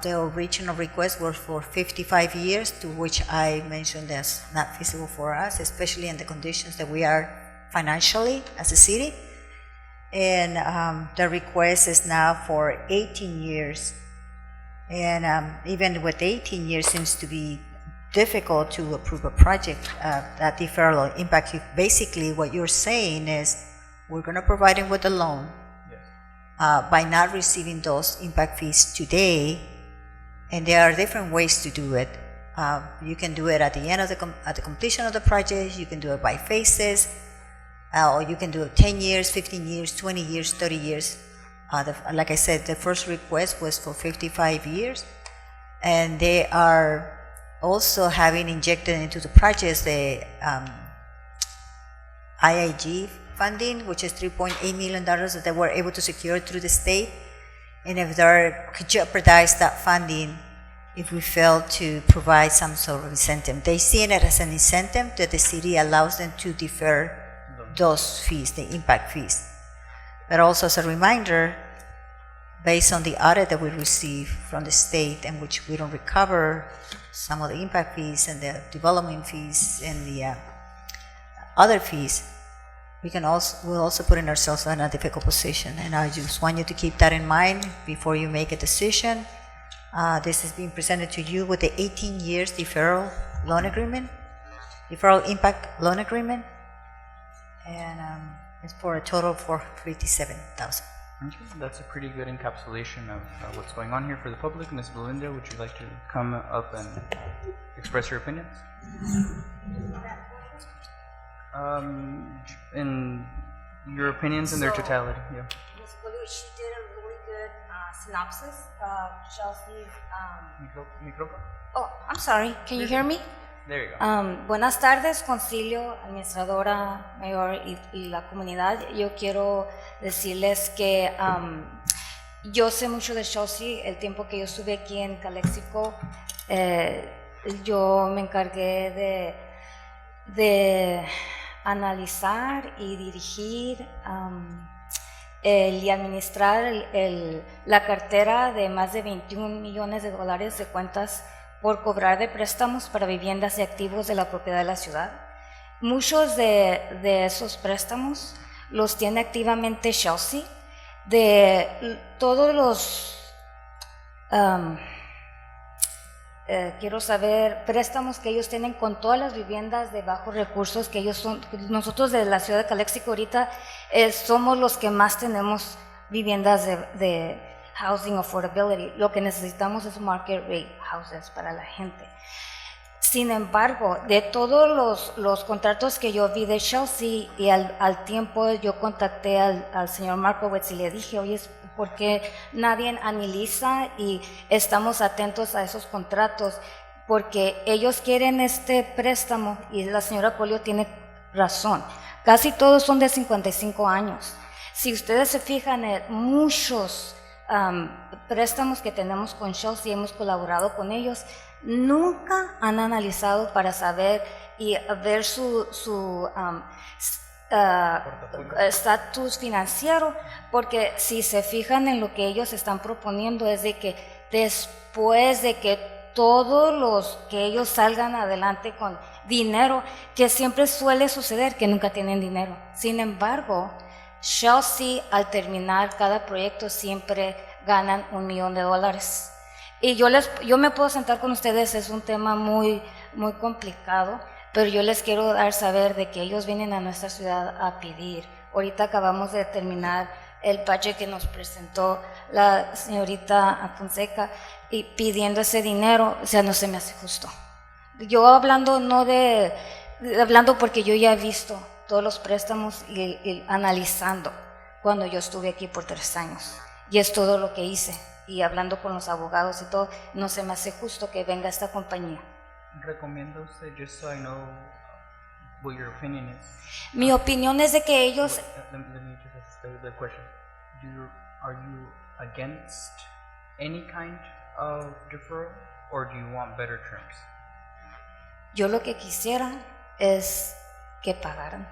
The original request was for 55 years, to which I mentioned that's not feasible for us, especially in the conditions that we are financially as a city. And the request is now for 18 years. And even with 18 years seems to be difficult to approve a project that deferral impact fee. Basically, what you're saying is we're going to provide them with a loan. By not receiving those impact fees today, and there are different ways to do it. You can do it at the end of at the completion of the project. You can do it by phases, or you can do it 10 years, 15 years, 20 years, 30 years. Like I said, the first request was for 55 years, and they are also having injected into the projects the IIG funding, which is $3.8 million that they were able to secure through the state. And if they could jeopardize that funding if we fail to provide some sort of incentive. They see it as an incentive that the city allows them to defer those fees, the impact fees. But also as a reminder, based on the audit that we receive from the state, in which we don't recover some of the impact fees and the development fees and the other fees, we're also putting ourselves in a difficult position. And I just want you to keep that in mind before you make a decision. This is being presented to you with the 18 years deferral loan agreement, deferral impact loan agreement, and it's for a total of $457,000. Okay, that's a pretty good encapsulation of what's going on here for the public. Ms. Belinda, would you like to come up and express your opinions? In your opinions in their totality, yeah. Ms. Colio, she did a really good synopsis of Chelsea's. Micrófono. Oh, I'm sorry. Can you hear me? There you go. Buenas tardes, Concilio, Administradora Mayor y la comunidad. Yo quiero decirles que yo sé mucho de Chelsea. El tiempo que yo estuve aquí en Calexico, yo me encargué de analizar y dirigir y administrar la cartera de más de $21 millones de cuentas por cobrar de préstamos para viviendas y activos de la propiedad de la ciudad. Muchos de esos préstamos los tiene activamente Chelsea. De todos los quiero saber préstamos que ellos tienen con todas las viviendas de bajos recursos que ellos son. Nosotros de la ciudad de Calexico ahorita somos los que más tenemos viviendas de housing affordability. Lo que necesitamos es market rate houses para la gente. Sin embargo, de todos los contratos que yo vi de Chelsea, y al tiempo yo contacté al señor Markowitz y le dije, oye, ¿por qué nadie analiza y estamos atentos a esos contratos? Porque ellos quieren este préstamo, y la señora Colio tiene razón, casi todos son de 55 años. Si ustedes se fijan en muchos préstamos que tenemos con Chelsea, hemos colaborado con ellos, nunca han analizado para saber y ver su estatus financiero, porque si se fijan en lo que ellos están proponiendo es de que después de que todos los que ellos salgan adelante con dinero, que siempre suele suceder que nunca tienen dinero. Sin embargo, Chelsea al terminar cada proyecto siempre ganan $1 millón. Y yo me puedo sentar con ustedes, es un tema muy complicado, pero yo les quiero dar saber de que ellos vienen a nuestra ciudad a pedir. Ahorita acabamos de terminar el budget que nos presentó la señorita Fonseca y pidiendo ese dinero, o sea, no se me hace justo. Yo hablando hablando porque yo ya he visto todos los préstamos y analizando cuando yo estuve aquí por 3 años, y es todo lo que hice. Y hablando con los abogados y todo, no se me hace justo que venga esta compañía. Recomiendo usted, just so I know what your opinion is. Mi opinión es de que ellos... Let me just ask the question. Are you against any kind of deferral, or do you want better terms? Yo lo que quisiera es que pagaran.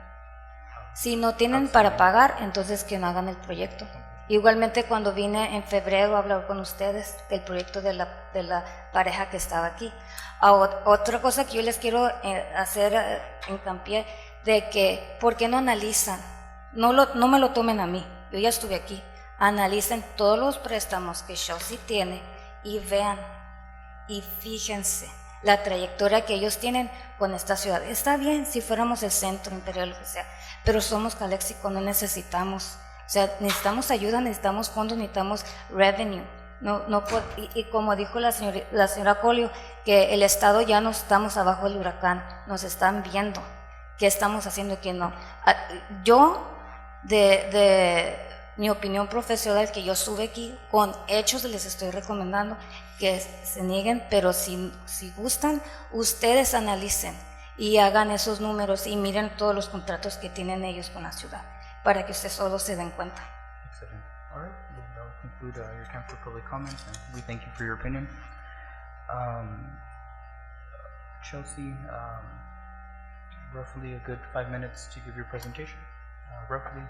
Si no tienen para pagar, entonces que no hagan el proyecto. Igualmente cuando vine en febrero a hablar con ustedes del proyecto de la pareja que estaba aquí. Otra cosa que yo les quiero hacer hincapié de que, ¿por qué no analizan? No me lo tomen a mí, yo ya estuve aquí. Analicen todos los préstamos que Chelsea tiene y vean y fíjense la trayectoria que ellos tienen con esta ciudad. Está bien si fuéramos el centro imperial, lo que sea, pero somos Calexico, no necesitamos. O sea, necesitamos ayuda, necesitamos fondos, necesitamos revenue. Y como dijo la señora Colio, que el Estado ya no estamos abajo del huracán, nos están viendo qué estamos haciendo y qué no. Yo, de mi opinión profesional que yo estuve aquí, con hechos les estoy recomendando que se nieguen, pero si gustan, ustedes analicen y hagan esos números y miren todos los contratos que tienen ellos con la ciudad, para que ustedes solo se den cuenta. Excellent. All right, well, that will conclude your time for public comment, and we thank you for your opinion. Chelsea, roughly a good 5 minutes to give your presentation. Roughly.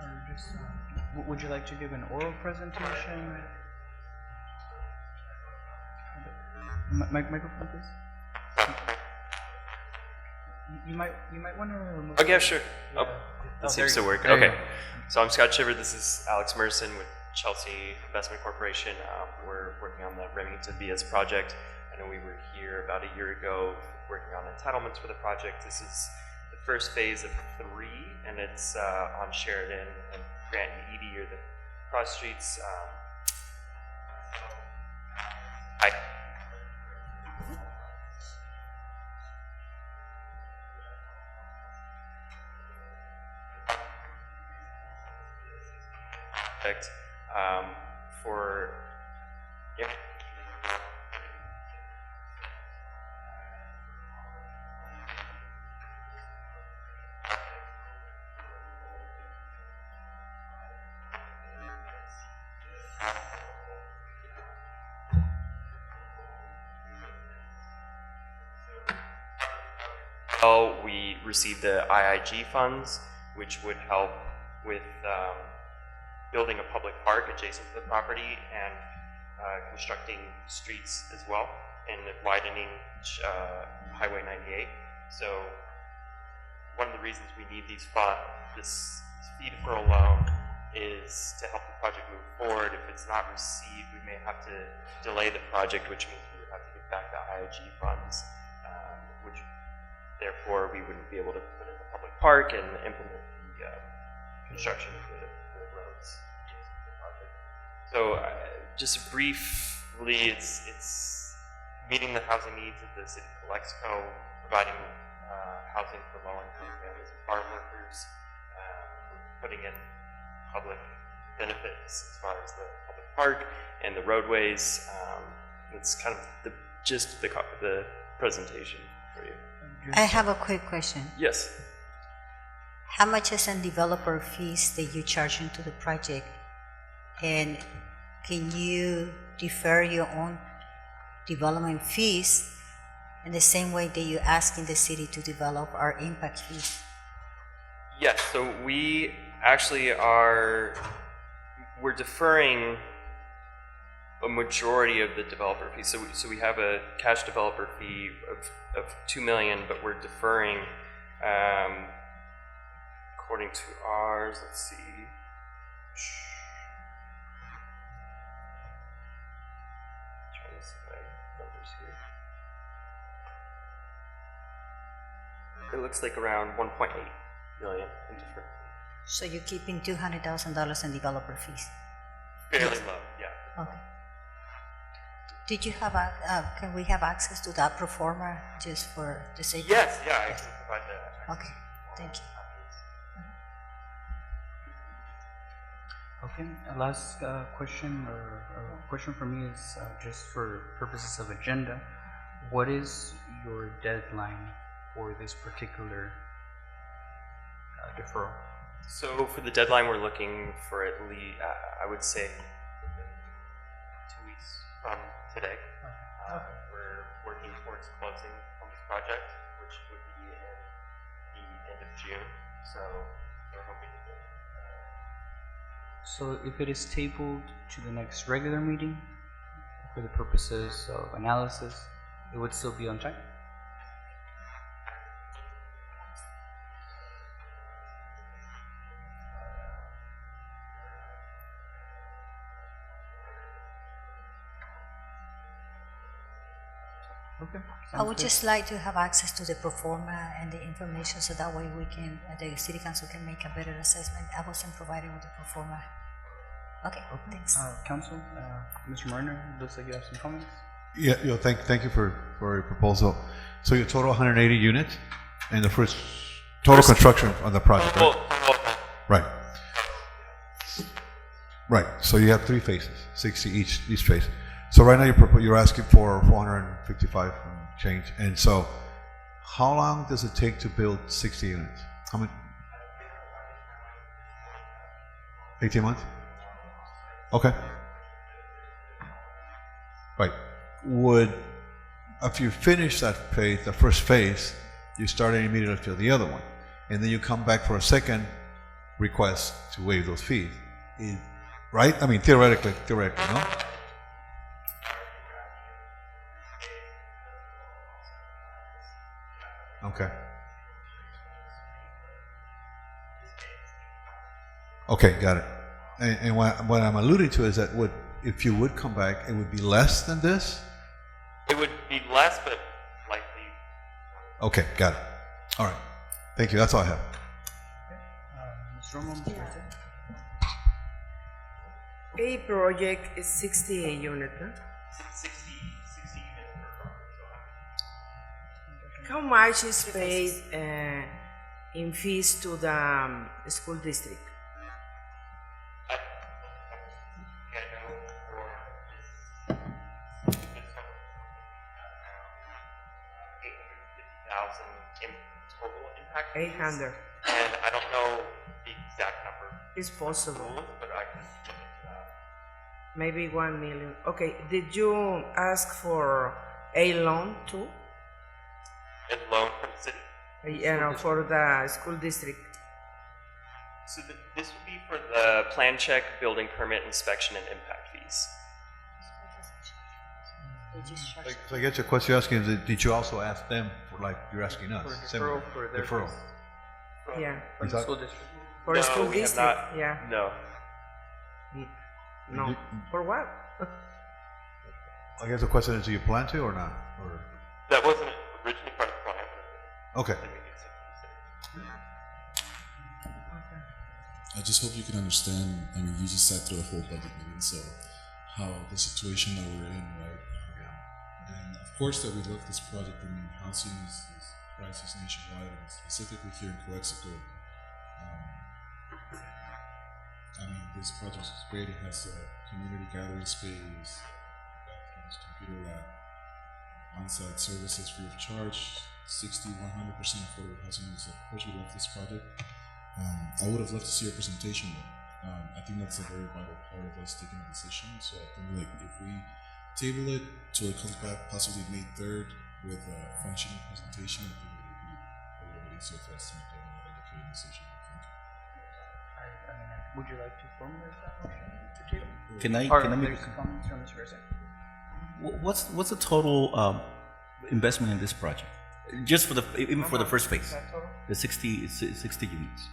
Or just, would you like to give an oral presentation? Microphone, please. You might want to remove. Okay, sure. Yeah. That seems to work. There you Okay. go. So I'm Scott Shiver. This is Alex Merson with Chelsea Investment Corporation. We're working on the Remington BS project. I know we were here about a year ago working on entitlements for the project. This is the first phase of 3, and it's on Sheridan and Grant and Edie are the cross streets. For yeah. Well, we received the IIG funds, which would help with building a public park adjacent to the property and constructing streets as well and widening Highway 98. So one of the reasons we need these this fee deferral loan is to help the project move forward. If it's not received, we may have to delay the project, which means we would have to get back the IIG funds, which therefore we wouldn't be able to put in the public park and implement the construction of the roads adjacent to the project. So just briefly, it's meeting the housing needs of the city of Calexico, providing housing for low-income families and farm workers, putting in public benefits as far as the public park and the roadways. It's kind of the gist of the presentation for you. I have a quick question. Yes. How much is in developer fees that you charge into the project? And can you defer your own development fees in the same way that you're asking the city to develop our impact fees? Yes, so we actually we're deferring a majority of the developer fees. So we have a cash developer fee of $2 million, but we're deferring, according to ours, let's see. Trying to see my numbers here. It looks like around 1.8 million in deferred. So you're keeping $200,000 in developer fees? Fairly low, yeah. Okay. Did you have, can we have access to that pro forma just for the sake? Yes, yeah, I can provide that. Okay, thank you. Okay, last question or question for me is just for purposes of agenda. What is your deadline for this particular deferral? So for the deadline, we're looking for at least, I would say, within 2 weeks from today. We're working towards closing on this project, which would be in the end of June. So we're hoping to get. So if it is tabled to the next regular meeting for the purposes of analysis, it would still be on time? Okay. I would just like to have access to the pro forma and the information so that way we can, the city council can make a better assessment. I wasn't provided with the pro forma. Okay, thanks. Council, Mr. Marner, looks like you have some comments. Yeah, thank you for your proposal. So your total 180 units? And the first total construction on the project, right? Right. Right, so you have 3 phases, 60 each phase. So right now you're asking for 455 and change, and so how long does it take to build 60 units? How many? 18 months? Okay. Right. If you finish that phase, the first phase, you start immediately to the other one, and then you come back for a second request to waive those fees. Right? I mean, theoretically, no? Okay. Okay, got it. And what I'm alluding to is that if you would come back, it would be less than this? It would be less, but likely. Okay, got it. All right. Thank you. That's all I have. Ms. Romo, Ms. Garcia? A project is 68 units, huh? 60 units per project. How much is paid in fees to the school district? In total impact. 800. And I don't know the exact number. It's possible. But I can look into that. Maybe 1 million. Okay, did you ask for a loan too? A loan from the city? For the school district. So this would be for the plan check, building permit, inspection, and impact fees. So I guess the question you're asking is, did you also ask them for, like you're asking us? For deferral for their Deferral. fees. Yeah. From the school district. For the school we have district, not. yeah. No. No. For what? I guess the question is, do you plan to or not? Or? That wasn't originally part of the plan. Okay. I just hope you can understand. I mean, you just sat through a whole budget meeting, so how the situation that we're in, right? And of course, that we love this project. I mean, housing is crisis nationwide, and specifically here in Calexico. I mean, this project is great. It has a community gathering space, bathrooms, computer lab, on-site services free of charge, 100% affordable housing. So of course, we love this project. I would have loved to see a presentation though. I think that's a very vital part of us taking a decision. So I think like if we table it till it comes back possibly May 3rd with a functioning presentation, I think it would be a little bit easier for us to make an educated decision, I think. Would you like to formulate that motion to table? Can I make there's comments from Ms. Garcia? what's the total investment in this project? Just for even for the first phase, the 60 units.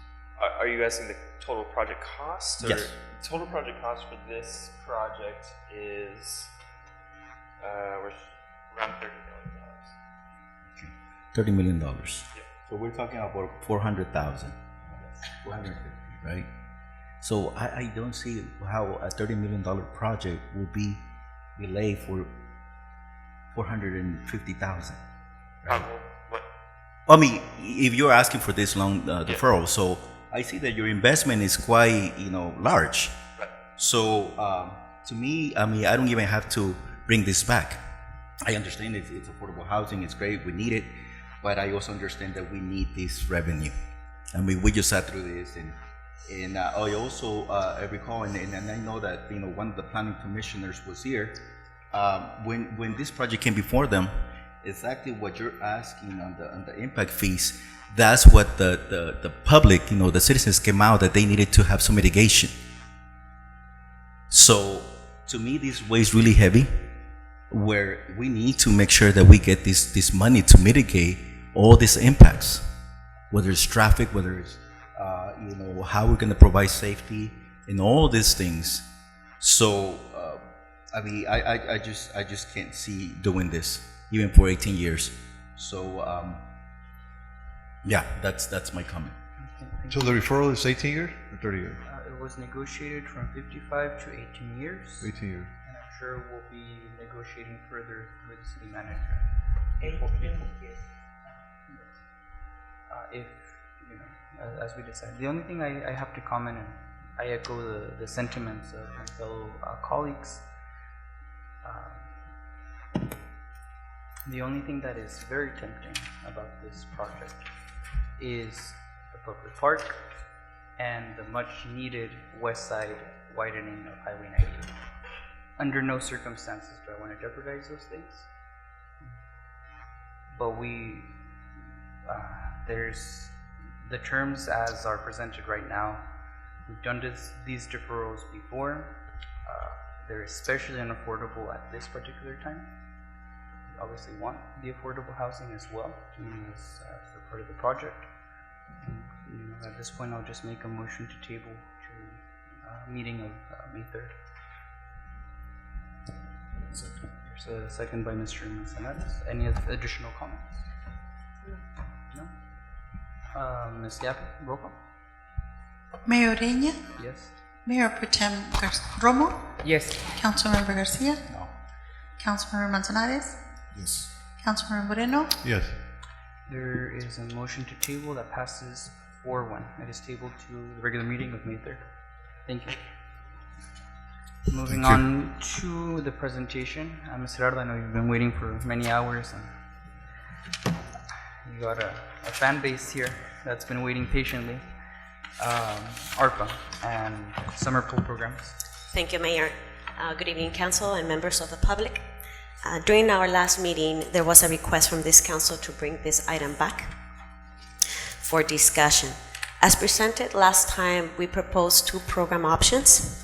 Are you asking the total project cost? Or Yes. Total project cost for this project is we're around $30 million. $30 million. So we're talking about 400,000. 450, right? So I don't see how a $30 million project will be delayed for 450,000. Right? I mean, if you're asking for this long deferral, so I see that your investment is quite, large. Right. So to me, I mean, I don't even have to bring this back. I understand it's affordable housing, it's great, we need it, but I also understand that we need this revenue. I mean, we just sat through this, and I also I recall, and I know that one of the planning commissioners was here when this project came before them. Exactly what you're asking on the impact fees. That's what the public, the citizens came out that they needed to have some mitigation. So to me, this weighs really heavy, where we need to make sure that we get this money to mitigate all these impacts, whether it's traffic, whether it's how we're going to provide safety and all these things. So I mean, I just can't see doing this even for 18 years. So yeah, that's my comment. So the referral is 18 years or 30 years? It was negotiated from 55 to 18 years. 18 years. And I'm sure we'll be negotiating further with the city manager. 18 years. if, you know, as we decide. The only thing I have to comment, and I echo the sentiments of my fellow colleagues. The only thing that is very tempting about this project is the public park and the much needed west side widening of Highway 98. Under no circumstances do I want to jeopardize those things. But there's the terms as are presented right now. We've done these deferrals before. They're especially unaffordable at this particular time. We obviously want the affordable housing as well, as a part of the project. And, you know, at this point, I'll just make a motion to table to meeting of May 3rd. Second. There's a second by Mr. Manzanares. Any additional comments? No? Ms. Yappi, roll call. Mayor Ureña, Yes. Mayor Pro Tem Romo, Yes. Councilmember Garcia, No. Councilmember Manzanares, Yes. Councilmember Moreno. Yes. There is a motion to table that passes 4-1. It is tabled to the regular meeting of May 3rd. Thank you. Moving on to the presentation. Ms. Gerardo, I know you've been waiting for many hours, and you got a fan base here that's been waiting patiently. ARPA and summer pool programs. Thank you, Mayor. Good evening, Council and members of the public. During our last meeting, there was a request from this Council to bring this item back for discussion. As presented last time, we proposed 2 program options.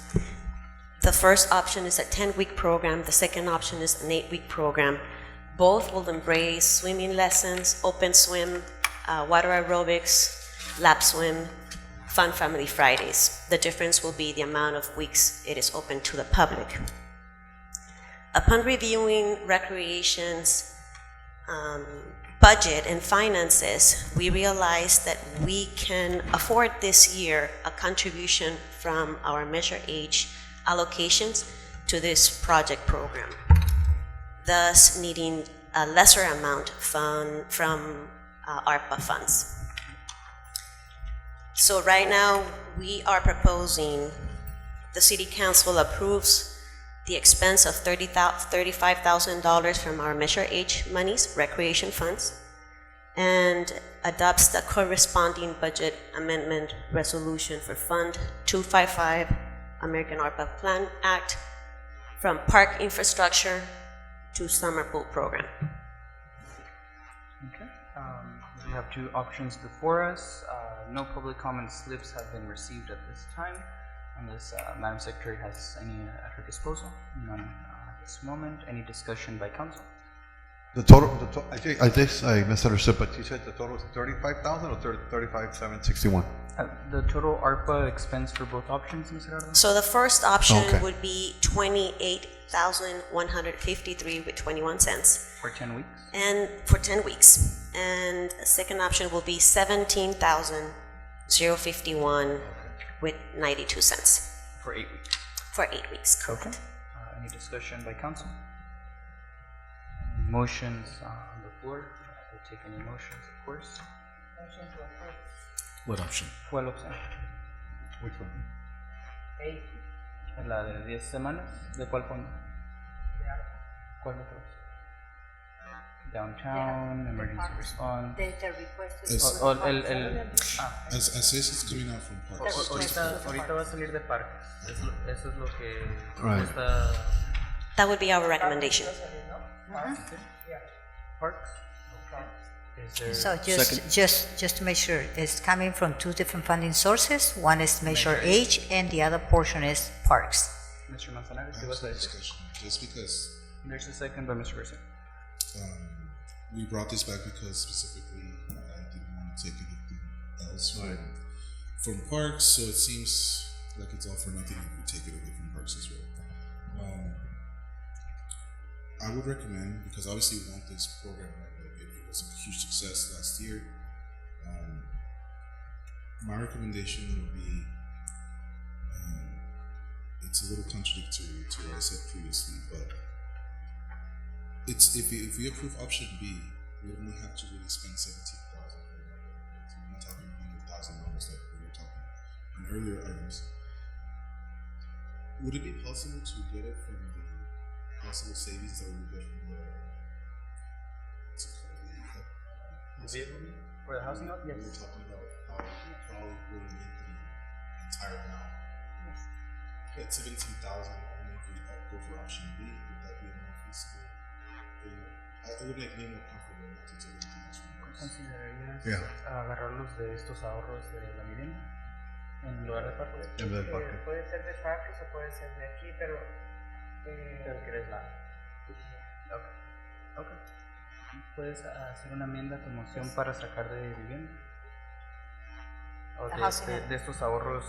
The first option is a 10-week program. The second option is an 8-week program. Both will embrace swimming lessons, open swim, water aerobics, lap swim, Fun Family Fridays. The difference will be the amount of weeks it is open to the public. Upon reviewing recreation's budget and finances, we realized that we can afford this year a contribution from our Measure H allocations to this project program, thus needing a lesser amount from ARPA funds. So right now, we are proposing the City Council approves the expense of $35,000 from our Measure H monies, recreation funds, and adopts the corresponding budget amendment resolution for Fund 255, American ARPA Plan Act, from park infrastructure to summer pool program. Okay. We have 2 options before us. No public comment slips have been received at this time, unless Madam Secretary has any at her disposal. None at this moment. Any discussion by council? The total, I guess I misunderstood, but you said the total is 35,000 or 35,761? The total ARPA expense for both options, Ms. Gerardo? So the first option Okay. would be $28,153 with 21 cents. For 10 weeks? And for 10 weeks. And the second option will be $17,051 with 92 cents. For 8 weeks? For 8 weeks, correct. Okay. Any discussion by council? Motions on the floor? We'll take any motions, of course. Motion to approve. What option? ¿Cuál opción? Which one? 8. ¿La de 10 semanas? ¿De cuál fondo? ¿Cuál de todos? Downtown, emergency response. The request As- is As this is coming out from parks. Ahorita va a salir de parques. Eso es lo que Right. está. That would be our recommendation. Parks? Is there? So just to make sure, it's coming from 2 different funding sources. One is Measure H and the other portion is parks. Mr. Manzanares, I ¿qué have vas a some decir? discussion, just because There's a second by Mr. Garcia. we brought this back because specifically I didn't want to take anything else from parks, so it seems like it's all for nothing if we take it away from parks as well. I would recommend, because obviously we want this program, it was a huge success last year. My recommendation would be, it's a little contradictory to what I said previously, but it's if we approve option B, we only have to really spend $17,000. earlier items. Would it be possible to get it from the possible savings that we would get from the For the housing out? We were talking about how we probably wouldn't need the entire amount. At 17,000, only if we go for option B, would that be a more feasible thing? It would make me more comfortable not to take anything else from this. ¿Considerarías Yeah. agarrarlos de estos ahorros de la vivienda en lugar de parque? En vez del parque. Puede ser de parques o puede ser de aquí, pero... Pero quieres la... Ok. ¿Puedes hacer una enmienda a tu moción para sacar de vivienda? O de estos ahorros...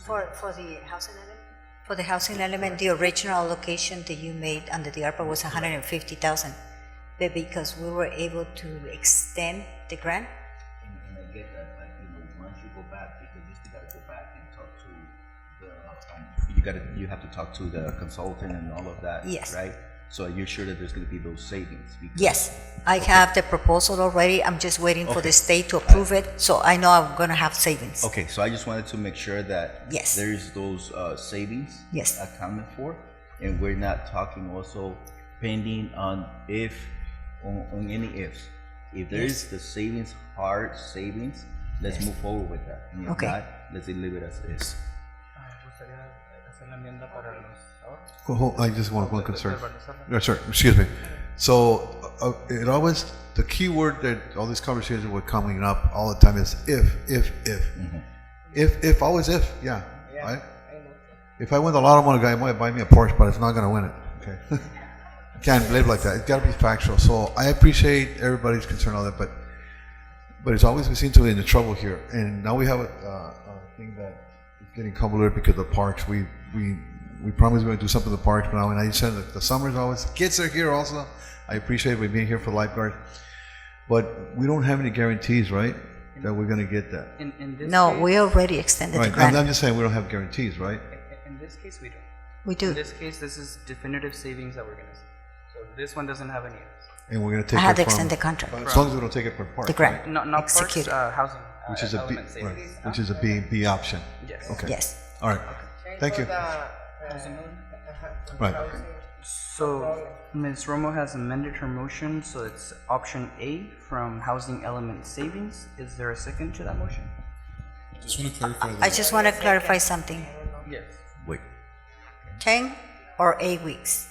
For the housing element? For the housing element, the original allocation that you made under the ARPA was 150,000. But because we were able to extend the grant, And I get that, but once you go back, because you still gotta go back and talk to the, you have to talk to the consultant and all of that, Yes. right? So you're sure that there's gonna be those savings? Because- yes, I have the proposal already. I'm just waiting for the state to approve it, so I know I'm gonna have savings. Okay, so I just wanted to make sure that Yes. there's those savings Yes. accounted for, and we're not talking also pending on on any ifs. If there is the savings, hard savings, let's move forward with that. And if Okay. not, let's leave it as is. ¿Gustaría hacer la enmienda para los ahorros? I just want one concern. Yes, sir. Excuse me. So it always, the key word that all these conversations were coming up all the time is if. If, always if, yeah. Right? If I win the lotto, I'm gonna might buy me a Porsche, but it's not gonna win it. Okay. Can't live like that. It's got to be factual. So I appreciate everybody's concern on that, but it's always we seem to be in the trouble here, and now we have a thing that is getting convoluted because of the parks. We promised we were going to do something with the parks, but now and I said that the summers always kids are here also. I appreciate we being here for lifeguard, but we don't have any guarantees, right? That we're going to get that. In this No, case, we already extended the Right. grant. I'm just saying we don't have guarantees, right? In this case, we don't. We do. In this case, this is definitive savings that we're going to see. So this one doesn't have any ifs. And we're going to take I had it to from, extend the contract. as long as we don't take it from parks, The grant. right? Not parks, Execute. housing. Which is a B, element right? savings. Which is a B option. Yes. Okay. Yes. All right. Thank you. Right. So Ms. Romo has amended her motion, so it's option A from housing element savings. Is there a second to that motion? Just want to clarify that. I just want to clarify something. Yes. Wait. 10 or 8 weeks?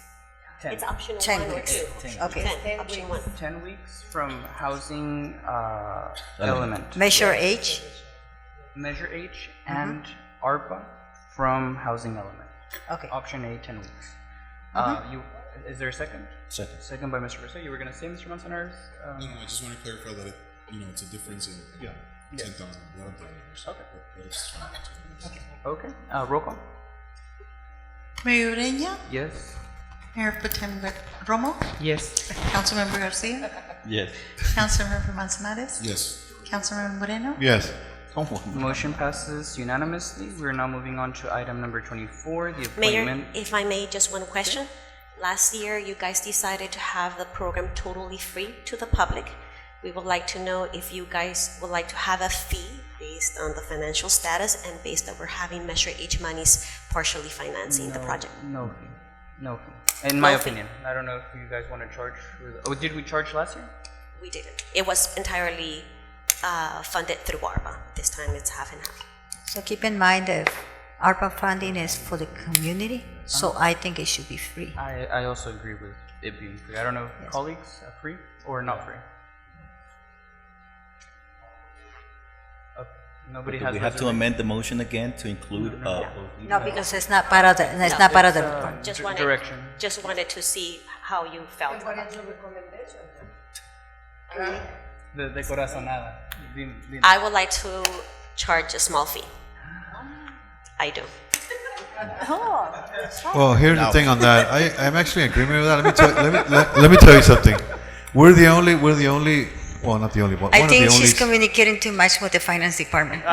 10. It's optional 10 1 or weeks. 2. Okay. 10, option 1. 10 weeks from housing element. Measure H? Measure H and ARPA from housing element. Okay. Option A, 10 weeks. Is there a second? Second. Second by Mr. Garcia. You were going to say, Mr. Manzanares? No, I just want to clarify that it's a difference in 10,000, $11,000. Okay. But it's fine. Okay. Roll call. Mayor Ureña, Yes. Mayor Pro Tem Romo, Yes. Councilmember Garcia, Yes. Councilmember Manzanares, Yes. Councilmember Moreno. Yes. Motion passes unanimously. We're now moving on to item number 24, the Mayor, appointment. if I may, just one question. Last year, you guys decided to have the program totally free to the public. We would like to know if you guys would like to have a fee based on the financial status and based that we're having Measure H monies partially financing the project. No fee. No fee. In my No fee. opinion. I don't know if you guys want to charge. Did we charge last year? We didn't. It was entirely funded through ARPA. This time it's half and half. So keep in mind that ARPA funding is for the community, so I think it should be free. I also agree with it being free. I don't know if colleagues are free or not free. Okay. Nobody Do has we have to reservations? amend the motion again to include? No, because it's not part of the, it's not part of the. Just wanted, direction. Just wanted to see how you felt What about is it. your recommendation? De corazonada. I would like to charge a small fee. I do. Well, here's the thing on that. I'm actually in agreement with that. Let me tell you something. We're the only. Well, not the only one. I one think of the she's only, communicating too much with the finance department.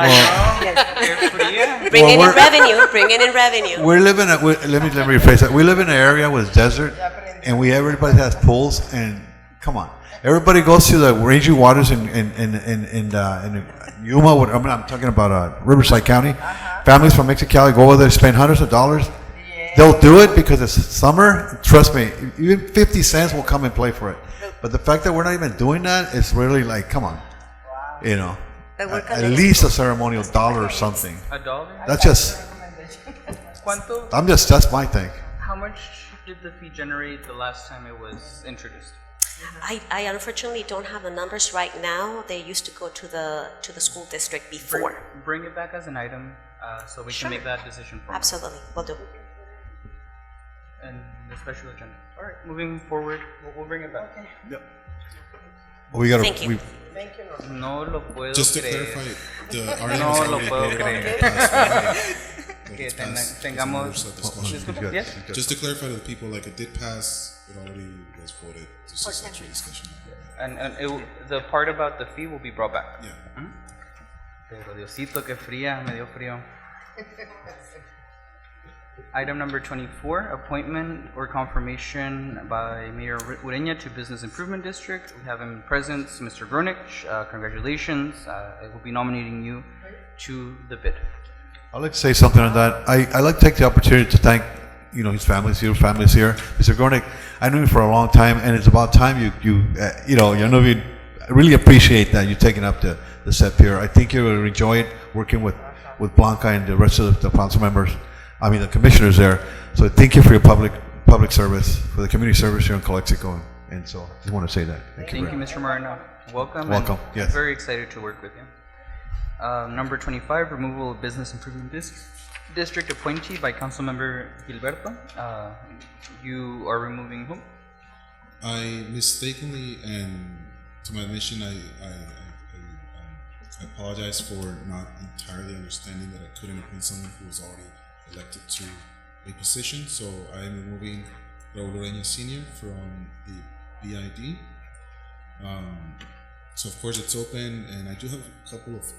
Bringing in revenue, bringing in revenue. We're living at. Let me rephrase that. We live in an area with desert, and everybody has pools. And come on, Everybody goes to the raging waters in Yuma. I'm talking about Riverside County. Families from Mexicali go over there, spend hundreds of dollars. They'll do it because it's summer. Trust me, even 50 cents will come and play for it. But the fact that we're not even doing that is really like, come on, you know, at least a ceremonial $1 or something. $1? That's just. ¿Cuánto? That's my thing. How much did the fee generate the last time it was introduced? I unfortunately don't have the numbers right now. They used to go to the school district before. Bring it back as an item so we can make that decision. Absolutely, we'll do. And the special agenda. All right, moving forward, we'll bring it back. Okay. Yep. We gotta. Thank you. Thank you. No lo puedo Just to creer. clarify, the article No is lo already puedo voted on. creer. Que It's passed. tengamos. It's a discussion. Yes. Just to clarify to the people, like it did pass, it already was voted. This is actually discussion. And the part about the fee will be brought back. Yeah. Pero Diosito, que fría, me dio frío. Item number 24, appointment or confirmation by Mayor Ureña to Business Improvement District. We have him present, Mr. Grunich. Congratulations. I will be nominating you to the bid. I'd like to say something on that. I'd like to take the opportunity to thank, his family's here, Mr. Gornick. I knew him for a long time, and it's about time you really appreciate that you're taking up the step here. I think you will enjoy it working with Blanca and the rest of the council members. The commissioners there. So thank you for your public service, for the community service here in Calexico, and so I just want to say that. Thank you, Mr. Marino. Welcome. Welcome. And Yes. Very excited to work with you. Number 25, removal of Business Improvement District appointee by Councilmember Gilberto. You are removing whom? I mistakenly, and to my admission, I apologize for not entirely understanding that I couldn't appoint someone who was already elected to a position. So I am removing Raul Ureña Sr. from the BID. So of course it's open, and I do have a couple of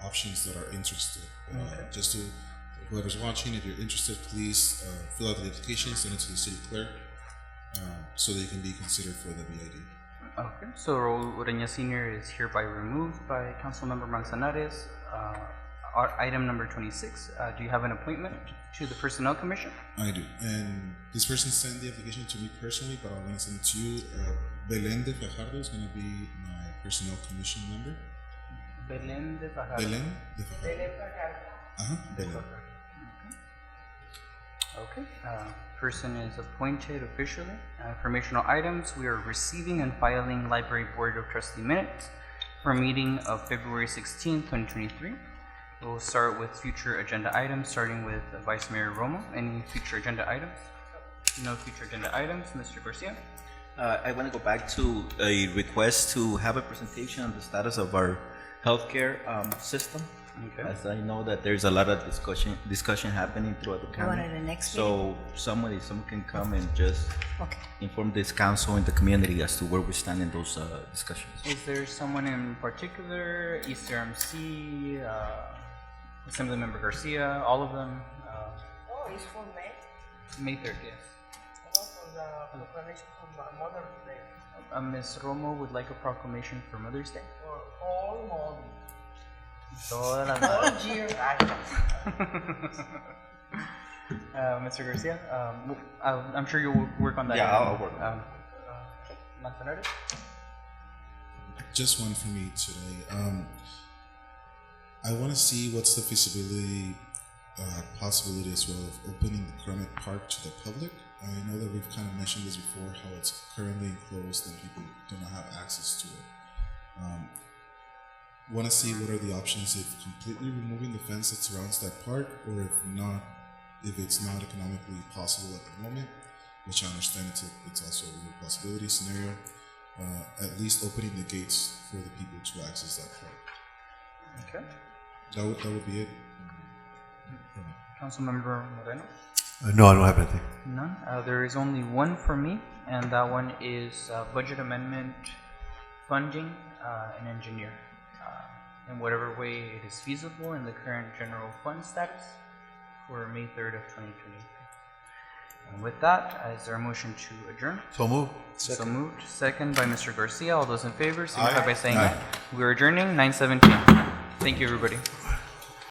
options that are interested. Just to whoever's watching, if you're interested, please fill out the application, send it to the city clerk, so they can be considered for the BID. Okay, so Raul Ureña Sr. is hereby removed by Councilmember Manzanares. Item number 26, do you have an appointment to the Personnel Commission? I do, and this person sent the application to me personally, but I'm going to send it to you. Belén de Fajardo is going to be my Personnel Commission member. Belén de Fajardo. Belén de Fajardo. Belén. Okay, person is appointed officially. Informational items, we are receiving and filing Library Board of Trustee minutes for a meeting of February 16, 2023. We'll start with future agenda items, starting with Vice Mayor Romo. Any future agenda items? No future agenda items. Mr. Garcia? I want to go back to a request to have a presentation on the status of our healthcare system. Okay. As I know that there's a lot of discussion happening throughout the county. You want it the next So someone can come and just inform this council and the community as to where we stand in those discussions. Is there someone in particular? Easter MC, Assemblymember Garcia, all of them? Oh, it's for May. May 3rd, yes. For the proclamation for Mother's Day. Ms. Romo would like a proclamation for Mother's Day. For all mothers. Todas las All year. Mr. Garcia, I'm sure you'll work on that. Yeah, I'll work on Manzanares? Just one for me today. I want to see what's the feasibility, possibility as well of opening the Kermit Park to the public. I know that we've kind of mentioned this before, how it's currently enclosed and people do not have access to it. Want to see what are the options if completely removing the fence that surrounds that park, or if it's not economically possible at the moment, which I understand it's also a real possibility scenario. At least opening the gates for the people to access that park. Okay. That would be it. Councilmember Moreno? No, I don't have anything. None. There is only one for me, and that one is budget amendment, funding, and engineer. In whatever way it is feasible in the current general fund status for May 3rd of 2023. And with that, is there a motion to adjourn? So move. So moved. Second by Mr. Garcia. All those in favor, signify Aye. by saying Aye. aye. We're adjourning 9:17. Thank you, everybody.